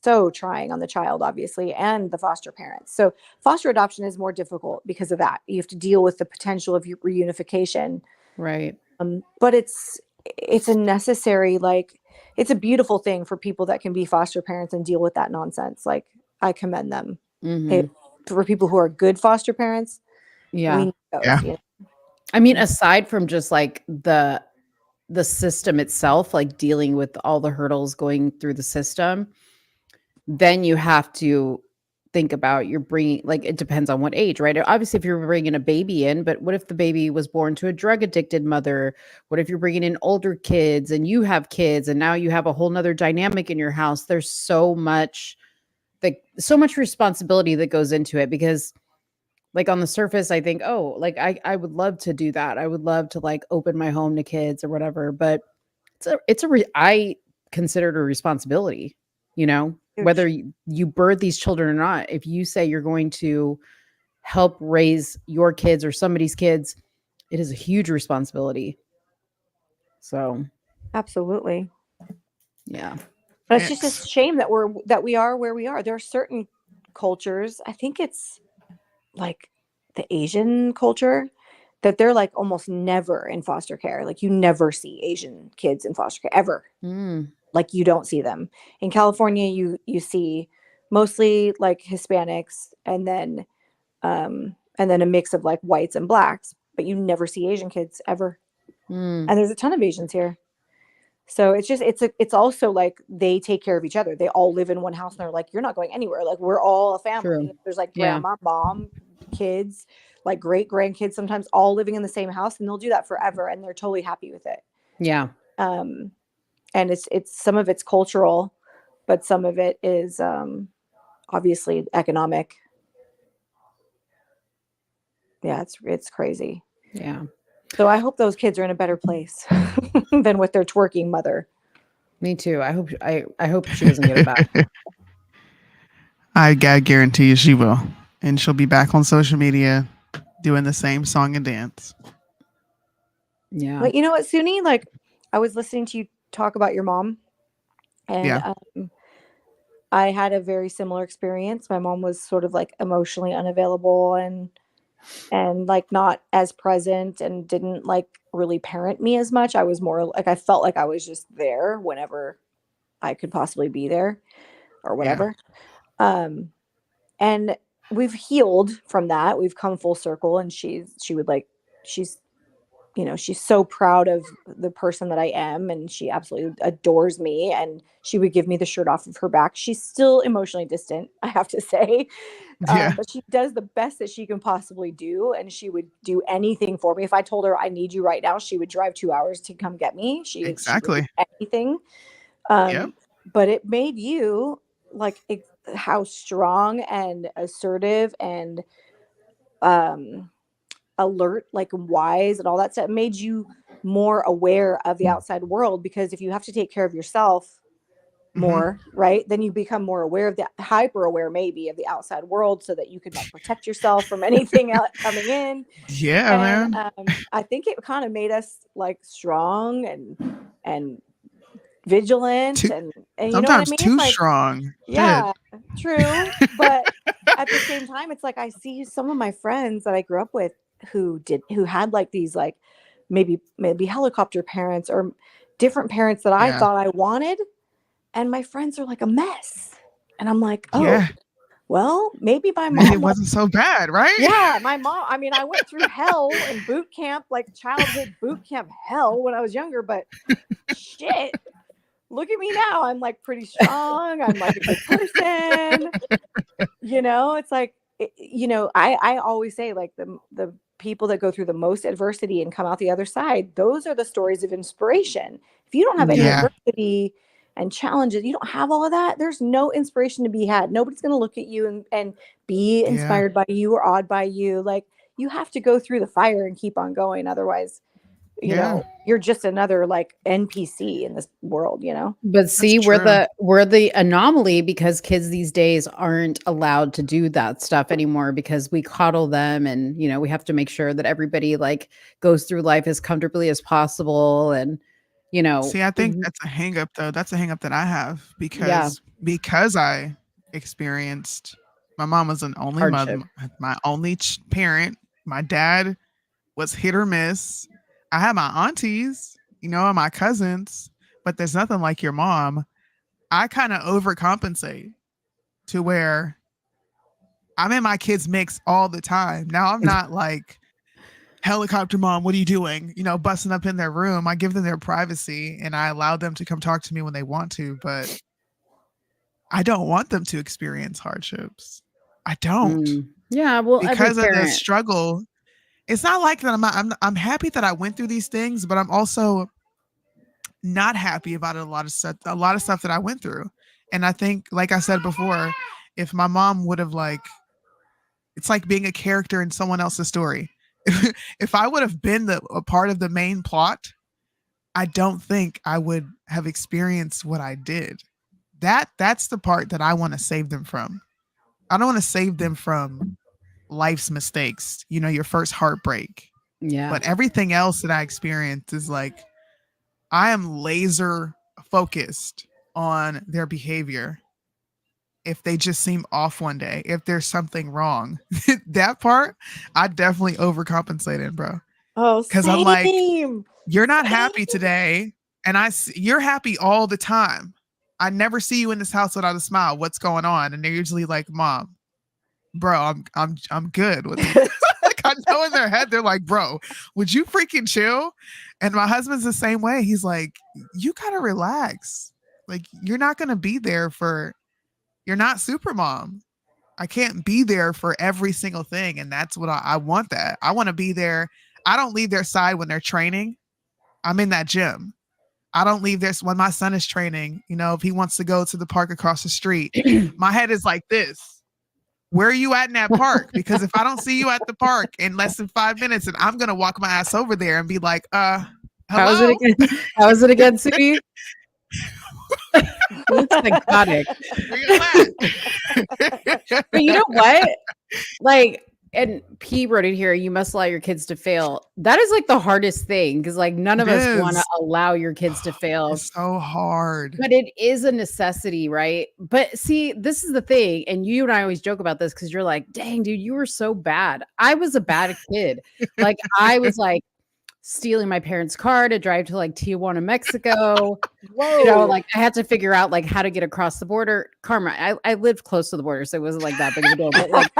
M: so trying on the child, obviously, and the foster parents. So foster adoption is more difficult because of that. You have to deal with the potential of reunification.
A: Right.
M: But it's a necessary, it's a beautiful thing for people that can be foster parents and deal with that nonsense. Like, I commend them. For people who are good foster parents.
A: Yeah.
M: We need those,
A: I mean, aside from just like the system itself, like dealing with all the hurdles going through the system, then you have to think about you're bringing, like, it depends on what age, right? Obviously, if you're bringing a baby in, but what if the baby was born to a drug addicted mother? What if you're bringing in older kids and you have kids and now you have a whole nother dynamic in your house? There's so much responsibility that goes into it, because like on the surface, I think, oh, like I would love to do that. I would love to like open my home to kids or whatever, but I consider it a responsibility, whether you birth these children or not. If you say you're going to help raise your kids or somebody's kids, it is a huge responsibility. So.
M: Absolutely.
A: Yeah.
M: But it's just a shame that we are where we are. There are certain cultures, I think it's like the Asian culture, that they're like almost never in foster care. Like, you never see Asian kids in foster care ever. Like, you don't see them. In California, you see mostly like Hispanics and then a mix of like whites and blacks, but you never see Asian kids ever. And there's a ton of Asians here. So it's also like they take care of each other. They all live in one house and they're like, you're not going anywhere. Like, we're all a family.
A: True.
M: There's like grandma, mom, kids, like great grandkids, sometimes all living in the same house, and they'll do that forever. And they're totally happy with it.
A: Yeah.
M: And it's some of it's cultural, but some of it is obviously economic. Yeah, it's crazy.
A: Yeah.
M: So I hope those kids are in a better place than with their twerking mother.
A: Me too. I hope she doesn't get it back.
E: I guarantee you she will. And she'll be back on social media doing the same song and dance.
A: Yeah.
M: But you know what, Soonie? Like, I was listening to you talk about your mom. And I had a very similar experience. My mom was sort of like emotionally unavailable and like not as present, and didn't like really parent me as much. I was more like, I felt like I was just there whenever I could possibly be there or whatever. And we've healed from that. We've come full circle, and she's so proud of the person that I am, and she absolutely adores me, and she would give me the shirt off of her back. She's still emotionally distant, I have to say. But she does the best that she can possibly do, and she would do anything for me. If I told her I need you right now, she would drive 2 hours to come get me. She would do anything. But it made you like how strong and assertive and alert, like wise and all that stuff, made you more aware of the outside world. Because if you have to take care of yourself more, right, then you become more aware of the hyper aware maybe of the outside world, so that you could like protect yourself from anything else coming in.
E: Man.
M: I think it kind of made us like strong and vigilant and you know what I mean?
E: Too
M: like,
E: strong.
M: Yeah, true. But at the same time, it's like I see some of my friends that I grew up with who had like these like maybe helicopter parents or different parents that I thought I wanted, and my friends are like a mess, and I'm like, well, maybe my mom,
E: it wasn't so bad, right?
M: Yeah, my mom. I mean, I went through hell in boot camp, like childhood boot camp hell when I was younger, but shit. Look at me now. I'm like pretty strong. I'm like a good person. It's like, I always say like the people that go through the most adversity and come out the other side, those are the stories of inspiration. If you don't have any adversity and challenges. You don't have all of that. There's no inspiration to be had. Nobody's going to look at you and be inspired by you or awed by you. Like, you have to go through the fire and keep on going. Otherwise, you know, you're just another like NPC in this world, you know?
A: But see, we're the anomaly because kids these days aren't allowed to do that stuff anymore because we coddle them, and you know, we have to make sure that everybody like goes through life as comfortably as possible. And you know,
E: see, I think that's a hang up though. That's a hang up that I have because I experienced, my mom was an only mother, my only parent. My dad was hit or miss. I had my aunties, you know, and my cousins, but there's nothing like your mom. I kind of overcompensate to where I'm in my kids' mix all the time. Now I'm not like, helicopter mom, what are you doing? You know, busting up in their room. I give them their privacy and I allow them to come talk to me when they want to, but I don't want them to experience hardships. I don't.
A: Yeah, well,
E: because of the struggle. It's not like that. I'm happy that I went through these things, but I'm also not happy about a lot of stuff that I went through. And I think, like I said before, if my mom would have it's like being a character in someone else's story. If I would have been a part of the main plot, I don't think I would have experienced what I did. That's the part that I want to save them from. I don't want to save them from life's mistakes, you know, your first heartbreak.
A: Yeah.
E: But everything else that I experienced is like, I am laser focused on their behavior. If they just seem off one day, if there's something wrong, that part, I definitely overcompensated, bro.
M: Oh,
E: because I'm like, you're not happy today, and you're happy all the time. I never see you in this house without a smile. What's going on? And they're usually like, Mom, bro, I'm good with it. Like, I know in their head they're like, bro, would you freaking chill? And my husband's the same way. He's like, you gotta relax. Like, you're not gonna be there you're not super mom. I can't be there for every single thing. And that's what I want. That I want to be there. I don't leave their side when they're training. I'm in that gym. I don't leave this when my son is training. You know, if he wants to go to the park across the street, my head is like this. Where are you at in that park? Because if I don't see you at the park in less than 5 minutes, and I'm going to walk my ass over there and be like, hello?
A: How is it again, Soonie? It's psychotic. But you know what? Like, and P wrote it here, you must allow your kids to fail. That is like the hardest thing, because like none of us want to allow your kids to fail.
E: It's so hard.
A: But it is a necessity, right? But see, this is the thing, and you and I always joke about this because you're like, dang, dude, you were so bad. I was a bad kid. Like, I was like stealing my parents' car to drive to like Tijuana, Mexico.
M: Whoa.
A: You know, like I had to figure out like how to get across the border. Karma, I lived close to the border, so it wasn't like that big of a deal. But like,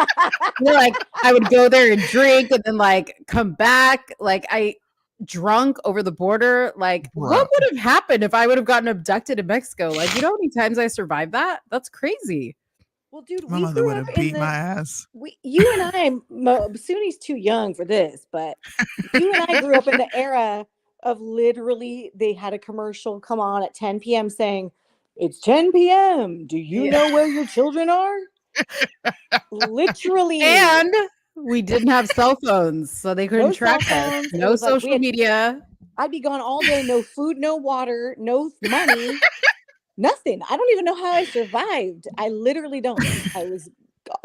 A: you know, like I would go there and drink and then like come back. Like I drunk over the border. Like, what would have happened if I would have gotten abducted in Mexico? Like, you know how many times I survived that? That's crazy.
M: Well, dude,
E: my mother would have beat my ass.
M: You and I, Soonie's too young for this, but you and I grew up in the era of literally, they had a commercial come on at 10 p.m. saying, it's 10 p.m. Do you know where your children are? Literally.
A: And we didn't have cell phones, so they couldn't track us. No social media.
M: I'd be gone all day, no food, no water, no money. Nothing. I don't even know how I survived. I literally don't. I was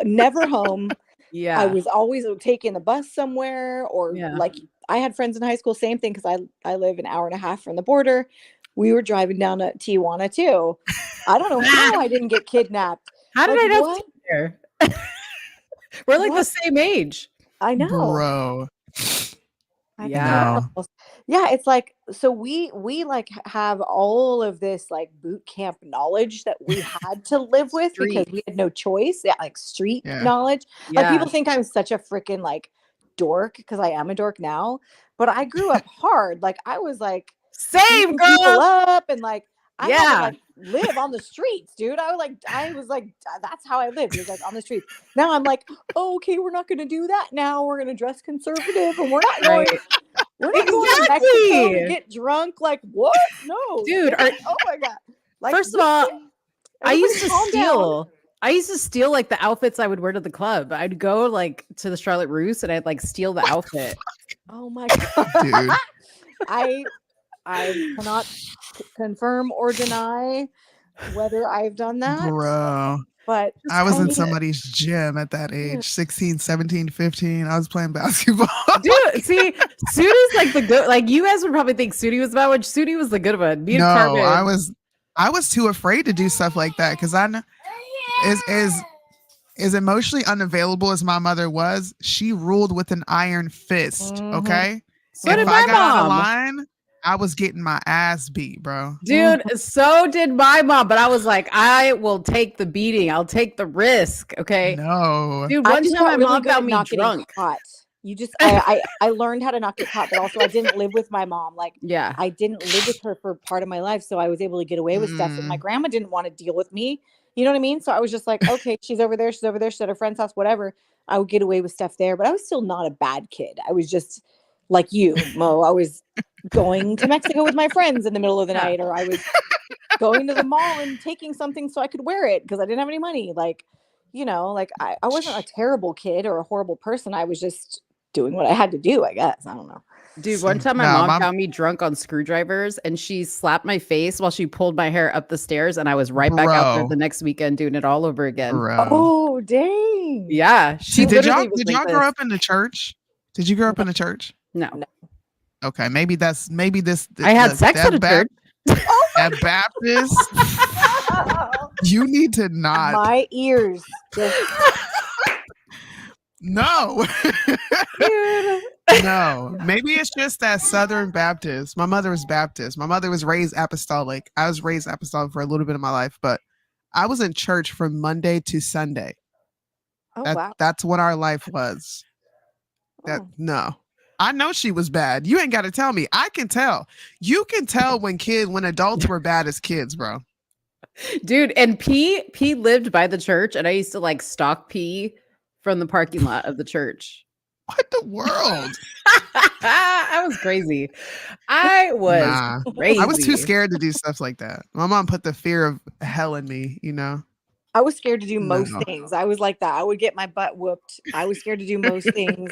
M: never home.
A: Yeah.
M: I was always taking the bus somewhere, or like I had friends in high school, same thing, because I live an hour and a half from the border. We were driving down to Tijuana too. I don't know how I didn't get kidnapped.
A: How did I not sit there? We're like the same age.
M: I know.
E: Bro.
A: Yeah.
M: Yeah, it's like, so we like have all of this like boot camp knowledge that we had to live with because we had no choice. Yeah, like street knowledge. Like, people think I'm such a freaking like dork because I am a dork now, but I grew up hard. Like, I was like,
A: same girl,
M: people up, and like I had to like live on the streets, dude. I was like that's how I lived. It was like on the streets. Now I'm like, oh, okay, we're not going to do that. Now we're going to dress conservative, and we're not going. We're not going to Mexico to get drunk. Like, what? No,
A: dude.
M: Oh my god. Like,
A: First of all, I used to
M: calm down.
A: steal. I used to steal like the outfits I would wear to the club. I'd go like to the Charlotte Russe and I'd like steal the outfit.
M: Oh my god,
E: Dude.
M: I cannot confirm or deny whether I've done that.
E: Bro.
M: But
E: I was in
M: mean,
E: somebody's gym at that age, 16, 17, 15. I was playing basketball.
A: Dude, see, Soonie's like the good. Like you guys would probably think Soonie was bad one. Soonie was the good one. Me and
E: No,
A: Carmen.
E: I was too afraid to do stuff like that because I know as emotionally unavailable as my mother was, she ruled with an iron fist. Okay,
A: So
E: if
A: did
E: I
A: my
E: got out of
A: mom.
E: line, I was getting my ass beat, bro.
A: Dude, so did my mom, but I was like, I will take the beating. I'll take the risk. Okay.
E: No.
A: Dude,
M: I
A: one
M: just
A: time
M: got
A: my
M: really
A: mom
M: good at
A: found me
M: not getting
A: drunk.
M: caught. You just I learned how to not get caught, but also I didn't live with my mom. Like
A: Yeah.
M: I didn't live with her for part of my life, so I was able to get away with stuff. And my grandma didn't want to deal with me. You know what I mean? So I was just like, okay, she's over there. She's at her friend's house, whatever. I would get away with stuff there, but I was still not a bad kid. I was just like you, Mo. I was going to Mexico with my friends in the middle of the night, or I was going to the mall and taking something so I could wear it because I didn't have any money. Like, you know, like I wasn't a terrible kid or a horrible person. I was just doing what I had to do, I guess. I don't know.
A: Dude, one time my mom found me drunk on screwdrivers and she slapped my face while she pulled my hair up the stairs, and I was right back out there the next weekend doing it all over again.
E: Bro.
M: Oh, dang.
A: Yeah.
E: Did y'all grow up in the church? Did you grow up in the church?
A: No.
E: Okay, maybe this.
A: I had sex at a church.
E: At Baptist, you need to not.
M: My ears just
E: No. No. Maybe it's just that Southern Baptist. My mother was Baptist. My mother was raised apostolic. I was raised apostolic for a little bit of my life, but I was in church from Monday to Sunday.
M: wow.
E: That's what our life was. No. I know she was bad. You ain't got to tell me. I can tell. You can tell when adults were bad as kids, bro.
A: Dude, and P lived by the church, and I used to like stalk P from the parking lot of the church.
E: What the world?
A: I was crazy. I was crazy.
E: I was too scared to do stuff like that. My mom put the fear of hell in me, you know.
M: I was scared to do most things. I was like that. I would get my butt whooped. I was scared to do most things.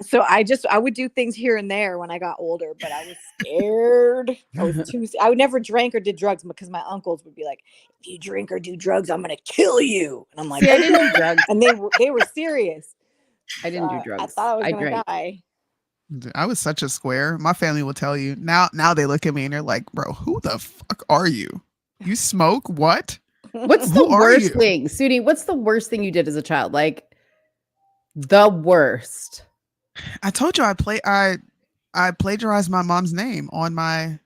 M: So I would do things here and there when I got older, but I was scared. I would never drank or did drugs because my uncles would be like, if you drink or do drugs, I'm going to kill you. And I'm like,
A: I didn't do drugs.
M: And they were serious.
A: I didn't do drugs.
M: I thought I was going to die.
E: I was such a square. My family will tell you. Now they look at me and they're like, bro, who the fuck are you? You smoke? What?
A: What's the worst thing? Soonie, what's the worst thing you did as a child? Like the worst.
E: I told you I plagiarized my mom's name on I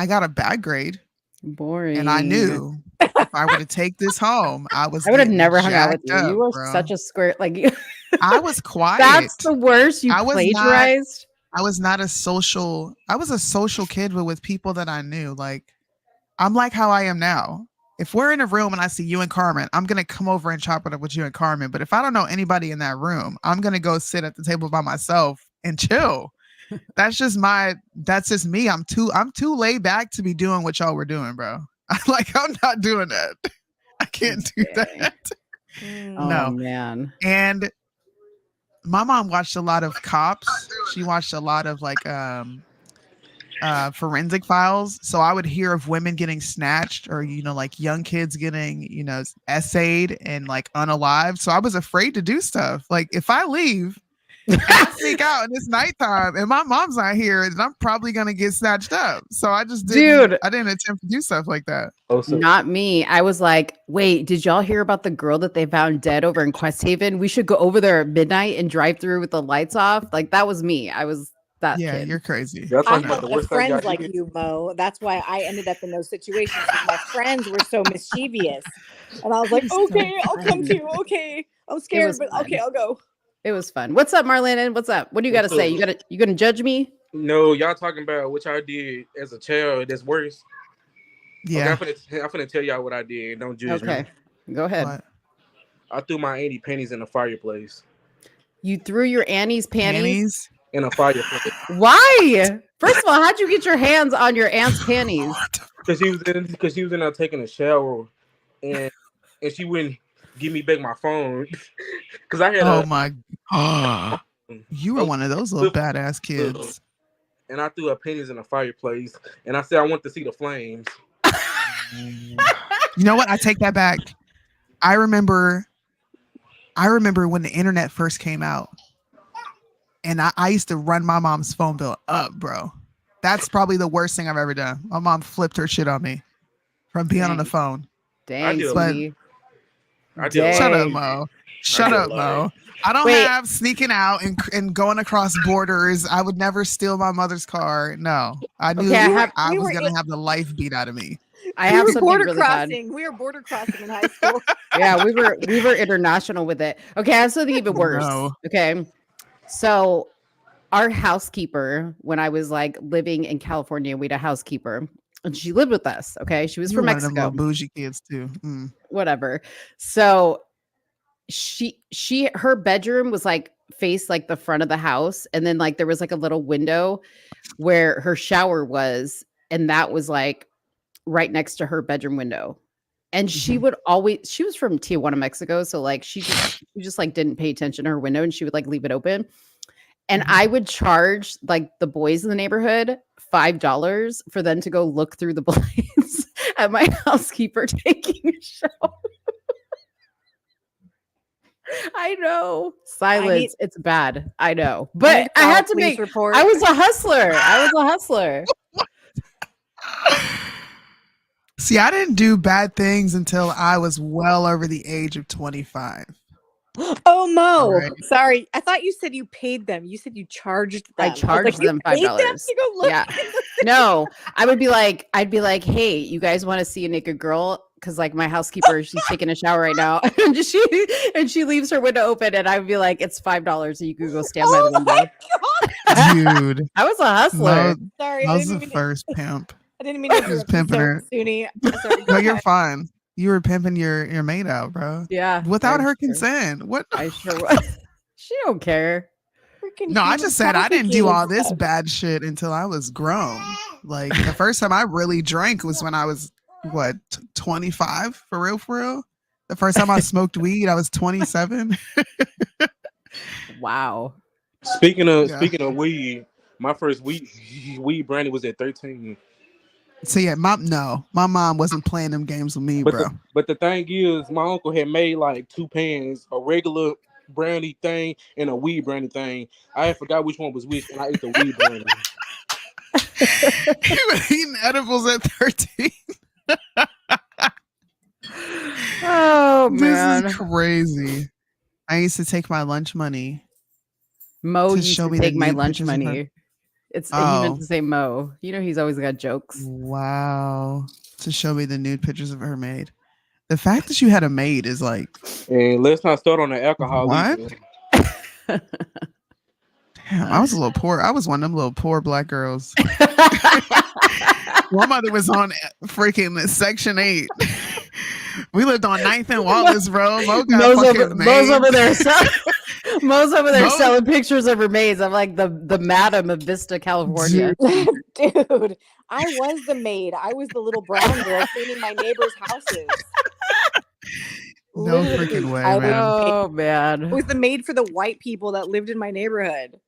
E: got a bad grade.
A: Boring.
E: And I knew if I were to take this home, I would have
A: never hung out with you. You were such a square. Like
E: I was quiet.
A: That's the worst. You plagiarized.
E: I was not a social. I was a social kid, but with people that I knew. Like I'm like how I am now. If we're in a room and I see you and Carmen, I'm going to come over and chop it up with you and Carmen. But if I don't know anybody in that room, I'm going to go sit at the table by myself and chill. That's just me. I'm too laid back to be doing what y'all were doing, bro. I'm not doing that. I can't do that.
A: Oh, man.
E: And my mom watched a lot of Cops. She watched a lot of forensic files. So I would hear of women getting snatched or, like young kids getting, essayed and like unalived. So I was afraid to do stuff. Like if I leave, I sneak out and it's nighttime and my mom's not here and I'm probably going to get snatched up. So I just didn't attempt to do stuff like that.
A: Not me. I was like, wait, did y'all hear about the girl that they found dead over in Quest Haven? We should go over there at midnight and drive through with the lights off. Like that was me. I was that kid.
E: You're crazy.
M: I had friends like you, Mo. That's why I ended up in those situations. My friends were so mischievous. And I was like, okay, I'll come too. Okay. I'm scared, but okay, I'll go.
A: It was fun. What's up, Marlene? What's up? What do you got to say? You gonna judge me?
N: No, y'all talking about what y'all did as a child that's worse.
E: Yeah.
N: Okay, I'm finna tell y'all what I did. Don't judge me.
A: Okay. Go ahead.
E: What?
N: I threw my auntie panties in the fireplace.
A: You threw your Annie's panties?
N: In a fireplace.
A: Why? First of all, how'd you get your hands on your aunt's panties?
N: because she was in there taking a shower, and she wouldn't give me back my phone because I had
E: Oh my! You were one of those little badass
N: little,
E: kids.
N: and I threw her panties in the fireplace, and I said I want to see the flames.
E: You know what? I take that back. I remember when the internet first came out, and I used to run my mom's phone bill up, bro. That's probably the worst thing I've ever done. My mom flipped her shit on me from being on the phone.
A: Dang,
E: sweetie.
A: Shut
E: up, Mo. Shut up, Mo. I don't have sneaking out and going across borders. I would never steal my mother's car. No, I knew I was going to have the life beat out of me.
A: I have something
M: border
A: really
M: crossing.
A: bad.
M: We were border crossing in high school.
A: Yeah, we were international with it. Okay, I have something even worse.
E: No.
A: Okay, so our housekeeper, when I was like living in California, we had a housekeeper, and she lived with us. Okay, she was from
E: One of them
A: Mexico.
E: little bougie kids too.
A: Whatever. So her bedroom was like faced like the front of the house, and then like there was like a little window where her shower was, and that was like right next to her bedroom window. And she would always, she was from Tijuana, Mexico, so like she just like didn't pay attention to her window, and she would like leave it open. And I would charge like the boys in the neighborhood $5 for them to go look through the blinds at my housekeeper taking a shower. I know. Silence. It's bad. I know. But I had to make report. I was a hustler.
E: See, I didn't do bad things until I was well over the age of 25.
M: Oh, Mo.
E: Right.
M: Sorry. I thought you said you paid them. You said you charged them.
A: I charged them $5.
M: To go look.
A: Yeah. No, I'd be like, hey, you guys want to see a naked girl? Because like my housekeeper, she's taking a shower right now, and she leaves her window open, and I'd be like, it's $5, so you could go stand by the window.
E: Dude,
A: I was a hustler.
M: Sorry,
E: I was the first pimp.
M: I didn't mean to
E: was pimping her.
M: Soonie. Sorry,
E: No, you're fine. You were pimping your maid out, bro.
A: Yeah,
E: without her consent. What?
A: I sure was. She don't care.
E: No, I just said I didn't do all this bad shit until I was grown. Like the first time I really drank was when I was 25 for real. The first time I smoked weed, I was 27.
A: Wow.
N: Speaking of weed, my first weed brandy was at 13.
E: So yeah, my mom wasn't playing them games with me, bro.
N: But the thing is, my uncle had made like 2 pans, a regular brandy thing and a weed brandy thing. I forgot which one was which, and I ate the weed brandy.
E: You were eating edibles at 13.
A: Oh man,
E: this is crazy. I used to take my lunch money.
A: Mo used to take my lunch money. He meant to say Mo. You know he's always got jokes.
E: Wow. To show me the nude pictures of her maid. The fact that you had a maid is like.
N: And let's not start on the alcohol.
E: What? Damn, I was a little poor. I was one of them little poor black girls. My mother was on freaking Section 8. We lived on 9th and Wallace, bro. Mo's
A: over there selling pictures of her maids. I'm like the madam of Vista, California.
M: Dude, I was the maid. I was the little brown girl cleaning my neighbors' houses.
E: No freaking way, man.
A: Oh man.
M: I was the maid for the white people that lived in my neighborhood.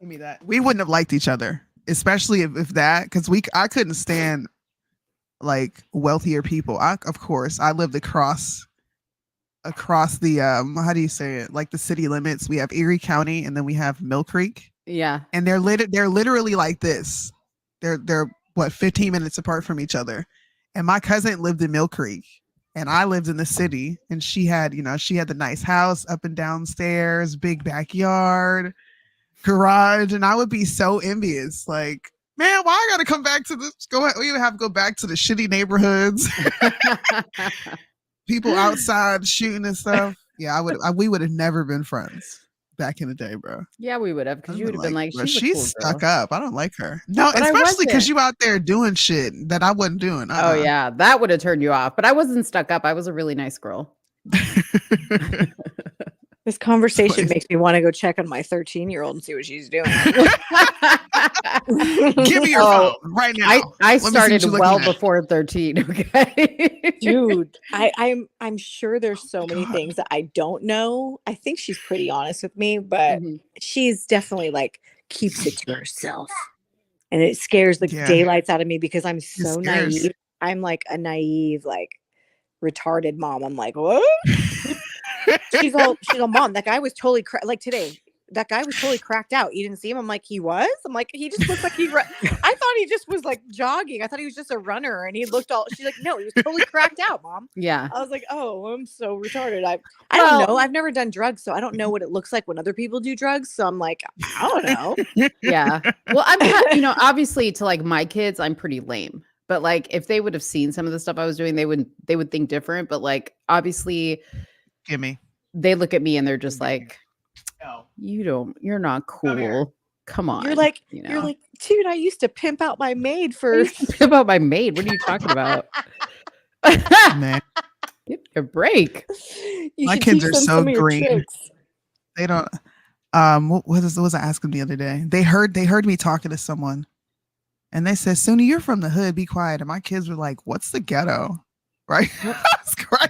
E: Give me that. We wouldn't have liked each other, especially if that, because I couldn't stand like wealthier people. Of course, I lived across the how do you say it? Like the city limits. We have Erie County, and then we have Mill Creek.
A: Yeah,
E: and they're literally like this. They're 15 minutes apart from each other. And my cousin lived in Mill Creek, and I lived in the city. And she had the nice house up and downstairs, big backyard, garage, and I would be so envious. Like, man, why I gotta come back to this? We would have to go back to the shitty neighborhoods. People outside shooting and stuff. Yeah, we would have never been friends back in the day, bro.
A: Yeah, we would have, because you would have been like,
E: she's
A: cool
E: stuck up. I don't like her. No, but especially because you out there doing shit that I wasn't doing.
A: Oh yeah, that would have turned you off. But I wasn't stuck up. I was a really nice girl.
M: The This conversation makes me want to go check on my 13-year-old and see what she's doing.
E: Give me your phone right now.
A: I started well before 13. Okay,
M: dude. I'm sure there's so many things that I don't know. I think she's pretty honest with me, but she's definitely like keeps it to herself, and it scares the daylights out of me because I'm so naive. I'm like a naive, like retarded mom. I'm like, what? she's all mom. That guy was totally like today. That guy was totally cracked out. You didn't see him? I'm like, he was? I'm like, he just looked like I thought he just was like jogging. I thought he was just a runner and he looked all, she's like, no, he was totally cracked out, mom.
A: Yeah.
M: I was like, oh, I'm so retarded. I don't know. I've never done drugs, so I don't know what it looks like when other people do drugs. So I'm like, I don't know.
A: Yeah. Well, I'm, obviously to like my kids, I'm pretty lame. But like if they would have seen some of the stuff I was doing, they would think different. But like obviously they look at me and they're just like, you're not cool. Come on.
M: You're like, dude, I used to pimp out my maid for
A: pimp out my maid. What are you talking about?
E: Man.
A: Give me a break.
E: My kids are so green. They don't what was I asking the other day? They heard me talking to someone and they said, Soonie, you're from the hood, be quiet. And my kids were like, what's the ghetto? Right?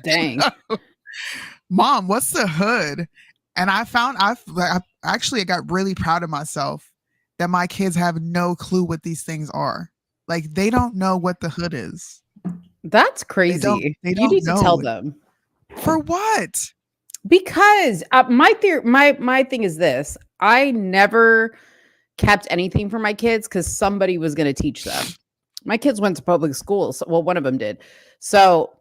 E: Dang. Mom, what's the hood? And I got really proud of myself that my kids have no clue what these things are. Like they don't know what the hood is.
A: That's crazy.
E: They
A: you need to tell them.
E: For what?
A: Because my thing is this. I never kept anything from my kids because somebody was going to teach them. My kids went to public schools. Well, one of them did. So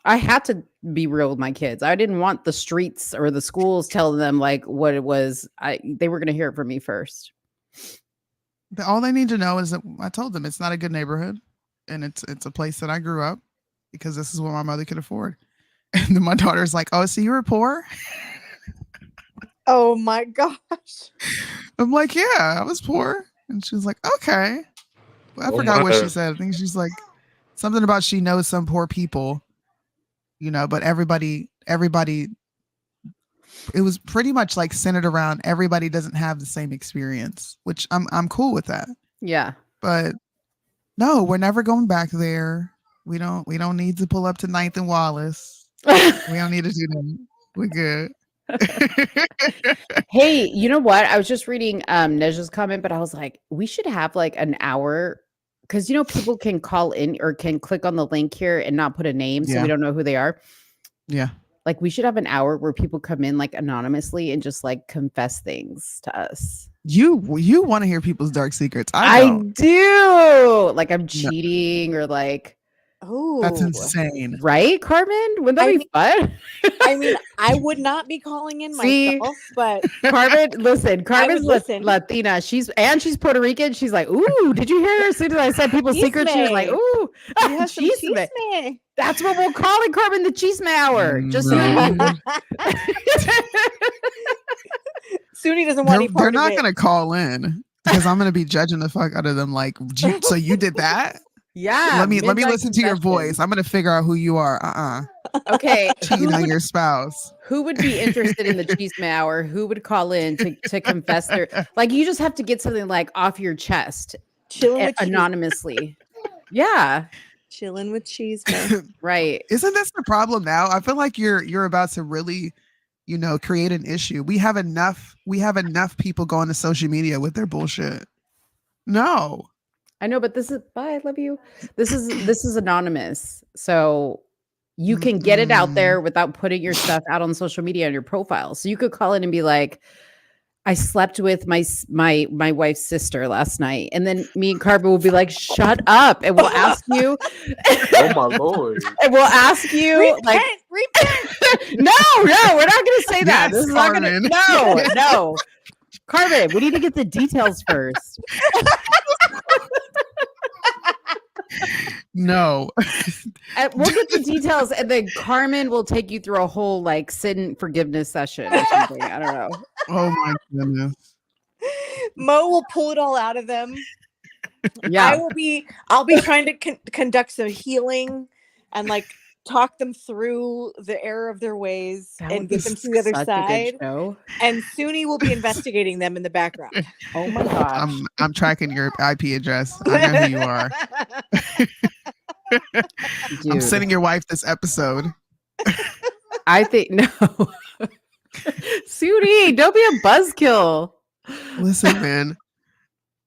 A: I had to be real with my kids. I didn't want the streets or the schools telling them like what it was. They were going to hear it from me first.
E: All they need to know is that I told them it's not a good neighborhood, and it's a place that I grew up because this is what my mother could afford. And then my daughter's like, "Oh, so you were poor?"
M: Oh my gosh!
E: I'm like, "Yeah, I was poor," and she's like, "Okay." I forgot what she said. I think she's like something about she knows some poor people. But everybody, it was pretty much like centered around everybody doesn't have the same experience, which I'm cool with that.
A: Yeah.
E: But no, we're never going back there. We don't need to pull up to 9th and Wallace. We don't need to do that. We're good.
A: Hey, you know what? I was just reading Neja's comment, but I was like, we should have like an hour because people can call in or can click on the link here and not put a name, so we don't know who they are.
E: Yeah.
A: Like we should have an hour where people come in like anonymously and just like confess things to us.
E: You want to hear people's dark secrets.
A: I do. Like I'm cheating or like,
M: oh,
E: that's insane.
A: Right, Carmen? Wouldn't that be fun?
M: I mean, I would not be calling in myself, but
A: Carmen, listen, Carmen's Latina. She's Puerto Rican. She's like, ooh, did you hear? As soon as I said people's secrets, she was like, ooh, chisme. That's what we'll call it, Carmen, the chisme hour. Just so
M: Soonie doesn't want any part
E: They're
M: of
E: not
M: it.
E: going to call in because I'm going to be judging the fuck out of them. Like, so you did that?
A: Yeah.
E: Let me listen to your voice. I'm going to figure out who you are.
A: Okay.
E: Cheating on your spouse.
A: Who would be interested in the chisme hour? Who would call in to confess their, like, you just have to get something like off your chest anonymously. Yeah.
M: Chilling with cheese.
A: Right.
E: Isn't this the problem now? I feel like you're about to really, create an issue. We have enough people going to social media with their bullshit. No.
A: I know, but bye, I love you. This is anonymous. So you can get it out there without putting your stuff out on social media on your profile. So you could call in and be like, I slept with my wife's sister last night. And then me and Carmen will be like, shut up. And we'll ask you.
N: Oh my Lord.
A: And we'll ask you
M: repent.
A: No, we're not gonna say that.
E: Yes,
A: This is not gonna no. Carmen, we need to get the details first.
E: No.
A: We'll get the details and then Carmen will take you through a whole like sin forgiveness session or something. I don't know.
E: Oh my goodness.
M: Mo will pull it all out of them.
A: Yeah.
M: I'll be trying to conduct some healing and like talk them through the error of their ways
A: That
M: and
A: would be
M: get them to the other
A: such a good
M: side.
A: show.
M: And Soonie will be investigating them in the background.
A: Oh my gosh.
E: I'm tracking your IP address. I know who you are. I'm
A: Dude.
E: sending your wife this episode.
A: I think no. Soonie, don't be a buzzkill.
E: Listen, man.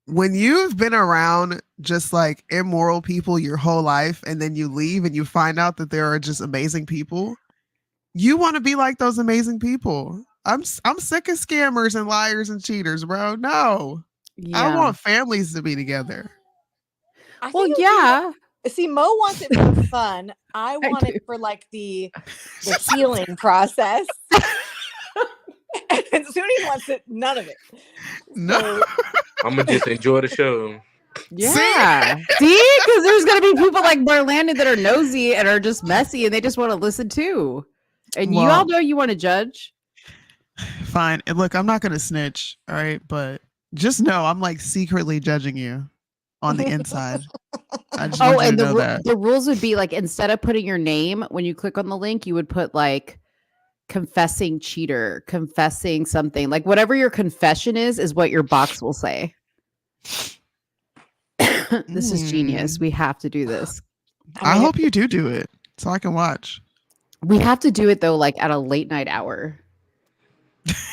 E: When you've been around just like immoral people your whole life and then you leave and you find out that there are just amazing people, you want to be like those amazing people. I'm sick of scammers and liars and cheaters, bro. No. I want families to be together.
A: Well, yeah.
M: See, Mo wants it for the fun. I want it for like the healing process. And Soonie wants it, none of it.
E: No.
N: I'm gonna just enjoy the show.
A: Yeah. See? Because there's gonna be people like Marlanda that are nosy and are just messy and they just want to listen too. And you all know you want to judge.
E: Fine. And look, I'm not gonna snitch, all right, but just know I'm like secretly judging you on the inside. I just want you
A: and
E: to know that.
A: the rules would be like instead of putting your name when you click on the link, you would put like confessing cheater, confessing something. Like whatever your confession is what your box will say. This is genius. We have to do this.
E: I hope you do it so I can watch.
A: We have to do it though, like at a late night hour.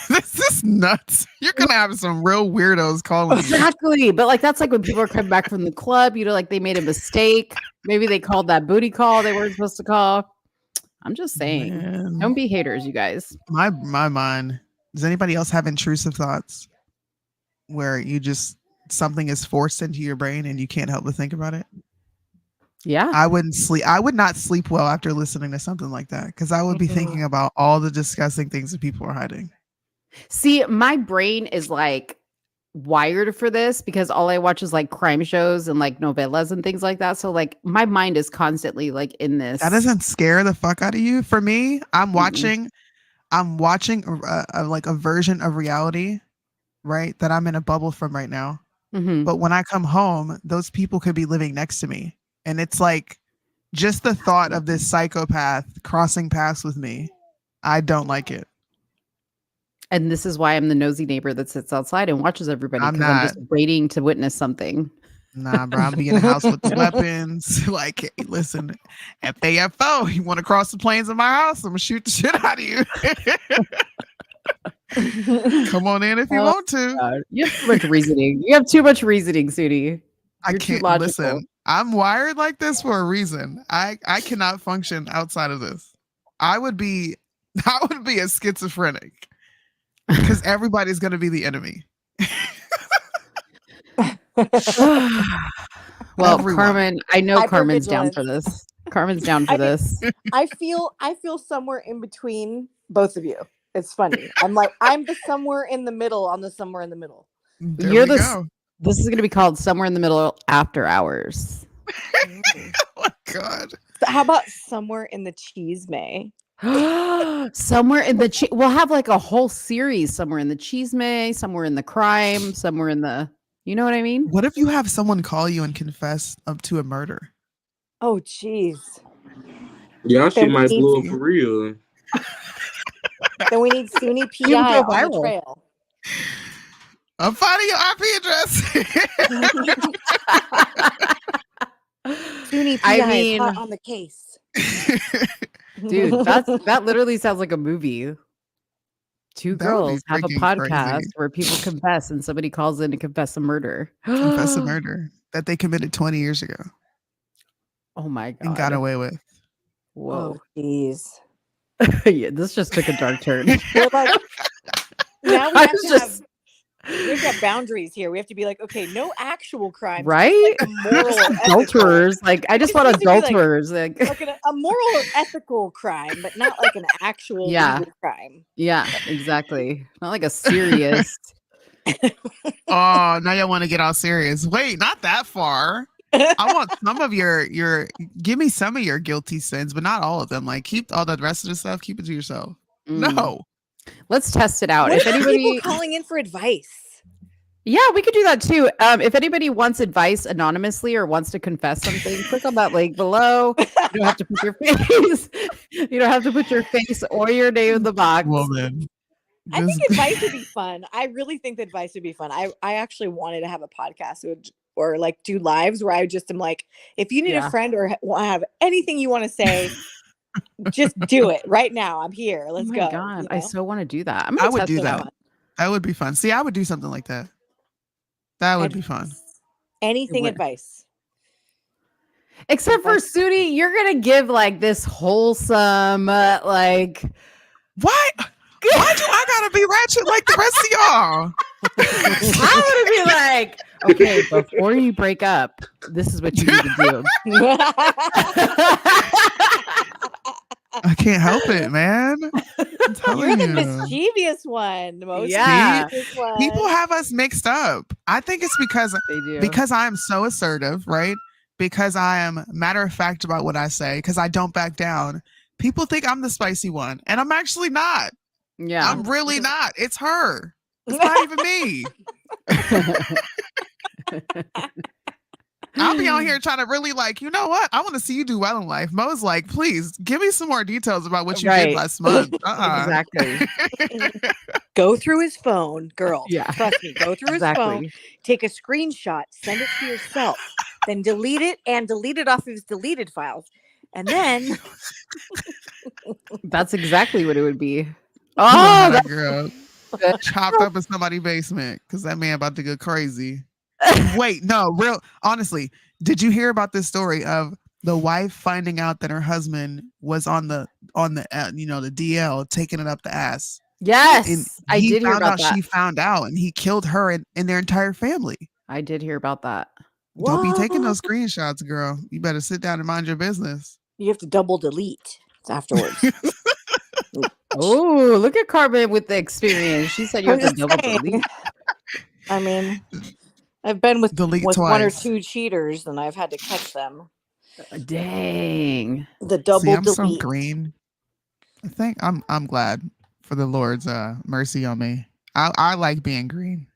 E: This is nuts. You're gonna have some real weirdos calling you.
A: Exactly. But like that's like when people are coming back from the club, you know, like they made a mistake. Maybe they called that booty call they weren't supposed to call. I'm just saying.
E: Man.
A: Don't be haters, you guys.
E: My mind. Does anybody else have intrusive thoughts where you just something is forced into your brain and you can't help but think about it?
A: Yeah.
E: I wouldn't sleep. I would not sleep well after listening to something like that because I would be thinking about all the disgusting things that people are hiding.
A: See, my brain is like wired for this because all I watch is like crime shows and like novellas and things like that. So like my mind is constantly like in this.
E: That doesn't scare the fuck out of you. For me, I'm watching like a version of reality, right? That I'm in a bubble from right now. But when I come home, those people could be living next to me. And it's like just the thought of this psychopath crossing paths with me. I don't like it.
A: And this is why I'm the nosy neighbor that sits outside and watches everybody.
E: I'm
A: I'm just waiting to witness something.
E: Nah, bro, I'll be in the house with the weapons. Like, hey, listen, FAFO, you want to cross the plains of my house? I'm gonna shoot the shit out of you. Come on in if you want to.
A: God. You have too much reasoning. You have too much reasoning, Soonie.
E: I can't listen. I'm wired like this for a reason. I cannot function outside of this. I would be a schizophrenic because everybody's gonna be the enemy.
A: Well, Carmen, I know Carmen's down for this. Carmen's down for this.
M: I feel somewhere in between both of you. It's funny. I'm the somewhere in the middle on the somewhere in the middle.
A: You're the. This is going to be called Somewhere in the Middle After Hours.
E: Oh my God.
M: How about Somewhere in the Cheese May?
A: Somewhere in the we'll have like a whole series. Somewhere in the Cheese May, somewhere in the crime, somewhere in the, you know what I mean?
E: What if you have someone call you and confess up to a murder?
M: Oh, jeez.
N: Yeah, shit might blow up for real.
M: Then we need Soonie PI on the trail.
E: I'm finding your IP address.
M: Soonie PI is hot on the case.
A: Dude, that literally sounds like a movie. Two girls have a podcast where people confess and somebody calls in to confess a murder.
E: Confess a murder that they committed 20 years ago.
A: Oh my God.
E: And got away with.
A: Whoa.
M: Jeez.
A: Yeah, this just took a dark turn.
M: We're like, now we've got boundaries here. We have to be like, okay, no actual crime,
A: right?
M: Like moral
A: adulterers. Like, I just want adulterers.
M: Like a moral or ethical crime, but not like an actual legal crime.
A: Yeah, exactly. Not like a serious.
E: Oh, now y'all want to get all serious. Wait, not that far. I want some of your give me some of your guilty sins, but not all of them. Like keep all the rest of the stuff, keep it to yourself. No.
A: Let's test it out.
M: What
A: If
M: are
A: anybody
M: people calling in for advice?
A: Yeah, we could do that too. If anybody wants advice anonymously or wants to confess something, click on that link below. You don't have to put your face. You don't have to put your face or your name in the box.
E: Woman.
M: I think advice would be fun. I really think that advice would be fun. I actually wanted to have a podcast or like do lives where I just am like, if you need a friend or have anything you want to say, just do it right now. I'm here. Let's go.
A: God,
M: you know?
A: I so want to do that.
E: I would do that. That would be fun. See, I would do something like that. That would be fun.
M: Anything advice.
A: Except for Soonie, you're gonna give like this wholesome, like
E: what? Why do I gotta be ratchet like the rest of y'all?
A: I'm gonna be like, okay, before you break up, this is what you need to do.
E: I can't help it, man.
M: You're the mischievous one. The most mischievous one.
E: People have us mixed up. I think it's because I am so assertive, right? Because I am matter of fact about what I say, because I don't back down. People think I'm the spicy one, and I'm actually not.
A: Yeah.
E: I'm really not. It's her. It's not even me. I'll be out here trying to really like, you know what? I want to see you do well in life. Mo's like, please give me some more details about what you did last month.
A: Exactly.
M: Go through his phone, girl.
A: Yeah.
M: Trust me. Go through his phone. Take a screenshot. Send it to yourself. Then delete it and delete it off of his deleted files. And then
A: that's exactly what it would be.
E: Oh, that girl chopped up in somebody's basement because that man about to go crazy. Wait, no, real honestly, did you hear about this story of the wife finding out that her husband was on the the DL taking it up the ass?
A: Yes, I did hear about that.
E: She found out, and he killed her and their entire family.
A: I did hear about that.
E: Don't be taking those screenshots, girl. You better sit down and mind your business.
M: You have to double delete afterwards.
A: Oh, look at Carmen with the experience. She said you have to double delete.
M: I mean, I've been with
E: twice.
M: One or two cheaters, and I've had to catch them.
A: Dang.
M: The double
E: See, I'm
M: delete.
E: so green. I think I'm glad for the Lord's mercy on me. I like being green.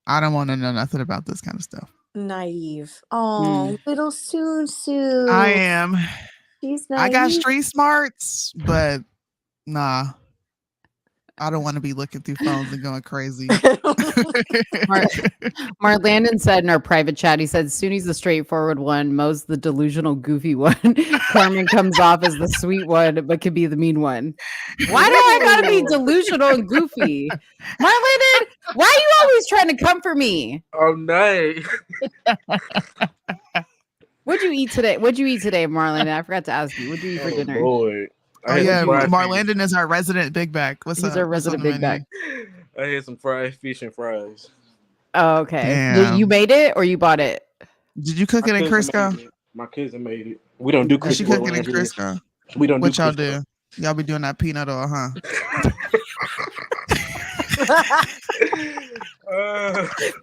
E: I don't want to know nothing about this kind of stuff.
M: Naive. Oh, little Sue.
E: I am.
M: She's naive.
E: I got street smarts, but nah. I don't want to be looking through phones and going crazy.
A: Landon said in our private chat, he said, Soonie's the straightforward one. Mo's the delusional, goofy one. Carmen comes off as the sweet one, but could be the mean one. Why do I gotta be delusional and goofy? Marlon, why are you always trying to come for me?
N: Oh, nice.
A: What'd you eat today, Marlon? I forgot to ask you. What'd you eat for dinner?
N: Boy.
E: Oh yeah, Marlandon is our resident big back. What's up?
A: He's our resident big back.
N: I had some fried fish and fries.
A: Oh, okay. You made it or you bought it?
E: Did you cook it in Crisco?
N: My cousin made it. We don't do Crisco.
E: She cook it in Crisco.
N: We don't.
E: What y'all do? Y'all be doing that peanut oil, huh?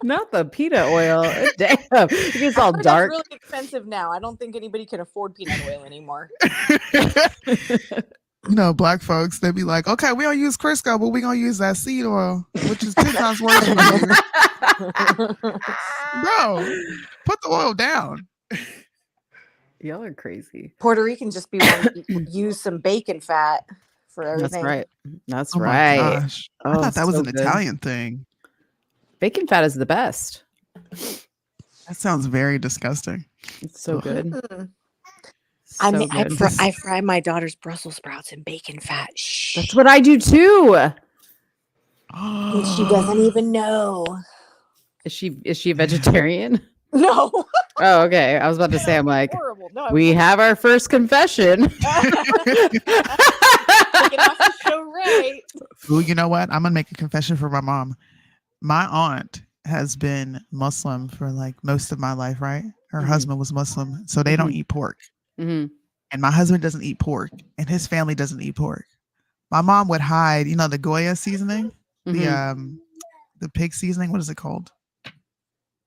A: Not the peanut oil. Damn, it gets all dark.
M: It's really expensive now. I don't think anybody can afford peanut oil anymore.
E: You know, black folks, they be like, okay, we don't use Crisco, but we gonna use that seed oil, which is 10 times worse than Bro, put the oil down.
A: Y'all are crazy.
M: Puerto Ricans just be wanting to use some bacon fat for everything.
A: That's right. That's
E: Oh
A: right.
E: my gosh. I thought that was an Italian thing.
A: Bacon fat is the best.
E: That sounds very disgusting.
A: It's so good.
M: I fry my daughter's Brussels sprouts in bacon fat. Shh.
A: That's what I do too.
M: And she doesn't even know.
A: Is she a vegetarian?
M: No.
A: Oh, okay. I was about to say, I'm like,
M: No,
A: we have our first confession.
M: Get off the show right.
E: Ooh, you know what? I'm gonna make a confession for my mom. My aunt has been Muslim for like most of my life, right? Her husband was Muslim, so they don't eat pork. And my husband doesn't eat pork, and his family doesn't eat pork. My mom would hide, you know, the Goya seasoning, the pig seasoning. What is it called?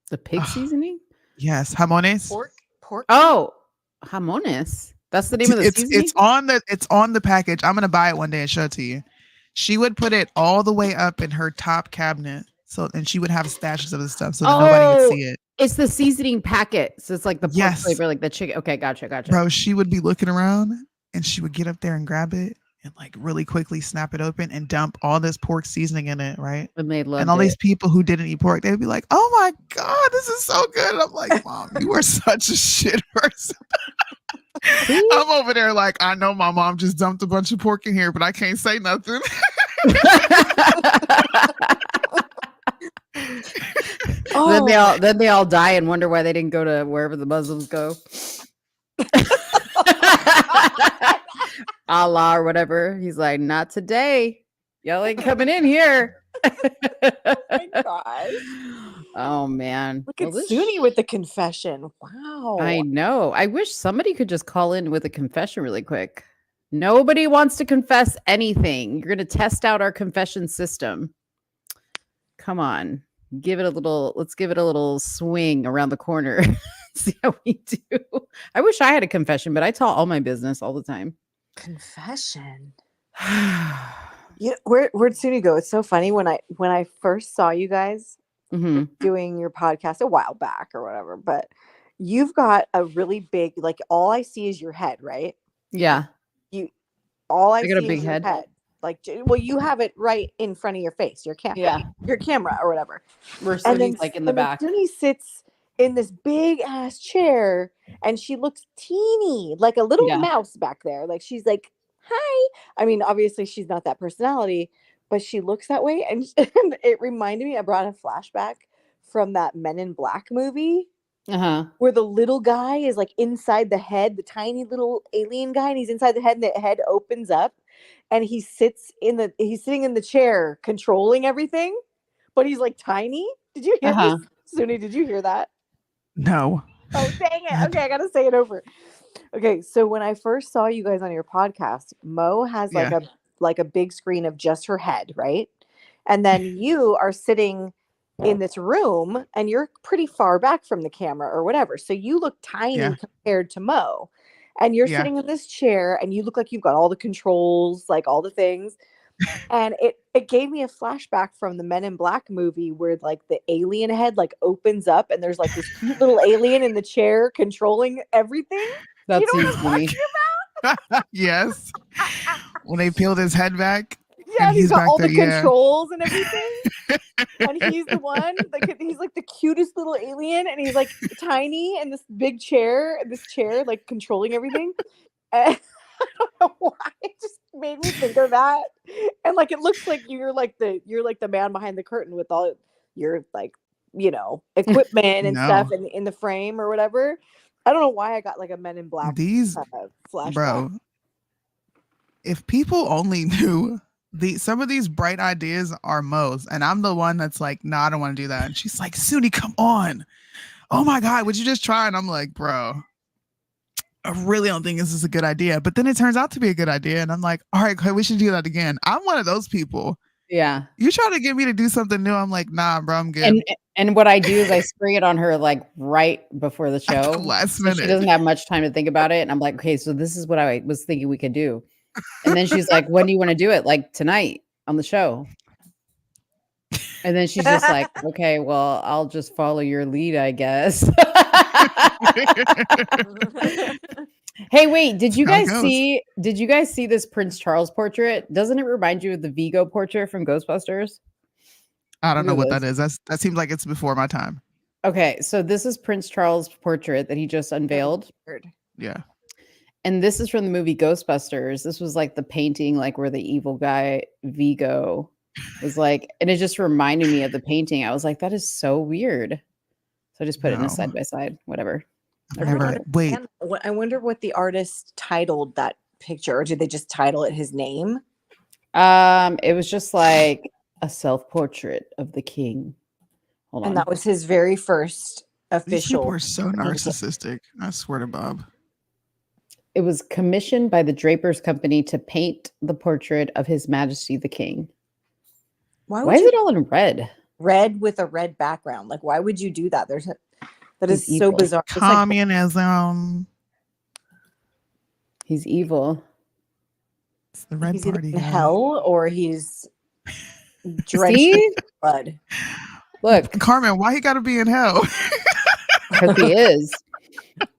A: The pig seasoning?
E: Yes, jamones.
M: Pork.
A: Oh, jamones. That's the name of the seasoning?
E: It's on the package. I'm gonna buy it one day and show it to you. She would put it all the way up in her top cabinet So, and she would have stashes of the stuff so that nobody would see it.
A: It's the seasoning packet. So it's like the pork
E: Yes.
A: flavor, like the chicken. Okay, gotcha.
E: Bro, she would be looking around and she would get up there and grab it and like really quickly snap it open and dump all this pork seasoning in it, right?
A: And they loved
E: And all
A: it.
E: these people who didn't eat pork, they'd be like, "Oh my God, this is so good." And I'm like, "Mom, you are such a shit person." I'm over there like, I know my mom just dumped a bunch of pork in here, but I can't say nothing.
A: Then they all die and wonder why they didn't go to wherever the Muslims go. Allah or whatever. He's like, not today. Y'all ain't coming in here.
O: Oh my gosh.
A: Oh man.
O: Look at Soonie with the confession. Wow.
A: I know. I wish somebody could just call in with a confession really quick. Nobody wants to confess anything. You're going to test out our confession system. Come on. Let's give it a little swing around the corner. See how we do. I wish I had a confession, but I tell all my business all the time.
O: Confession. Where'd Soonie go? It's so funny when I first saw you guys doing your podcast a while back or whatever, but you've got a really big, like all I see is your head, right?
A: Yeah.
O: All I
A: got a
O: see
A: big
O: is your
A: head.
O: Like, well, you have it right in front of your face, your camera or whatever.
A: Where Soonie's like in the back.
O: Soonie sits in this big ass chair and she looks teeny, like a little mouse back there. Like she's like, hi. I mean, obviously she's not that personality, but she looks that way. And it reminded me, I brought a flashback from that Men in Black movie. Where the little guy is like inside the head, the tiny little alien guy, and he's inside the head, and the head opens up, and he's sitting in the chair controlling everything, but he's like tiny. Did you hear this? Soonie, did you hear that?
E: No.
O: Oh dang it! Okay, I gotta say it over. Okay, so when I first saw you guys on your podcast, Mo has like a big screen of just her head, right? And then you are sitting in this room and you're pretty far back from the camera or whatever. So you look tiny compared to Mo. And you're sitting in this chair and you look like you've got all the controls, like all the things. And it gave me a flashback from the Men in Black movie where like the alien head like opens up and there's like this cute little alien in the chair controlling everything.
A: That's
O: you know what I'm talking about?
E: Yes. When they peeled his head back.
O: Yeah, he's got all the controls and everything. And he's the one, like he's like the cutest little alien, and he's like tiny in this big chair, like controlling everything. And I don't know why it just made me think of that. And like it looks like you're like the man behind the curtain with all your like, equipment and stuff in the frame or whatever. I don't know why I got like a Men in Black flashback.
E: Bro, if people only knew. Some of these bright ideas are Mo's, and I'm the one that's like, no, I don't want to do that. And she's like, Soonie, come on. Oh my God, would you just try? And I'm like, bro, I really don't think this is a good idea. But then it turns out to be a good idea. And I'm like, all right, we should do that again. I'm one of those people.
A: Yeah.
E: You try to get me to do something new. I'm like, nah, bro, I'm good.
A: And what I do is I spring it on her like right before the show.
E: Last
A: so
E: minute.
A: She doesn't have much time to think about it. And I'm like, okay, so this is what I was thinking we could do. And then she's like, when do you want to do it? Like tonight on the show. And then she's just like, okay, well, I'll just follow your lead, I guess. Hey, wait, did you guys see this Prince Charles portrait? Doesn't it remind you of the Vigo portrait from Ghostbusters?
E: I don't know what that is. That seems like it's before my time.
A: Okay, so this is Prince Charles' portrait that he just unveiled.
E: Yeah.
A: And this is from the movie Ghostbusters. This was like the painting, like where the evil guy Vigo was like, and it just reminded me of the painting. I was like, that is so weird. So I just put it in a side by side, whatever.
E: Wait.
O: I wonder what the artist titled that picture, or did they just title it his name?
A: It was just like a self-portrait of the king. Hold on.
O: And that was his very first official.
E: These people are so narcissistic. I swear to Bob.
A: It was commissioned by the Drapers Company to paint the portrait of His Majesty the King. Why is it all in red?
O: Red with a red background. Like, why would you do that? That is so bizarre.
E: Communism.
A: He's evil.
E: It's the red party.
O: In hell, or he's drenched
A: See?
O: in blood.
A: Look,
E: Carmen, why he got to be in hell?
A: because he is.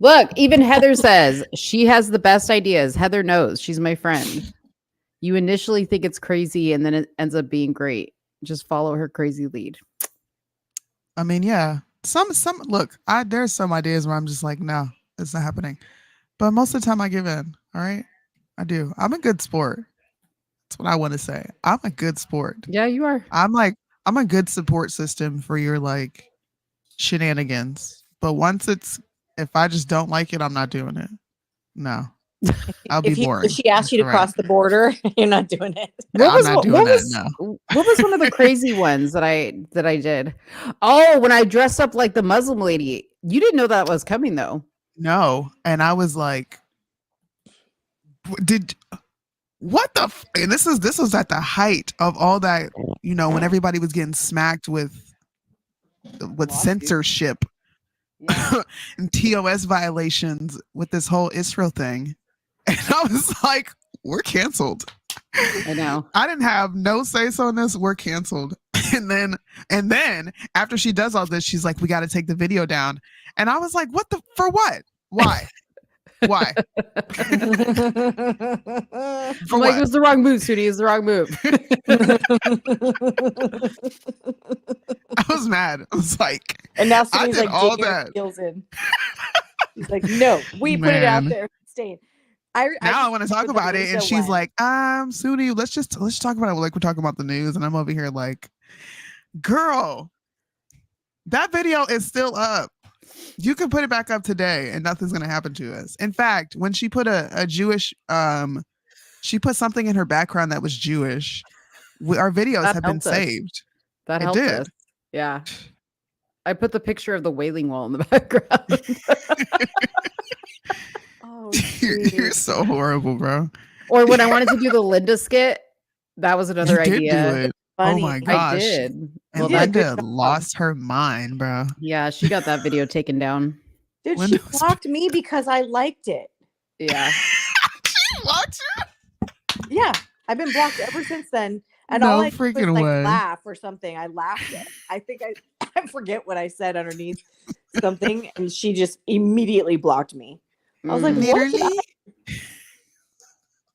A: Look, even Heather says she has the best ideas. Heather knows. She's my friend. You initially think it's crazy and then it ends up being great. Just follow her crazy lead.
E: I mean, yeah. Look, there's some ideas where I'm just like, no, it's not happening. But most of the time I give in. All right. I do. I'm a good sport. That's what I want to say. I'm a good sport.
A: Yeah, you are.
E: I'm a good support system for your like shenanigans. But if I just don't like it, I'm not doing it. No. I'll be boring.
O: If she asked you to cross the border, you're not doing it.
A: What was one of the crazy ones that I did? Oh, when I dressed up like the Muslim lady. You didn't know that was coming though.
E: No. And I was like, what the and this was at the height of all that, when everybody was getting smacked with censorship and TOS violations with this whole Israel thing. And I was like, we're canceled.
A: I know.
E: I didn't have no say-so in this. We're canceled. And then after she does all this, she's like, we got to take the video down. And I was like, for what? Why? Why?
A: For like, it was the wrong move, Soonie. It was the wrong move.
E: I was mad. I was like,
O: and now
E: I
O: Soonie's
E: did
O: like,
E: all
O: dig your
E: that.
O: heels in. He's like, no, we put it out there. Staying.
E: I want to talk about it, and she's like, Soonie, let's talk about it like we're talking about the news, and I'm over here like, girl, that video is still up. You can put it back up today, and nothing's gonna happen to us. In fact, when she put a Jewish, she put something in her background that was Jewish. Our videos have been saved.
A: That helped us. Yeah, I put the picture of the Wailing Wall in the background.
O: Oh,
E: you're so horrible, bro.
A: Or when I wanted to do the Linda skit, that was another idea.
E: Do it. Oh my gosh.
A: I did.
E: And Linda lost her mind, bro.
A: Yeah, she got that video taken down.
O: Dude, she blocked me because I liked it.
A: Yeah.
E: She blocked you?
O: Yeah. I've been blocked ever since then. And
E: no
O: all I did
E: freaking
O: was
E: way.
O: laugh or something. I laughed it. I think I forget what I said underneath something, and she just immediately blocked me. I was like,
E: literally?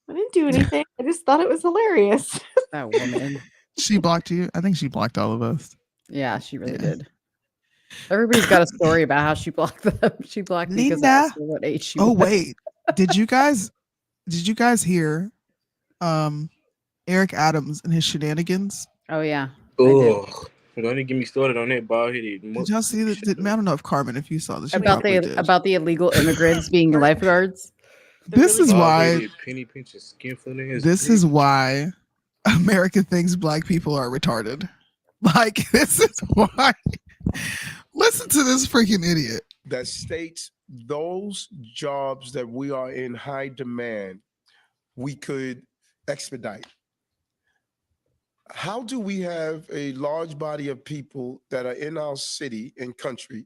O: I didn't do anything. I just thought it was hilarious.
A: That woman.
E: She blocked you? I think she blocked all of us.
A: Yeah, she really did. Everybody's got a story about how she blocked them. She blocked me because I asked her what age she was.
E: Wait. Did you guys hear Eric Adams and his shenanigans?
A: Oh yeah.
N: Oh, don't even get me started on that bald headed.
E: Did y'all see that? I don't know if you saw this.
A: About the illegal immigrants being lifeguards.
E: This is why.
N: Penny pinching skin flint.
E: This is why America thinks black people are retarded. Like, this is why. Listen to this freaking idiot.
P: That states those jobs that we are in high demand, we could expedite. How do we have a large body of people that are in our city and country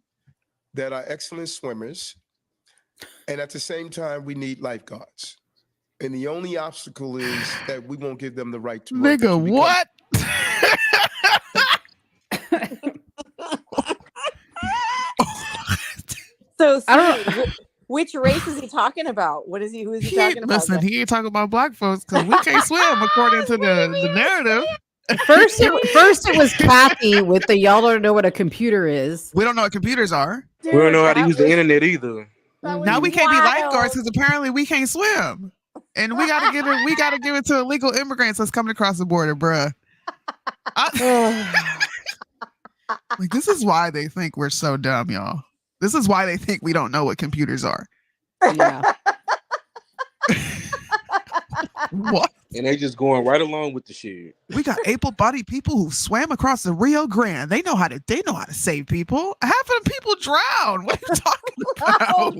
P: that are excellent swimmers, and at the same time we need lifeguards? And the only obstacle is that we won't give them the right to work.
E: Nigga, what?
O: So which race is he talking about? Who is he talking about?
E: Listen, he ain't talking about black folks because we can't swim according to the narrative.
A: First it was Kathy with the y'all don't know what a computer is.
E: We don't know what computers are.
N: Dude, we don't know how to use the internet either.
E: Now we can't be lifeguards because apparently we can't swim, and we gotta give it to illegal immigrants that's coming across the border, bruh. Like, this is why they think we're so dumb, y'all. This is why they think we don't know what computers are.
A: Yeah.
E: What?
N: And they just going right along with the shit.
E: We got able-bodied people who swam across the Rio Grande. They know how to save people. Half of the people drown. What are you talking about?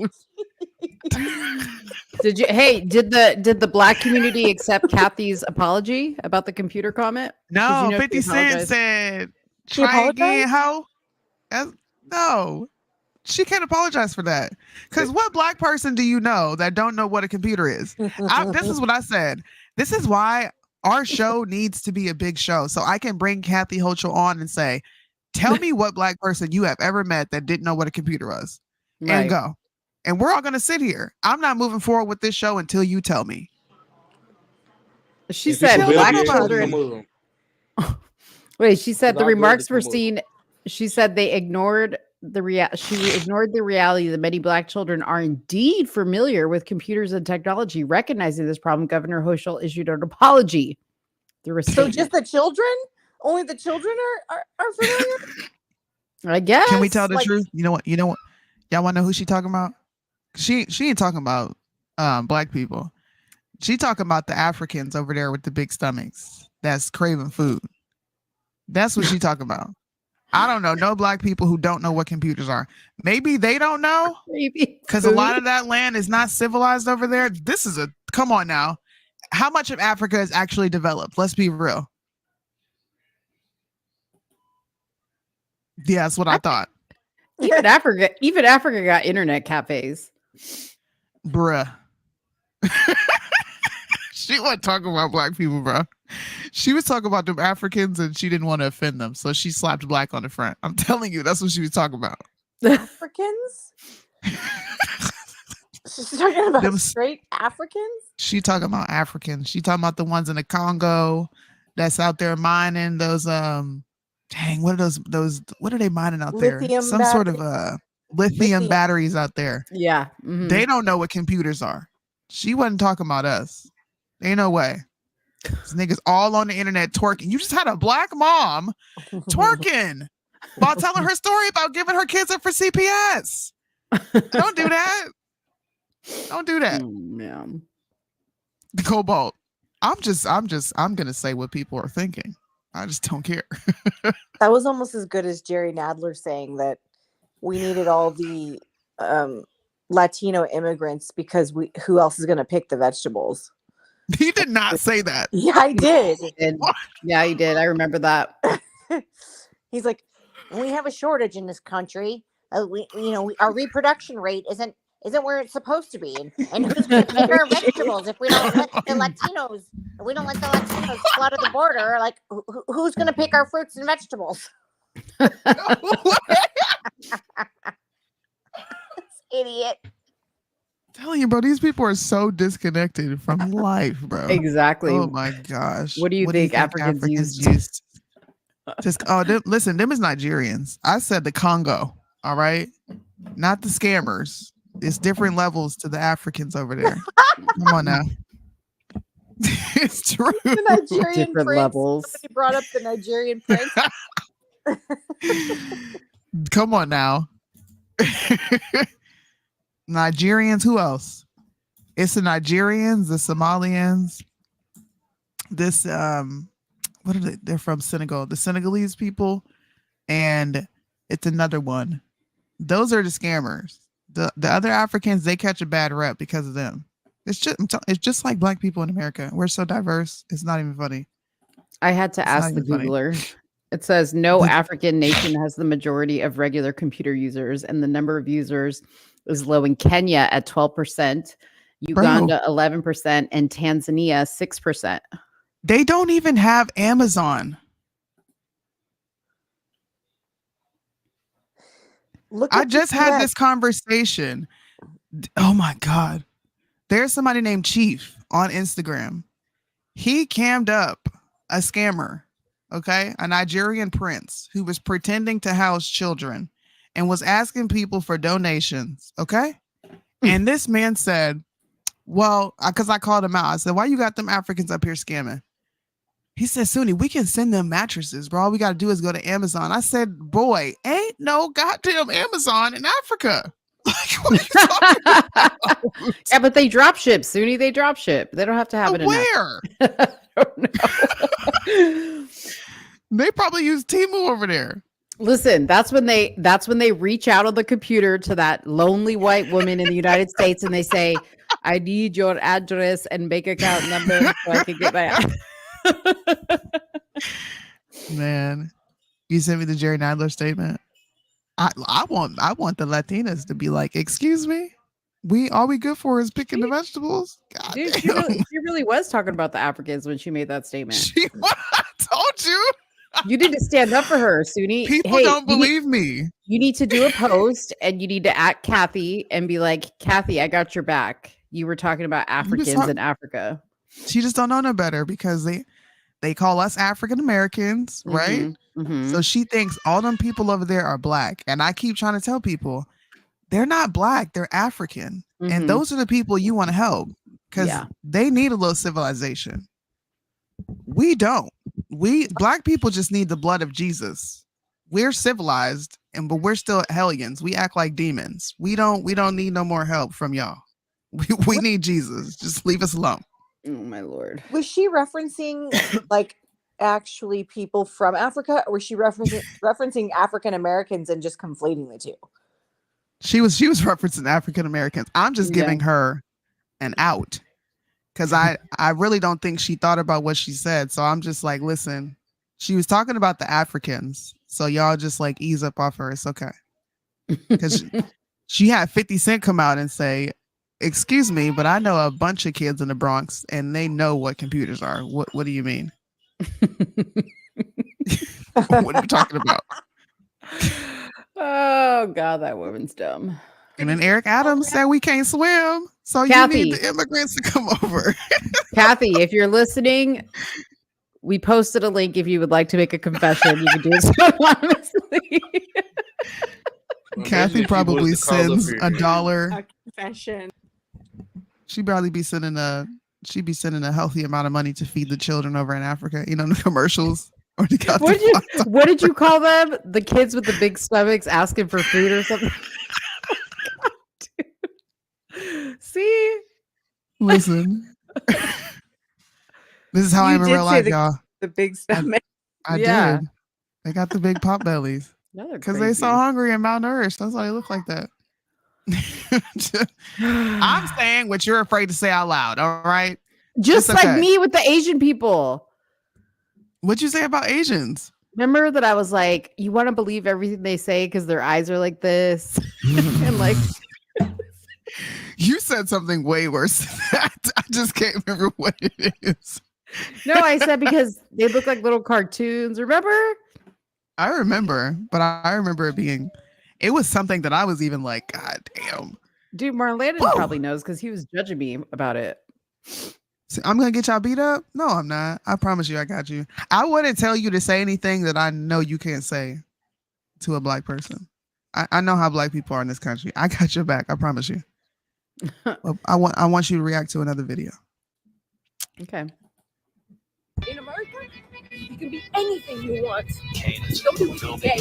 A: Did the black community accept Kathy's apology about the computer comment?
E: No, 50 Cent said, try again, ho. No. She can't apologize for that. Because what black person do you know that don't know what a computer is? This is what I said. This is why Our show needs to be a big show. So I can bring Kathy Hochul on and say, tell me what Black person you have ever met that didn't know what a computer was.
A: Right.
E: And go. And we're all going to sit here. I'm not moving forward with this show until you tell me.
A: She said Black children. Wait, she said the remarks were seen. She said they ignored she ignored the reality that many Black children are indeed familiar with computers and technology. Recognizing this problem, Governor Hochul issued an apology.
O: So just the children? Only the children are familiar?
A: I guess.
E: Can we tell the truth? You know what? Y'all want to know who she talking about? She ain't talking about Black people. She talking about the Africans over there with the big stomachs that's craving food. That's what she talking about. I don't know. No Black people who don't know what computers are. Maybe they don't know.
A: Maybe.
E: Because a lot of that land is not civilized over there. Come on now. How much of Africa is actually developed? Let's be real. Yeah, that's what I thought.
A: Even Africa got internet cafes.
E: Bruh. She wasn't talking about Black people, bro. She was talking about them Africans and she didn't want to offend them. So she slapped Black on the front. I'm telling you, that's what she was talking about.
O: Africans? She's talking about straight Africans?
E: She talking about Africans. She talking about the ones in the Congo that's out there mining those what are those what are they mining out there? Some sort of lithium batteries out there.
A: Yeah.
E: Mm-hmm. They don't know what computers are. She wasn't talking about us. Ain't no way. This niggas all on the internet twerking. You just had a Black mom twerking while telling her story about giving her kids up for CPS. Don't do that. Don't do that.
A: Man.
E: The Cobalt. I'm gonna say what people are thinking. I just don't care.
O: That was almost as good as Jerry Nadler saying that we needed all the Latino immigrants because who else is gonna pick the vegetables?
E: He did not say that.
O: Yeah, I did.
A: Yeah, he did. I remember that.
Q: He's like, we have a shortage in this country. Our reproduction rate isn't where it's supposed to be. And who's going to pick our vegetables if we don't let the Latinos flood the border? Like, who's going to pick our fruits and vegetables? Idiot.
E: Telling you, bro, these people are so disconnected from life, bro.
A: Exactly.
E: Oh my gosh.
A: What do you think Africans used?
E: Listen, them is Nigerians. I said the Congo, all right? Not the scammers. It's different levels to the Africans over there. Come on now. It's true.
O: The Nigerian
A: Different
O: prince.
A: levels.
O: Somebody brought up the Nigerian prince.
E: Come on now. Nigerians, who else? It's the Nigerians, the Somalians, this what are they? They're from Senegal, the Senegalese people, and it's another one. Those are the scammers. The other Africans, they catch a bad rep because of them. It's just like Black people in America. We're so diverse. It's not even funny.
A: I had to ask the Googler. It says no African nation has the majority of regular computer users, and the number of users is low in Kenya at 12%, Uganda 11%, and Tanzania 6%.
E: They don't even have Amazon. I just had this conversation. Oh my God. There's somebody named Chief on Instagram. He cammed up a scammer, okay? A Nigerian prince who was pretending to house children and was asking people for donations, okay? And this man said, well, because I called him out. I said, why you got them Africans up here scamming? He said, Soonie, we can send them mattresses, bro. All we got to do is go to Amazon. I said, boy, ain't no goddamn Amazon in Africa. Like, what are you talking about?
A: Yeah, but they drop ship, Soonie. They drop ship. They don't have to have it in
E: where?
A: I don't know.
E: They probably use Temu over there.
A: Listen, that's when they reach out on the computer to that lonely white woman in the United States and they say, I need your address and bank account number so I can get my
E: Man, you sent me the Jerry Nadler statement. I want the Latinas to be like, excuse me, all we good for is picking the vegetables. God
A: Dude,
E: damn.
A: she really was talking about the Africans when she made that statement.
E: I told you.
A: You need to stand up for her, Soonie.
E: People don't believe me.
A: You need to do a post and you need to at Kathy and be like, Kathy, I got your back. You were talking about Africans in Africa.
E: She just don't know no better because they call us African Americans, right? So she thinks all them people over there are black. And I keep trying to tell people they're not black, they're African. And those are the people you want to help because they need a little civilization. We don't. We black people just need the blood of Jesus. We're civilized, but we're still hellions. We act like demons. We don't need no more help from y'all. We need Jesus. Just leave us alone.
A: Oh my Lord.
O: Was she referencing like actually people from Africa, or was she referencing African Americans and just conflating the two?
E: She was referencing African Americans. I'm just giving her an out because I really don't think she thought about what she said. So I'm just like, listen, she was talking about the Africans. So y'all just like ease up off her. It's okay. Because she had 50 Cent come out and say, excuse me, but I know a bunch of kids in the Bronx and they know what computers are. What do you mean? What are you talking about?
A: Oh God, that woman's dumb.
E: And then Eric Adams said we can't swim, so
A: Kathy,
E: you need the immigrants to come over.
A: Kathy, if you're listening, we posted a link. If you would like to make a confession, you can do so anonymously.
E: Kathy probably sends $1.
O: A confession.
E: She'd probably be sending a healthy amount of money to feed the children over in Africa. You know, the commercials. Or
A: what did you call them? The kids with the big stomachs asking for food or something? God, see?
E: Listen. This is how I am in real life, y'all.
O: The big stomach.
E: I did. They got the big pot bellies. Because they're so hungry and malnourished. That's why they look like that. I'm saying what you're afraid to say out loud, all right?
A: Just like me with the Asian people.
E: What'd you say about Asians?
A: Remember that I was like, you want to believe everything they say because their eyes are like this? And like
E: you said something way worse than that. I just can't remember what it is.
A: No, I said because they look like little cartoons. Remember?
E: I remember, but I remember it was something that I was even like, God damn.
A: Dude, Marlandon probably knows because he was judging me about it.
E: So I'm gonna get y'all beat up? No, I'm not. I promise you I got you. I wouldn't tell you to say anything that I know you can't say to a black person. I know how black people are in this country. I got your back, I promise you. I want you to react to another video.
A: Okay.
R: In America, you can be anything you want. Don't be gay.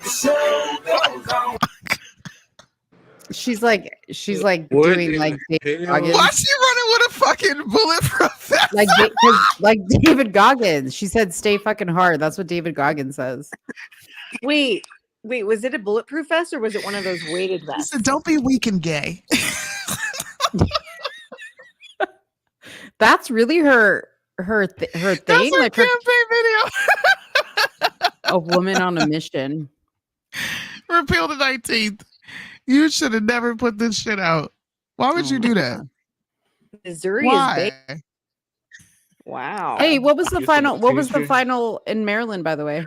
R: Stay
A: She's like doing like David Goggins.
E: Why she running with a fucking bulletproof vest?
A: Like David Goggins. She said, "Stay fucking hard." That's what David Goggins says.
O: Wait, was it a bulletproof vest or was it one of those weighted vests?
E: Said, don't be weak and gay.
A: That's really her thing.
E: That's her
A: like
E: campaign video.
A: A woman on a mission.
E: Repeal the 19th. You should have never put this shit out. Why would you do that?
O: Missouri
E: Why?
O: is big. Wow.
A: Hey, what was the final? What was the final in Maryland, by the way?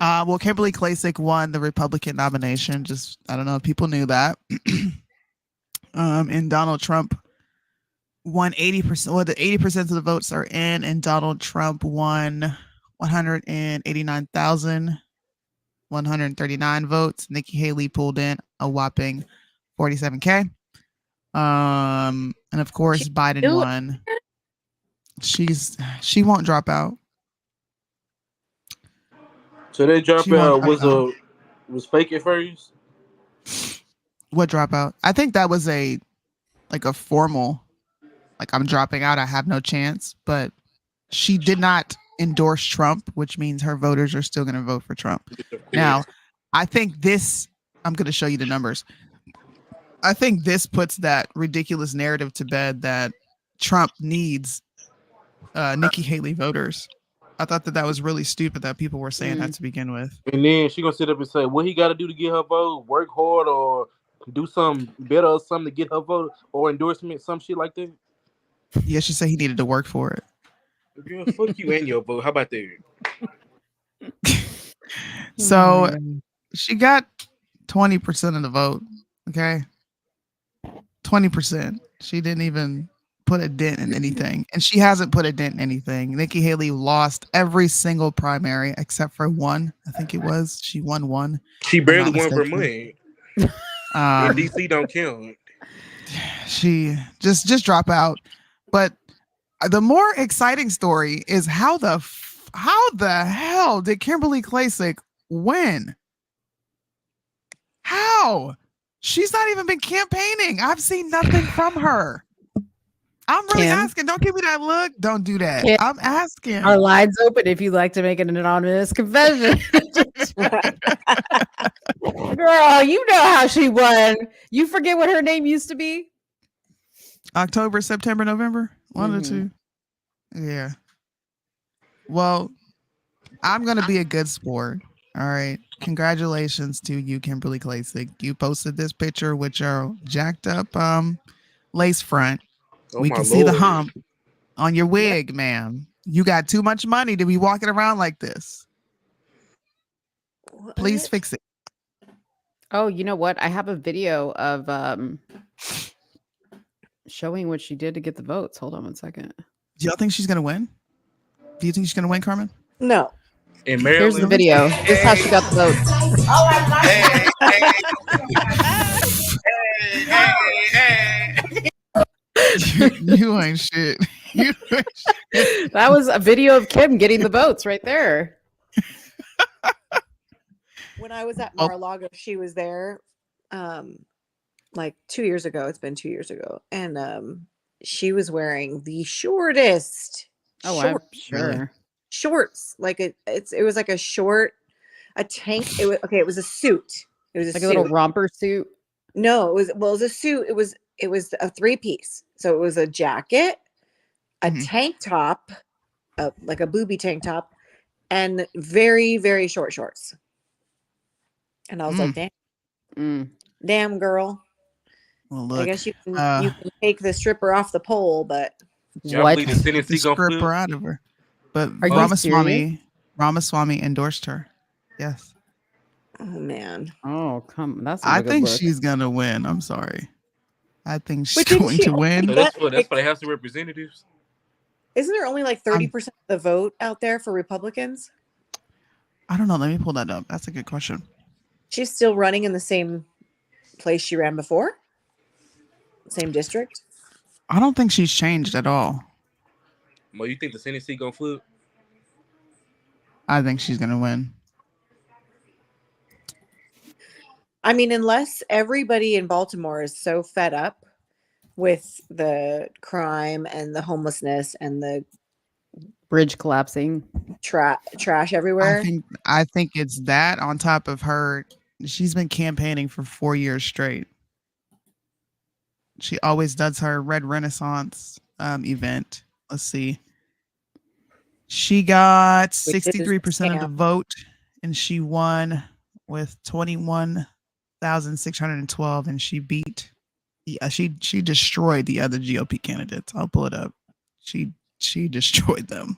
E: Well, Kimberly Klacik won the Republican nomination. Just I don't know if people knew that. And Donald Trump won 80%. Well, the 80% of the votes are in, and Donald Trump won 189,139 votes. Nikki Haley pulled in a whopping 47K. And of course, Biden won. She won't drop out.
N: So that dropout was fake at first?
E: What dropout? I think that was a formal, like I'm dropping out, I have no chance. But she did not endorse Trump, which means her voters are still going to vote for Trump. Now, I think this, I'm going to show you the numbers. I think this puts that ridiculous narrative to bed that Trump needs Nikki Haley voters. I thought that was really stupid that people were saying that to begin with.
N: And then she gonna sit up and say, what he got to do to get her vote? Work hard or do something better or something to get her vote or endorsement, some shit like that.
E: Yeah, she said he needed to work for it.
N: Girl, fuck you and your vote. How about that?
E: So she got 20% of the vote. Okay. 20%. She didn't even put a dent in anything. And she hasn't put a dent in anything. Nikki Haley lost every single primary except for one. I think it was. She won one.
N: She barely won Vermont. And DC don't count.
E: She just drop out. But the more exciting story is how the hell did Kimberly Klacik win? How? She's not even been campaigning. I've seen nothing from her. I'm really asking. Don't give me that look. Don't do that.
A: Kim,
E: I'm asking.
A: Our line's open if you'd like to make an anonymous confession. Girl, you know how she won. You forget what her name used to be?
E: October, September, November. One of the two. Yeah. Well, I'm going to be a good sport. All right. Congratulations to you, Kimberly Klacik. You posted this picture with your jacked up lace front. We can see the hump on your wig, ma'am. You got too much money to be walking around like this. Please fix it.
A: Oh, you know what? I have a video of showing what she did to get the votes. Hold on one second.
E: Do y'all think she's going to win? Do you think she's going to win, Carmen?
O: No.
N: In Maryland.
A: Here's the video. This is how she got the votes.
C: Oh, I
E: You ain't shit.
A: That was a video of Kim getting the votes right there.
O: When I was at Mar-a-Lago, she was there like 2 years ago. It's been 2 years ago. And she was wearing the shortest.
A: I'm sure.
O: Shorts. Like it was like a tank. It was a suit. It was
A: like a little romper suit.
O: No, it was a suit. It was a 3-piece. So it was a jacket, a tank top, like a booby tank top, and very, very short shorts. And I was like, damn, girl.
E: Well, look,
O: I guess you can take the stripper off the pole, but
A: what?
E: The stripper out of her. But Ramaswamy endorsed her. Yes.
O: Oh man.
A: Oh come.
E: I think she's gonna win. I'm sorry. I think she's going to win.
N: So that's for the House of Representatives.
O: Isn't there only like 30% of the vote out there for Republicans?
E: I don't know. Let me pull that up. That's a good question.
O: She's still running in the same place she ran before? Same district?
E: I don't think she's changed at all.
N: Well, you think the Senate seat gonna flip?
E: I think she's gonna win.
O: I mean, unless everybody in Baltimore is so fed up with the crime and the homelessness and the
A: bridge collapsing,
O: trash everywhere.
E: I think it's that on top of her. She's been campaigning for 4 years straight. She always does her Red Renaissance event. Let's see. She got 63% of the vote, and she won with 21,612, and she beat. She destroyed the other GOP candidates. I'll pull it up. She destroyed them.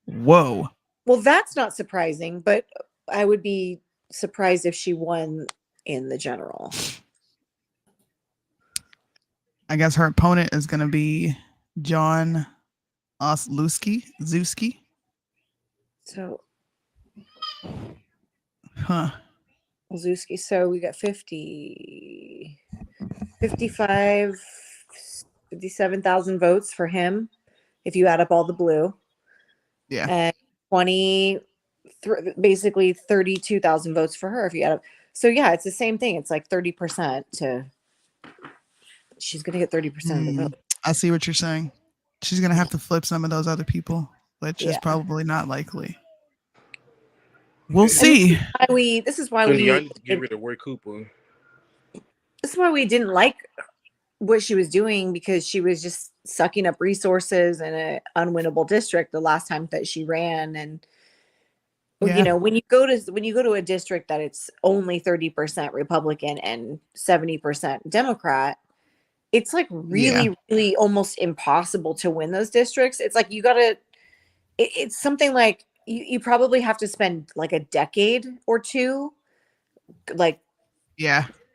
E: Whoa.
O: Well, that's not surprising, but I would be surprised if she won in the general.
E: I guess her opponent is going to be John Zuski.
O: So,
E: Zuski.
O: So we got 50, 55, 57,000 votes for him if you add up all the blue.
E: Yeah.
O: And basically 32,000 votes for her if you add up. So yeah, it's the same thing. It's like 30% to. She's going to get 30% of the vote.
E: I see what you're saying. She's going to have to flip some of those other people, which is probably not likely. We'll see.
O: This is why we
N: get rid of Ward Cooper.
O: This is why we didn't like
M: what she was doing because she was just sucking up resources in an unwinnable district the last time that she ran. And you know, when you go to a district that it's only 30% Republican and 70% Democrat, it's like really almost impossible to win those districts. It's like it's something like you probably have to spend like a decade or two like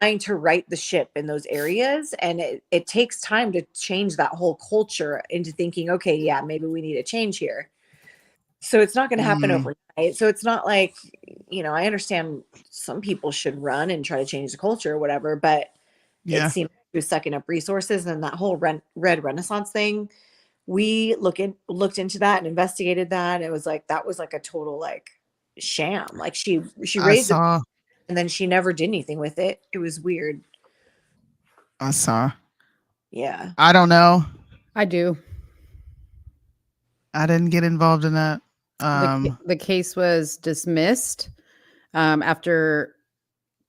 M: trying to right the ship in those areas, and it takes time to change that whole culture into thinking, okay, yeah, maybe we need a change here. So it's not going to happen overnight. So it's not like, you know, I understand some people should run and try to change the culture or whatever, but it seems she was sucking up resources. And that whole red Renaissance thing, we looked into that and investigated that. It was like, that was like a total like sham. Like she raised it and then she never did anything with it. It was weird.
E: I saw.
M: Yeah.
E: I don't know.
A: I do.
E: I didn't get involved in that.
A: The case was dismissed after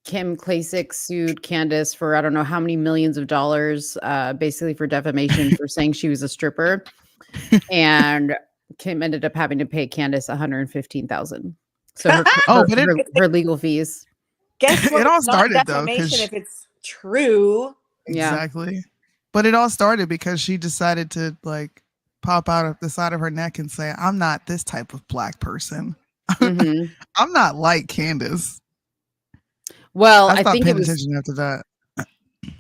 A: Kim Klacik sued Candace for I don't know how many millions of dollars, basically for defamation for saying she was a stripper, and Kim ended up having to pay Candace $115,000. So her legal fees.
M: Guess what?
E: It all
M: It's not
E: started though,
M: defamation if it's true.
E: Exactly. But it all started because she decided to like pop out of the side of her neck and say, I'm not this type of black person.
A: Mm-hmm.
E: I'm not like Candace.
A: Well,
E: I
A: think
E: paying attention after that.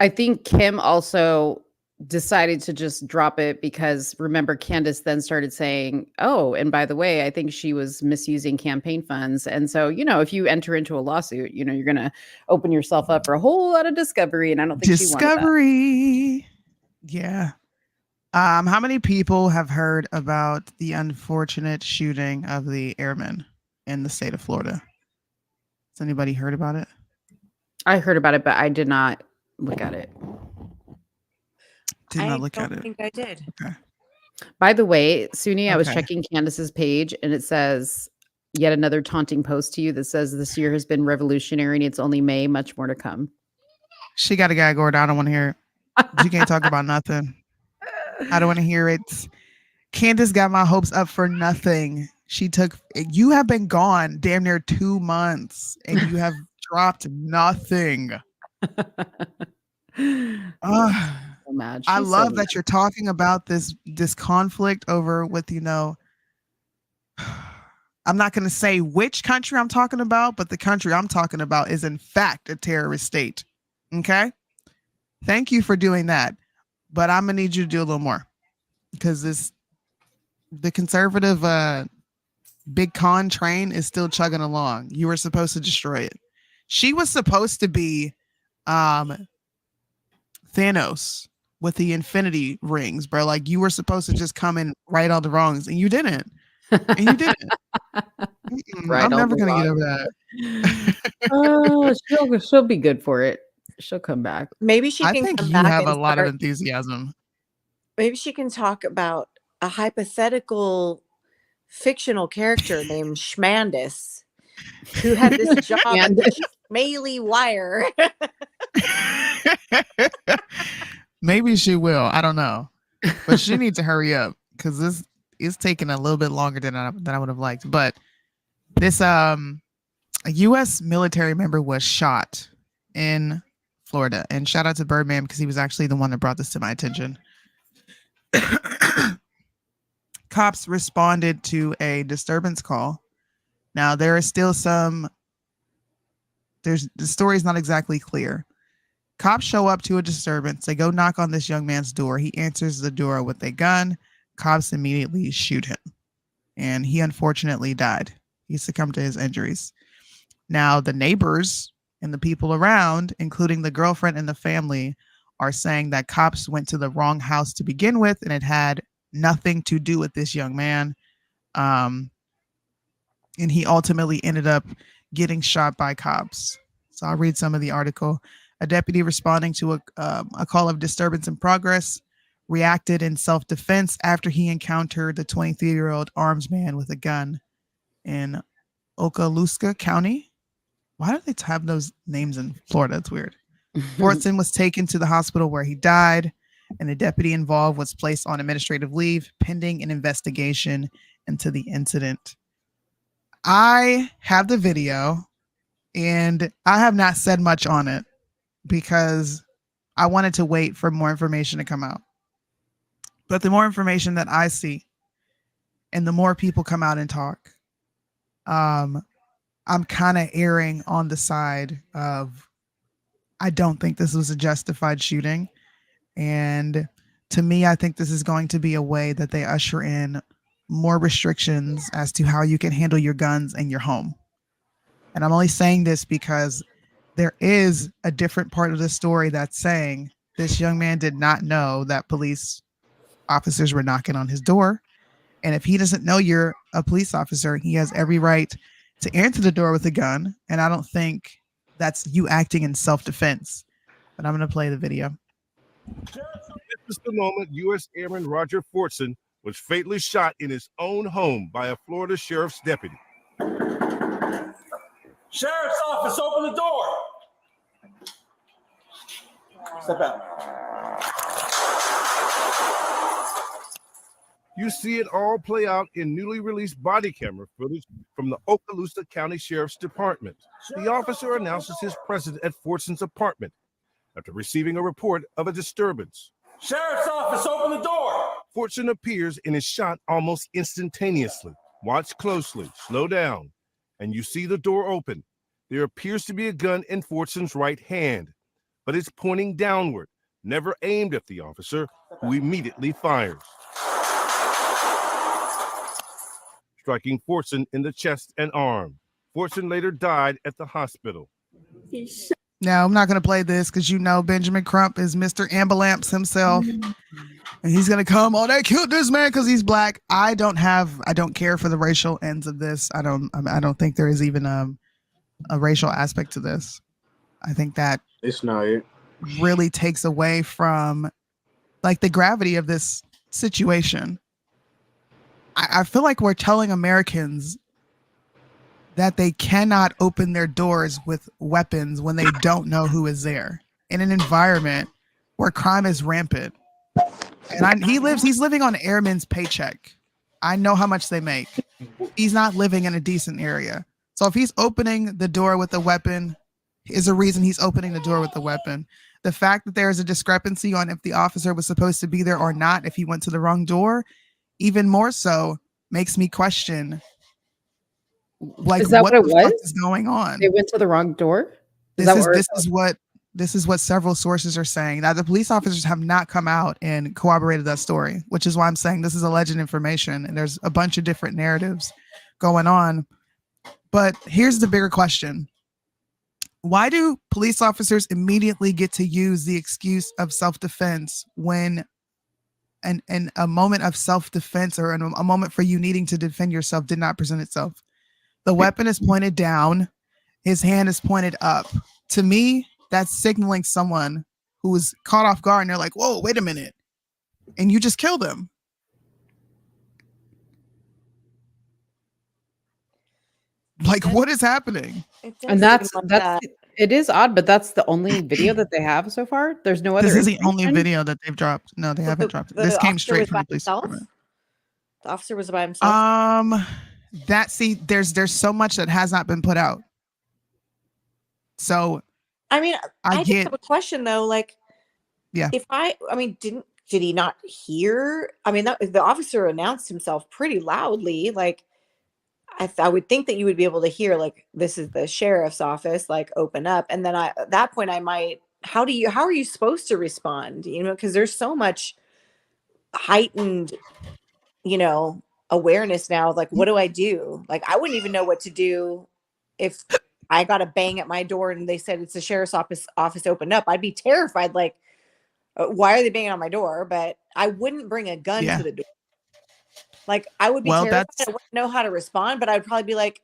A: I think Kim also decided to just drop it because remember Candace then started saying, oh, and by the way, I think she was misusing campaign funds. And so, you know, if you enter into a lawsuit, you know, you're going to open yourself up for a whole lot of discovery. And I don't think she wanted that.
E: Yeah. How many people have heard about the unfortunate shooting of the airmen in the state of Florida? Has anybody heard about it?
A: I heard about it, but I did not look at it.
E: Did not look at it.
M: I think I did.
E: Okay.
A: By the way, Soonie, I was checking Candace's page and it says yet another taunting post to you that says this year has been revolutionary and it's only May, much more to come.
E: She got a gag order. I don't want to hear it. She can't talk about nothing. I don't want to hear it. Candace got my hopes up for nothing. You have been gone damn near 2 months and you have dropped nothing. I love that you're talking about this conflict over with, you know, I'm not going to say which country I'm talking about, but the country I'm talking about is in fact a terrorist state. Okay. Thank you for doing that. But I'm going to need you to do a little more because the conservative big con train is still chugging along. You were supposed to destroy it. She was supposed to be Thanos with the infinity rings, bro. Like you were supposed to just come and right all the wrongs and you didn't.
A: Right,
E: I'm never going to get over
A: that. She'll be good for it. She'll come back.
M: Maybe she can.
E: I think
M: come
E: you
M: back
E: have
M: and
E: a lot of
M: start-
E: enthusiasm.
M: Maybe she can talk about a hypothetical fictional character named Schmandis who had this job at the Schmaley Wire.
E: Maybe she will. I don't know. But she needs to hurry up because this is taking a little bit longer than I would have liked. But this a U.S. military member was shot in Florida. And shout out to Birdman because he was actually the one that brought this to my attention. Cops responded to a disturbance call. Now there is still the story is not exactly clear. Cops show up to a disturbance. They go knock on this young man's door. He answers the door with a gun. Cops immediately shoot him. And he unfortunately died. He succumbed to his injuries. Now the neighbors and the people around, including the girlfriend and the family, are saying that cops went to the wrong house to begin with and it had nothing to do with this young man. And he ultimately ended up getting shot by cops. So I'll read some of the article. A deputy responding to a call of disturbance in progress reacted in self-defense after he encountered the 23-year-old armed man with a gun in Okaloosa County. Why do they have those names in Florida? It's weird. Fortson was taken to the hospital where he died, and the deputy involved was placed on administrative leave pending an investigation into the incident. I have the video, and I have not said much on it because I wanted to wait for more information to come out. But the more information that I see, and the more people come out and talk, I'm kind of erring on the side of I don't think this was a justified shooting. And to me, I think this is going to be a way that they usher in more restrictions as to how you can handle your guns in your home. And I'm only saying this because there is a different part of the story that's saying this young man did not know that police officers were knocking on his door. And if he doesn't know you're a police officer, he has every right to enter the door with a gun. And I don't think that's you acting in self-defense. But I'm going to play the video.
S: This is the moment U.S. Airman Roger Fortson was fatally shot in his own home by a Florida sheriff's deputy.
I: Sheriff's office, open the door. Step out.
S: You see it all play out in newly released body camera footage from the Okaloosa County Sheriff's Department. The officer announces his presence at Fortson's apartment after receiving a report of a disturbance.
I: Sheriff's office, open the door.
S: Fortson appears and is shot almost instantaneously. Watch closely, slow down, and you see the door open. There appears to be a gun in Fortson's right hand, but it's pointing downward, never aimed at the officer, who immediately fires, striking Fortson in the chest and arm. Fortson later died at the hospital.
E: Now, I'm not going to play this because you know Benjamin Crump is Mr. Ambulance himself. And he's going to come, oh, they killed this man because he's black. I don't care for the racial ends of this. I don't think there is even a racial aspect to this. I think that
N: it's not it.
E: Really takes away from like the gravity of this situation. I feel like we're telling Americans that they cannot open their doors with weapons when they don't know who is there in an environment where crime is rampant. And he's living on airman's paycheck. I know how much they make. He's not living in a decent area. So if he's opening the door with a weapon, is a reason he's opening the door with the weapon. The fact that there is a discrepancy on if the officer was supposed to be there or not, if he went to the wrong door, even more so makes me question, like,
A: is that what it was?
E: Is going on?
A: They went to the wrong door.
E: This is what several sources are saying. Now, the police officers have not come out and corroborated that story, which is why I'm saying this is alleged information, and there's a bunch of different narratives going on. But here's the bigger question. Why do police officers immediately get to use the excuse of self-defense when a moment of self-defense or a moment for you needing to defend yourself did not present itself? The weapon is pointed down. His hand is pointed up. To me, that's signaling someone who was caught off guard and they're like, whoa, wait a minute. And you just killed him. Like, what is happening?
A: And that's it is odd, but that's the only video that they have so far. There's no other.
E: This is the only video that they've dropped. No, they haven't dropped it. This came straight from the police department.
O: The officer was by himself.
E: There's so much that has not been put out. So
O: I mean, I just have a question though. Like,
E: yeah,
O: did he not hear? I mean, the officer announced himself pretty loudly. Like, I would think that you would be able to hear, like, this is the sheriff's office, like, open up. And then at that point I might, how are you supposed to respond? You know, because there's so much heightened, awareness now. Like, what do I do? Like, I wouldn't even know what to do if I got a bang at my door and they said it's the sheriff's office opened up. I'd be terrified. Like, why are they banging on my door? But I wouldn't bring a gun to the door. Like, I would be terrified. I wouldn't know how to respond, but I'd probably be like,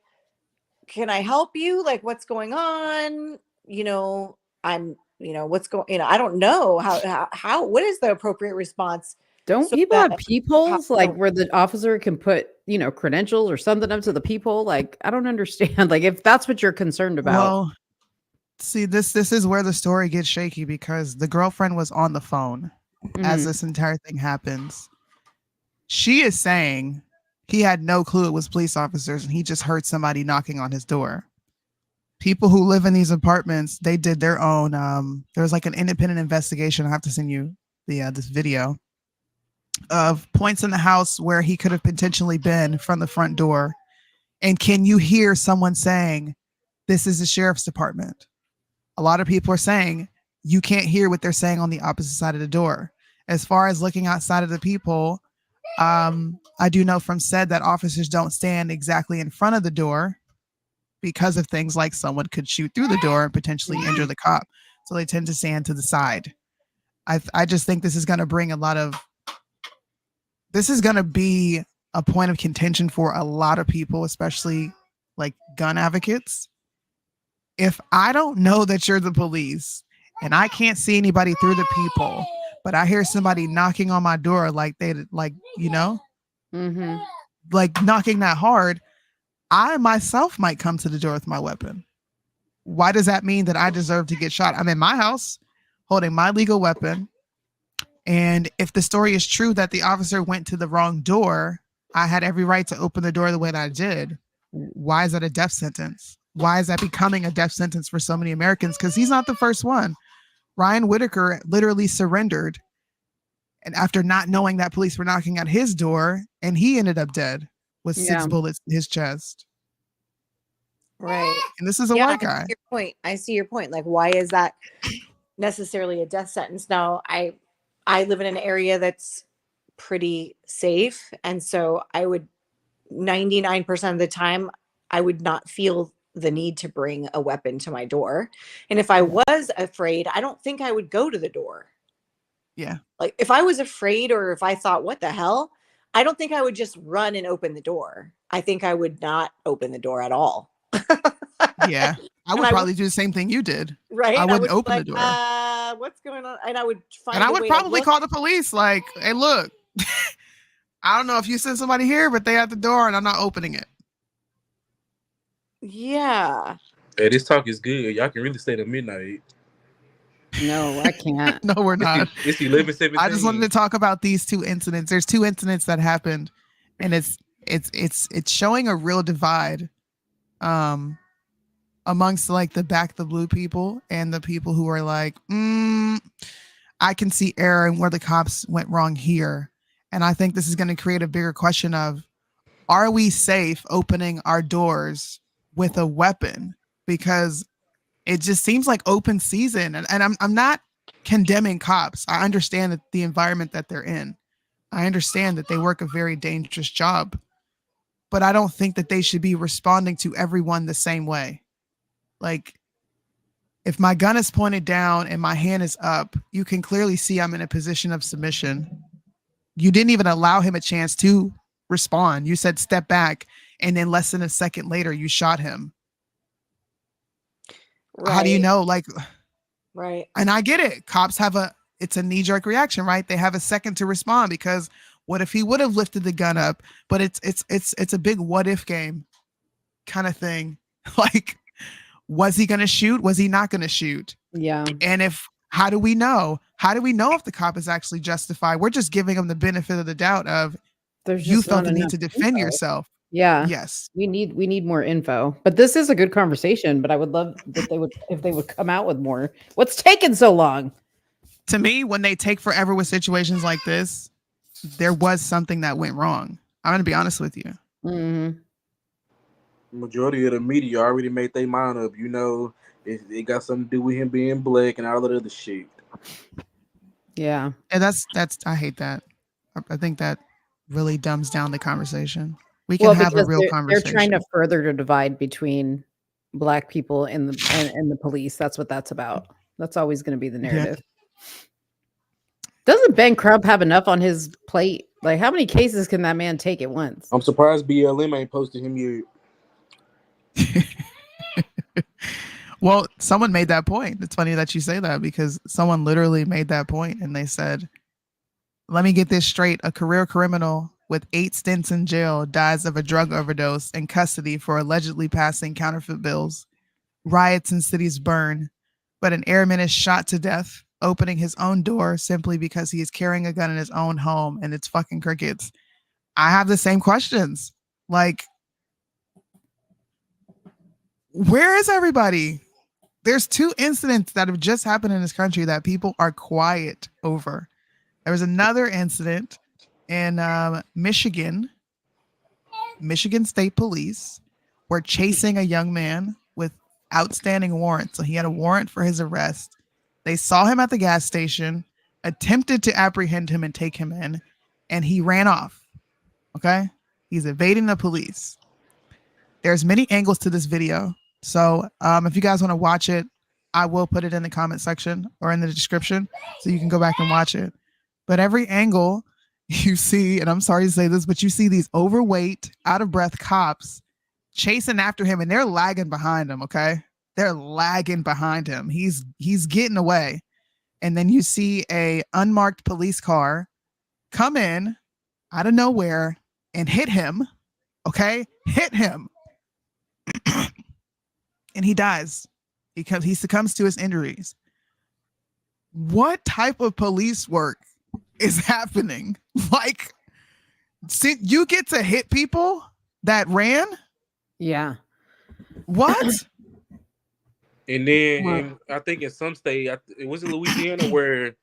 O: can I help you? Like, what's going on? What's going, I don't know how, what is the appropriate response?
A: Don't people have peepholes like where the officer can put, credentials or something up to the peephole? Like, I don't understand. Like, if that's what you're concerned about.
E: Well, See, this is where the story gets shaky because the girlfriend was on the phone as this entire thing happens. She is saying he had no clue it was police officers and he just heard somebody knocking on his door. People who live in these apartments, they did their own. There was like an independent investigation. I have to send you this video of points in the house where he could have potentially been from the front door. And can you hear someone saying, "This is the sheriff's department"? A lot of people are saying you can't hear what they're saying on the opposite side of the door. As far as looking outside of the people, I do know from said that officers don't stand exactly in front of the door because of things like someone could shoot through the door and potentially injure the cop. So they tend to stand to the side. I just think this is going to bring this is going to be a point of contention for a lot of people, especially like gun advocates. If I don't know that you're the police and I can't see anybody through the people, but I hear somebody knocking on my door like knocking that hard, I myself might come to the door with my weapon. Why does that mean that I deserve to get shot? I'm in my house holding my legal weapon. And if the story is true that the officer went to the wrong door, I had every right to open the door the way that I did. Why is that a death sentence? Why is that becoming a death sentence for so many Americans? Because he's not the first one. Ryan Whitaker literally surrendered, and after not knowing that police were knocking at his door, and he ended up dead with 6 bullets in his chest.
O: Right.
E: And this is a white guy.
O: I see your point. Like, why is that necessarily a death sentence? Now, I live in an area that's pretty safe, and so I would 99% of the time I would not feel the need to bring a weapon to my door. And if I was afraid, I don't think I would go to the door.
E: Yeah.
O: Like if I was afraid or if I thought, what the hell, I don't think I would just run and open the door. I think I would not open the door at all.
E: Yeah. I would probably do the same thing you did.
O: Right.
E: I wouldn't open the door.
O: What's going on? And I would find
E: and I would probably call the police like, hey, look, I don't know if you sent somebody here, but they at the door and I'm not opening it.
O: Yeah.
N: Hey, this talk is good. Y'all can really stay to midnight.
A: No, I can't.
E: No, we're not.
N: It's 11:17.
E: I just wanted to talk about these 2 incidents. There's 2 incidents that happened, and it's showing a real divide amongst like the back the blue people and the people who are like, I can see error and where the cops went wrong here. And I think this is going to create a bigger question of, are we safe opening our doors with a weapon? Because it just seems like open season. And I'm not condemning cops. I understand that the environment that they're in. I understand that they work a very dangerous job. But I don't think that they should be responding to everyone the same way. Like, if my gun is pointed down and my hand is up, you can clearly see I'm in a position of submission. You didn't even allow him a chance to respond. You said step back, and then less than a second later, you shot him. Right. How do you know? Like,
O: right.
E: And I get it. Cops it's a knee-jerk reaction, right? They have a second to respond because what if he would have lifted the gun up? But it's a big what if game kind of thing. Like, was he going to shoot? Was he not going to shoot?
A: Yeah.
E: And how do we know? How do we know if the cop is actually justified? We're just giving him the benefit of the doubt of you felt the need to defend yourself.
A: Yeah.
E: Yes.
A: We need more info. But this is a good conversation, but I would love that if they would come out with more. What's taking so long?
E: To me, when they take forever with situations like this, there was something that went wrong. I'm going to be honest with you.
A: Mm-hmm.
N: Majority of the media already made their mind up. You know, it got something to do with him being black and all that other shit.
A: Yeah.
E: And that's I hate that. I think that really dumbs down the conversation. We can have a real conversation.
A: They're trying to further to divide between black people and the police. That's what that's about. That's always going to be the narrative. Yeah. Doesn't Ben Crump have enough on his plate? Like, how many cases can that man take at once?
N: I'm surprised BLM ain't posted him yet.
E: Well, someone made that point. It's funny that you say that because someone literally made that point and they said, let me get this straight. A career criminal with 8 stints in jail dies of a drug overdose in custody for allegedly passing counterfeit bills. riots and cities burn, but an airman is shot to death opening his own door simply because he is carrying a gun in his own home and it's fucking crickets. I have the same questions. Like, where is everybody? There's 2 incidents that have just happened in this country that people are quiet over. There was another incident in Michigan State Police were chasing a young man with outstanding warrants. So he had a warrant for his arrest. They saw him at the gas station, attempted to apprehend him and take him in, and he ran off. Okay? He's evading the police. There's many angles to this video. So if you guys want to watch it, I will put it in the comment section or in the description so you can go back and watch it. But every angle you see, and I'm sorry to say this, but you see these overweight, out of breath cops chasing after him and they're lagging behind him. Okay. They're lagging behind him. He's getting away. And then you see a unmarked police car come in out of nowhere and hit him. Okay. Hit him. And he dies. He succumbs to his injuries. What type of police work is happening? Like, see, you get to hit people that ran?
A: Yeah.
E: What?
N: And then I think in some state, it was in Louisiana where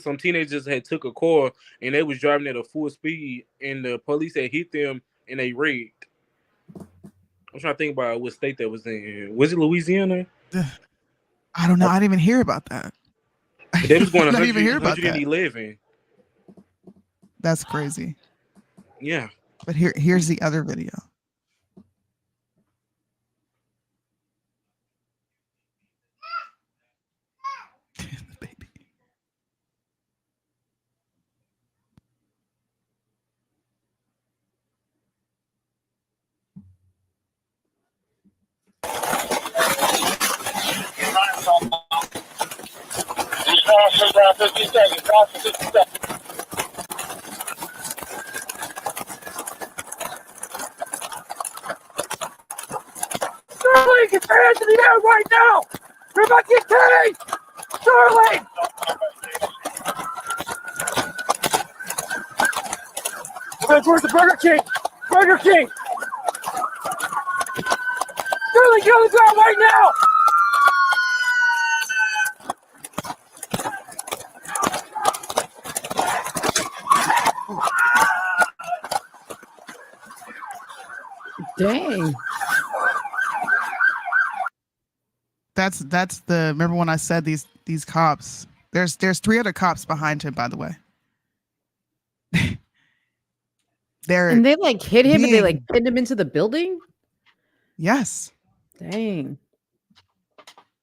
N: some teenagers had took a car and they was driving at a full speed and the police had hit them and they rigged. I'm trying to think about what state that was in. Was it Louisiana?
E: I don't know. I didn't even hear about that.
N: They was going
E: I
N: 100,
E: didn't even hear about that.
N: 111.
E: That's crazy.
N: Yeah.
E: But here's the other video.
I: Sterling, get your hands in the air right now! You're about to get tased! Sterling! Okay, where's the Burger King? Burger King! Sterling, get on the ground right now!
A: Dang.
E: That's the, remember when I said these cops, there's 3 other cops behind him, by the way.
A: And they like hit him and they like pinned him into the building?
E: Yes.
A: Dang.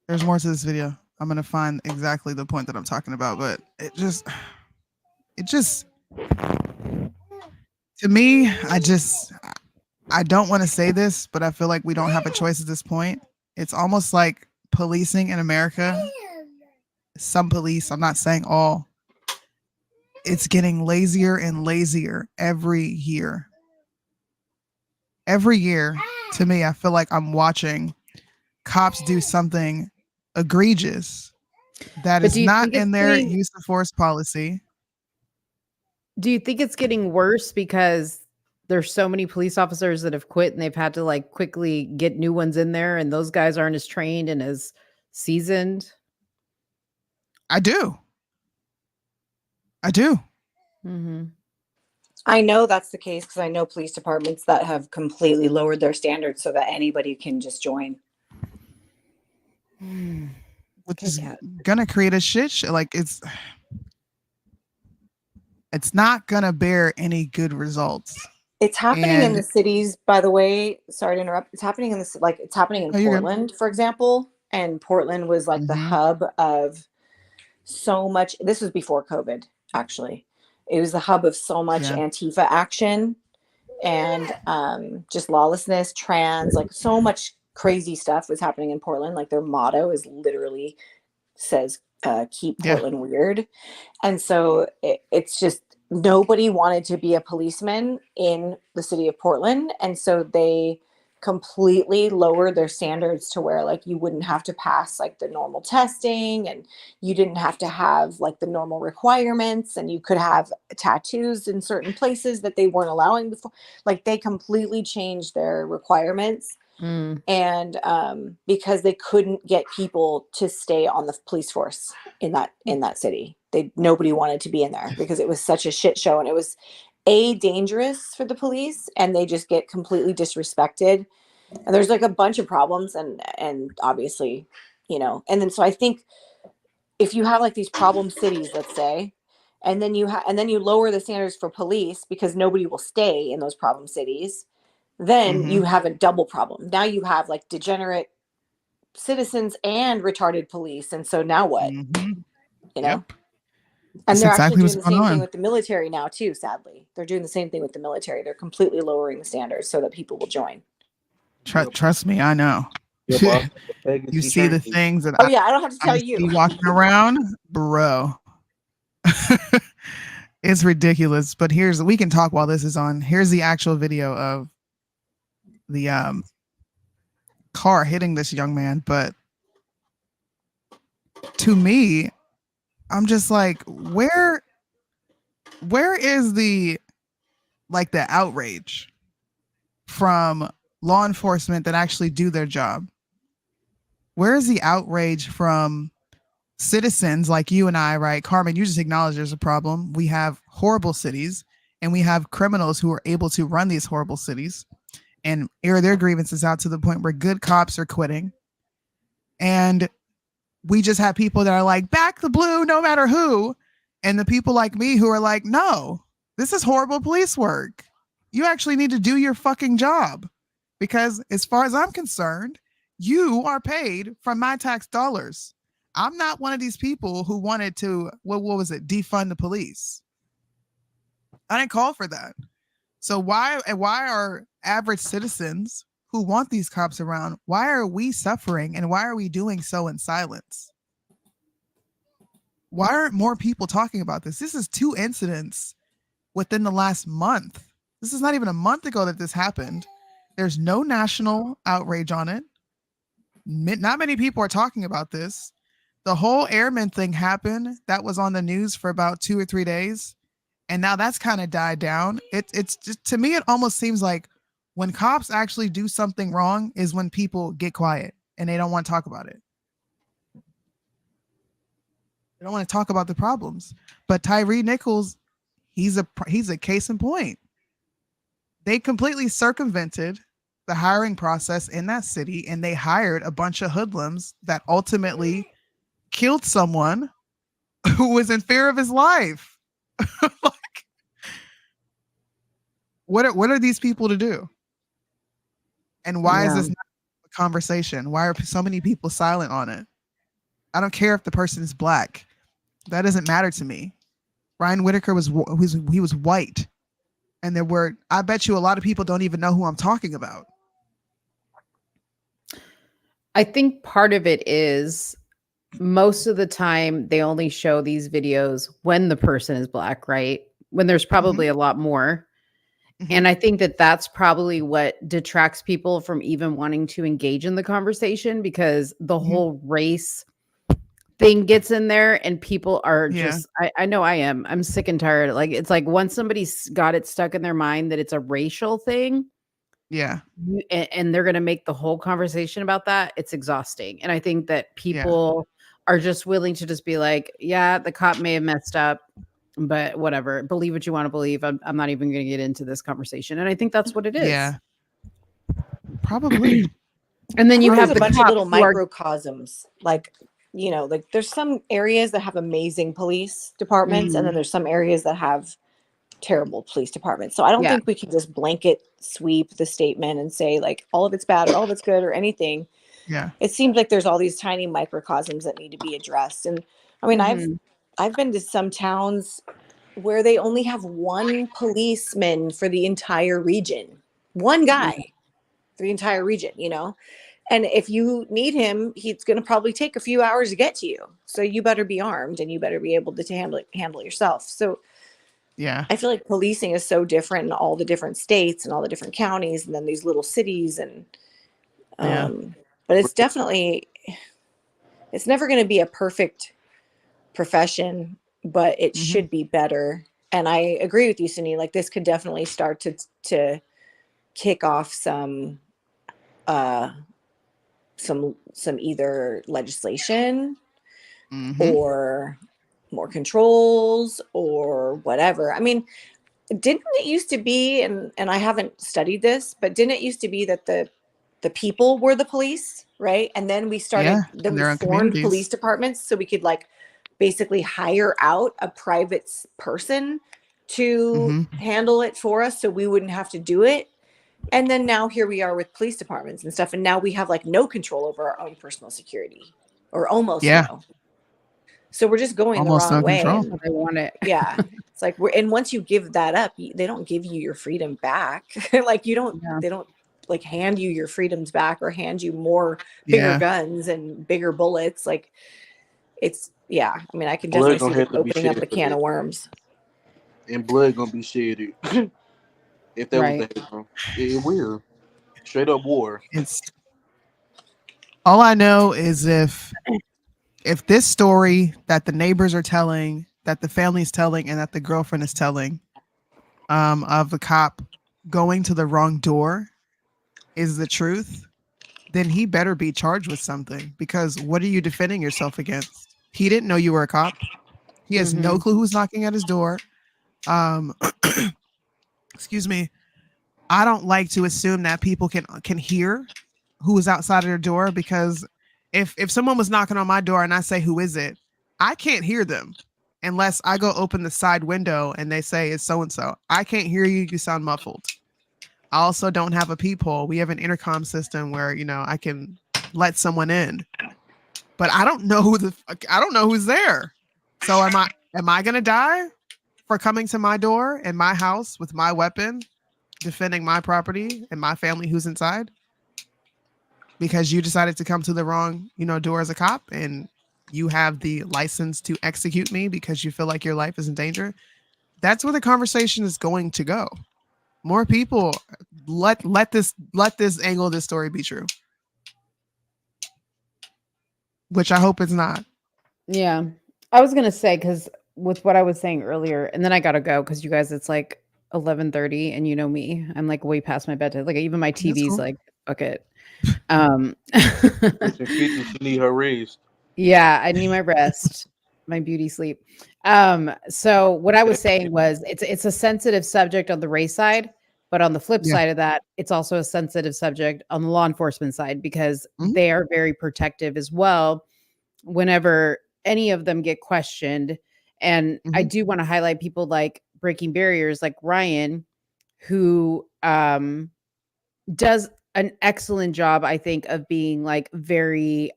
E: There's more to this video. I'm going to find exactly the point that I'm talking about, but it just to me, I don't want to say this, but I feel like we don't have a choice at this point. It's almost like policing in America, some police, I'm not saying all, it's getting lazier and lazier every year. Every year, to me, I feel like I'm watching cops do something egregious that is not in their use of force policy.
A: Do you think it's getting worse because there's so many police officers that have quit and they've had to like quickly get new ones in there and those guys aren't as trained and as seasoned?
E: I do.
A: Mm-hmm.
O: I know that's the case because I know police departments that have completely lowered their standards so that anybody can just join.
E: Which is gonna create a shit show. Like it's not gonna bear any good results.
O: It's happening in the cities, by the way. Sorry to interrupt. It's happening in this, like it's happening in Portland, for example. And Portland was like the hub of so much. This was before COVID, actually. It was the hub of so much Antifa action and just lawlessness, trans, like so much crazy stuff was happening in Portland. Like their motto is literally says, keep Portland weird. And so it's just, nobody wanted to be a policeman in the city of Portland. And so they
M: completely lowered their standards to where like you wouldn't have to pass like the normal testing, and you didn't have to have like the normal requirements, and you could have tattoos in certain places that they weren't allowing before. Like they completely changed their requirements. And because they couldn't get people to stay on the police force in that city. Nobody wanted to be in there because it was such a shit show, and it was dangerous for the police, and they just get completely disrespected. And there's like a bunch of problems, and obviously, and then so I think if you have like these problem cities, let's say, and then you lower the standards for police because nobody will stay in those problem cities, then you have a double problem. Now you have like degenerate citizens and retarded police. And so now what? You know?
E: Yep.
M: And
E: That's
M: they're
E: exactly
M: actually
E: what's
M: doing the
E: going
M: same thing
E: on.
M: with the military now too, sadly. They're doing the same thing with the military. They're completely lowering the standards so that people will join.
E: Trust me, I know. You see the things that
M: I don't have to tell
E: I
M: you.
E: see walking around, bro. It's ridiculous. But we can talk while this is on. Here's the actual video of the car hitting this young man. But to me, I'm just like, where is the outrage from law enforcement that actually do their job? Where is the outrage from citizens like you and I, right? Carmen, you just acknowledge there's a problem. We have horrible cities, and we have criminals who are able to run these horrible cities and air their grievances out to the point where good cops are quitting. And we just have people that are like, back the blue, no matter who. And the people like me who are like, no, this is horrible police work. You actually need to do your fucking job. Because as far as I'm concerned, you are paid from my tax dollars. I'm not one of these people who wanted to, what was it, defund the police. I didn't call for that. So why are average citizens who want these cops around, why are we suffering, and why are we doing so in silence? Why aren't more people talking about this? This is 2 incidents within the last month. This is not even a month ago that this happened. There's no national outrage on it. Not many people are talking about this. The whole airman thing happened. That was on the news for about 2 or 3 days. And now that's kind of died down. It's just, to me, it almost seems like when cops actually do something wrong is when people get quiet and they don't want to talk about it. They don't want to talk about the problems. But Tyree Nichols, he's a case in point. They completely circumvented the hiring process in that city, and they hired a bunch of hoodlums that ultimately killed someone who was in fear of his life. What are these people to do? And why is this not a conversation? Why are so many people silent on it? I don't care if the person is black. That doesn't matter to me. Ryan Whitaker was white. And I bet you a lot of people don't even know who I'm talking about.
A: I think part of it is most of the time they only show these videos when the person is black, right? When there's probably a lot more. And I think that that's probably what detracts people from even wanting to engage in the conversation, because the whole race thing gets in there and people are just, I know I am. I'm sick and tired. Like, it's like once somebody's got it stuck in their mind that it's a racial thing.
E: Yeah.
A: And they're going to make the whole conversation about that. It's exhausting. And I think that people are just willing to just be like, yeah, the cop may have messed up, but whatever, believe what you want to believe. I'm not even going to get into this conversation. And I think that's what it is.
E: Yeah, probably.
A: And then you have
M: a
A: the
M: bunch of little
A: cops who are-
M: microcosms. Like, like there's some areas that have amazing police departments, and then there's some areas that have terrible police departments. So I don't think we can just blanket sweep the statement and say like all of it's bad or all of it's good or anything.
E: Yeah.
M: It seems like there's all these tiny microcosms that need to be addressed. And I mean, I've been to some towns where they only have one policeman for the entire region. One guy for the entire region, And if you need him, he's going to probably take a few hours to get to you. So you better be armed and you better be able to handle it yourself. So
E: Yeah.
M: I feel like policing is so different in all the different states and all the different counties and then these little cities and
E: Yeah.
M: but it's definitely it's never going to be a perfect profession, but it should be better. And I agree with you, Soonie. Like this could definitely start to kick off some either legislation or more controls or whatever. I mean, didn't it used to be, and I haven't studied this, but didn't it used to be that the people were the police, right? And then we
E: Yeah,
M: then
E: in
M: we
E: their own
M: formed
E: communities.
M: police departments so we could like basically hire out a private person to handle it for us so we wouldn't have to do it. And then now here we are with police departments and stuff. And now we have like no control over our own personal security or almost no. So we're just going
E: Almost
M: the wrong
E: no
M: way.
E: control.
M: And
A: They want it.
M: yeah. It's like and once you give that up, they don't give you your freedom back. Like they don't like hand you your freedoms back or hand you bigger guns and bigger bullets. Like it's, I mean, I can
N: Blood
M: definitely see
N: gonna have
M: them
N: to be
M: opening up
N: shed
M: a
N: for
M: can
N: that.
M: of worms.
N: And blood gonna be shedded. If that was the outcome. It will. Straight up war.
E: It's all I know is if this story that the neighbors are telling, that the family's telling, and that the girlfriend is telling, of the cop going to the wrong door is the truth, then he better be charged with something, because what are you defending yourself against? He didn't know you were a cop. He has no clue who's knocking at his door. Excuse me. I don't like to assume that people can hear who is outside of their door, because if someone was knocking on my door and I say, who is it? I can't hear them unless I go open the side window and they say it's so-and-so. I can't hear you. You sound muffled. I also don't have a peephole. We have an intercom system where, I can let someone in, but I don't know who's there. So am I going to die for coming to my door and my house with my weapon, defending my property and my family who's inside? Because you decided to come to the wrong, door as a cop, and you have the license to execute me because you feel like your life is in danger. That's where the conversation is going to go. More people let this angle of this story be true, which I hope it's not.
A: Yeah, I was gonna say, because with what I was saying earlier, and then I gotta go because you guys, it's like 11:30, and you know me, I'm like way past my bedtime. Like even my TV's
E: cool.
A: like, fuck it.
N: She need her rest.
A: Yeah, I need my rest, my beauty sleep. So what I was saying was it's a sensitive subject on the race side, but on the flip side of that, it's also a sensitive subject on the law enforcement side, because they are very protective as well whenever any of them get questioned. And I do want to highlight people like Breaking Barriers, like Ryan, who does an excellent job, I think, of being like very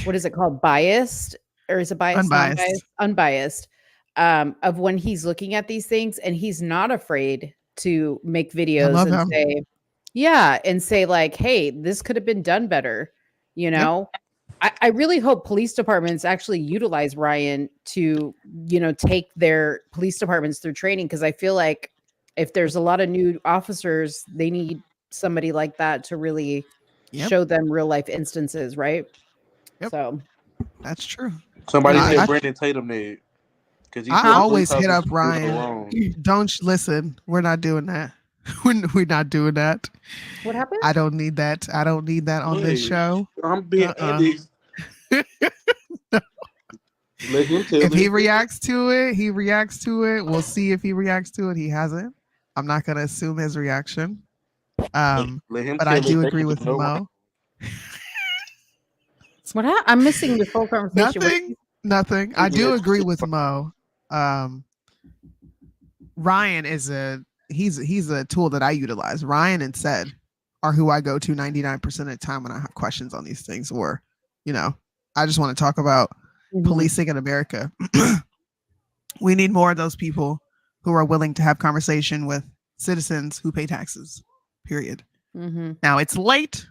A: what is it called? Biased, or is it biased?
E: Unbiased.
A: Unbiased. Of when he's looking at these things, and he's not afraid to make videos and say like, hey, this could have been done better. I really hope police departments actually utilize Ryan to, take their police departments through training, because I feel like if there's a lot of new officers, they need somebody like that to really show them real life instances, right? So
E: that's true.
N: Somebody said Brandon Tatum did.
E: I always hit up Ryan. Don't listen. We're not doing that. We're not doing that.
A: What happened?
E: I don't need that. I don't need that on this show.
N: I'm being honest.
E: If he reacts to it, he reacts to it. We'll see if he reacts to it. He hasn't. I'm not going to assume his reaction. But I do agree with Mo.
A: What happened? I'm missing the full conversation.
E: Nothing. I do agree with Mo. Ryan is he's a tool that I utilize. Ryan and Sed are who I go to 99% of the time when I have questions on these things, or I just want to talk about policing in America. We need more of those people who are willing to have conversation with citizens who pay taxes, period. Now it's late.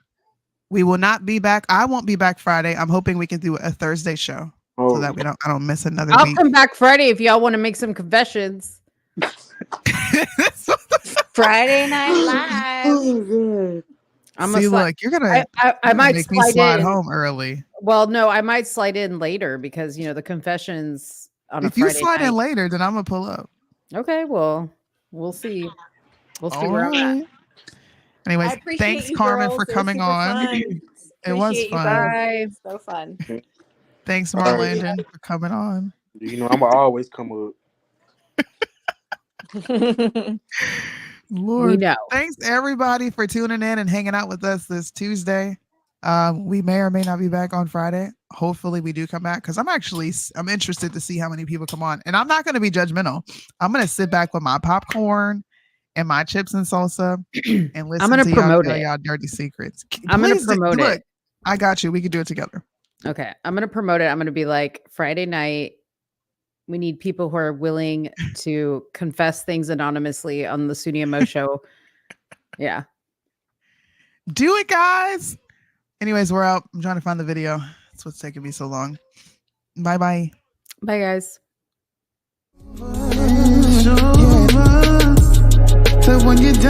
E: We will not be back. I won't be back Friday. I'm hoping we can do a Thursday show. so that I don't miss another
A: I'll
E: week.
A: come back Friday if y'all want to make some confessions.
O: Friday Night Live.
E: See, look, you're gonna.
A: I might
E: make me slide home early.
A: Well, no, I might slide in later because the confessions on a
E: If you
A: Friday
E: slide
A: night.
E: in later, then I'm gonna pull up.
A: Okay, well, we'll see. We'll see
E: All
A: where I'm at.
E: right. Anyways,
O: I appreciate
E: thanks,
O: you,
E: Carmen,
O: girls.
E: for
O: It was
E: coming
O: super
E: on.
O: fun.
E: It was
O: Appreciate you
E: fun.
O: both. So fun.
E: Thanks,
N: All right.
E: Marlandon, for coming on.
N: I'm gonna always come up.
E: Lord,
A: We know.
E: thanks everybody for tuning in and hanging out with us this Tuesday. We may or may not be back on Friday. Hopefully we do come back because I'm interested to see how many people come on. And I'm not going to be judgmental. I'm going to sit back with my popcorn and my chips and salsa and listen
A: gonna
E: to
A: promote
E: y'all tell
A: it.
E: y'all dirty secrets.
A: I'm going to
E: Please
A: promote
E: look,
A: it.
E: I got you. We can do it together.
A: Okay. I'm going to promote it. I'm going to be like, Friday night, we need people who are willing to confess things anonymously on the Soonie X Mo show. Yeah.
E: Do it, guys. Anyways, we're out. I'm trying to find the video. That's what's taking me so long. Bye-bye.
A: Bye, guys.
E: So when you're done.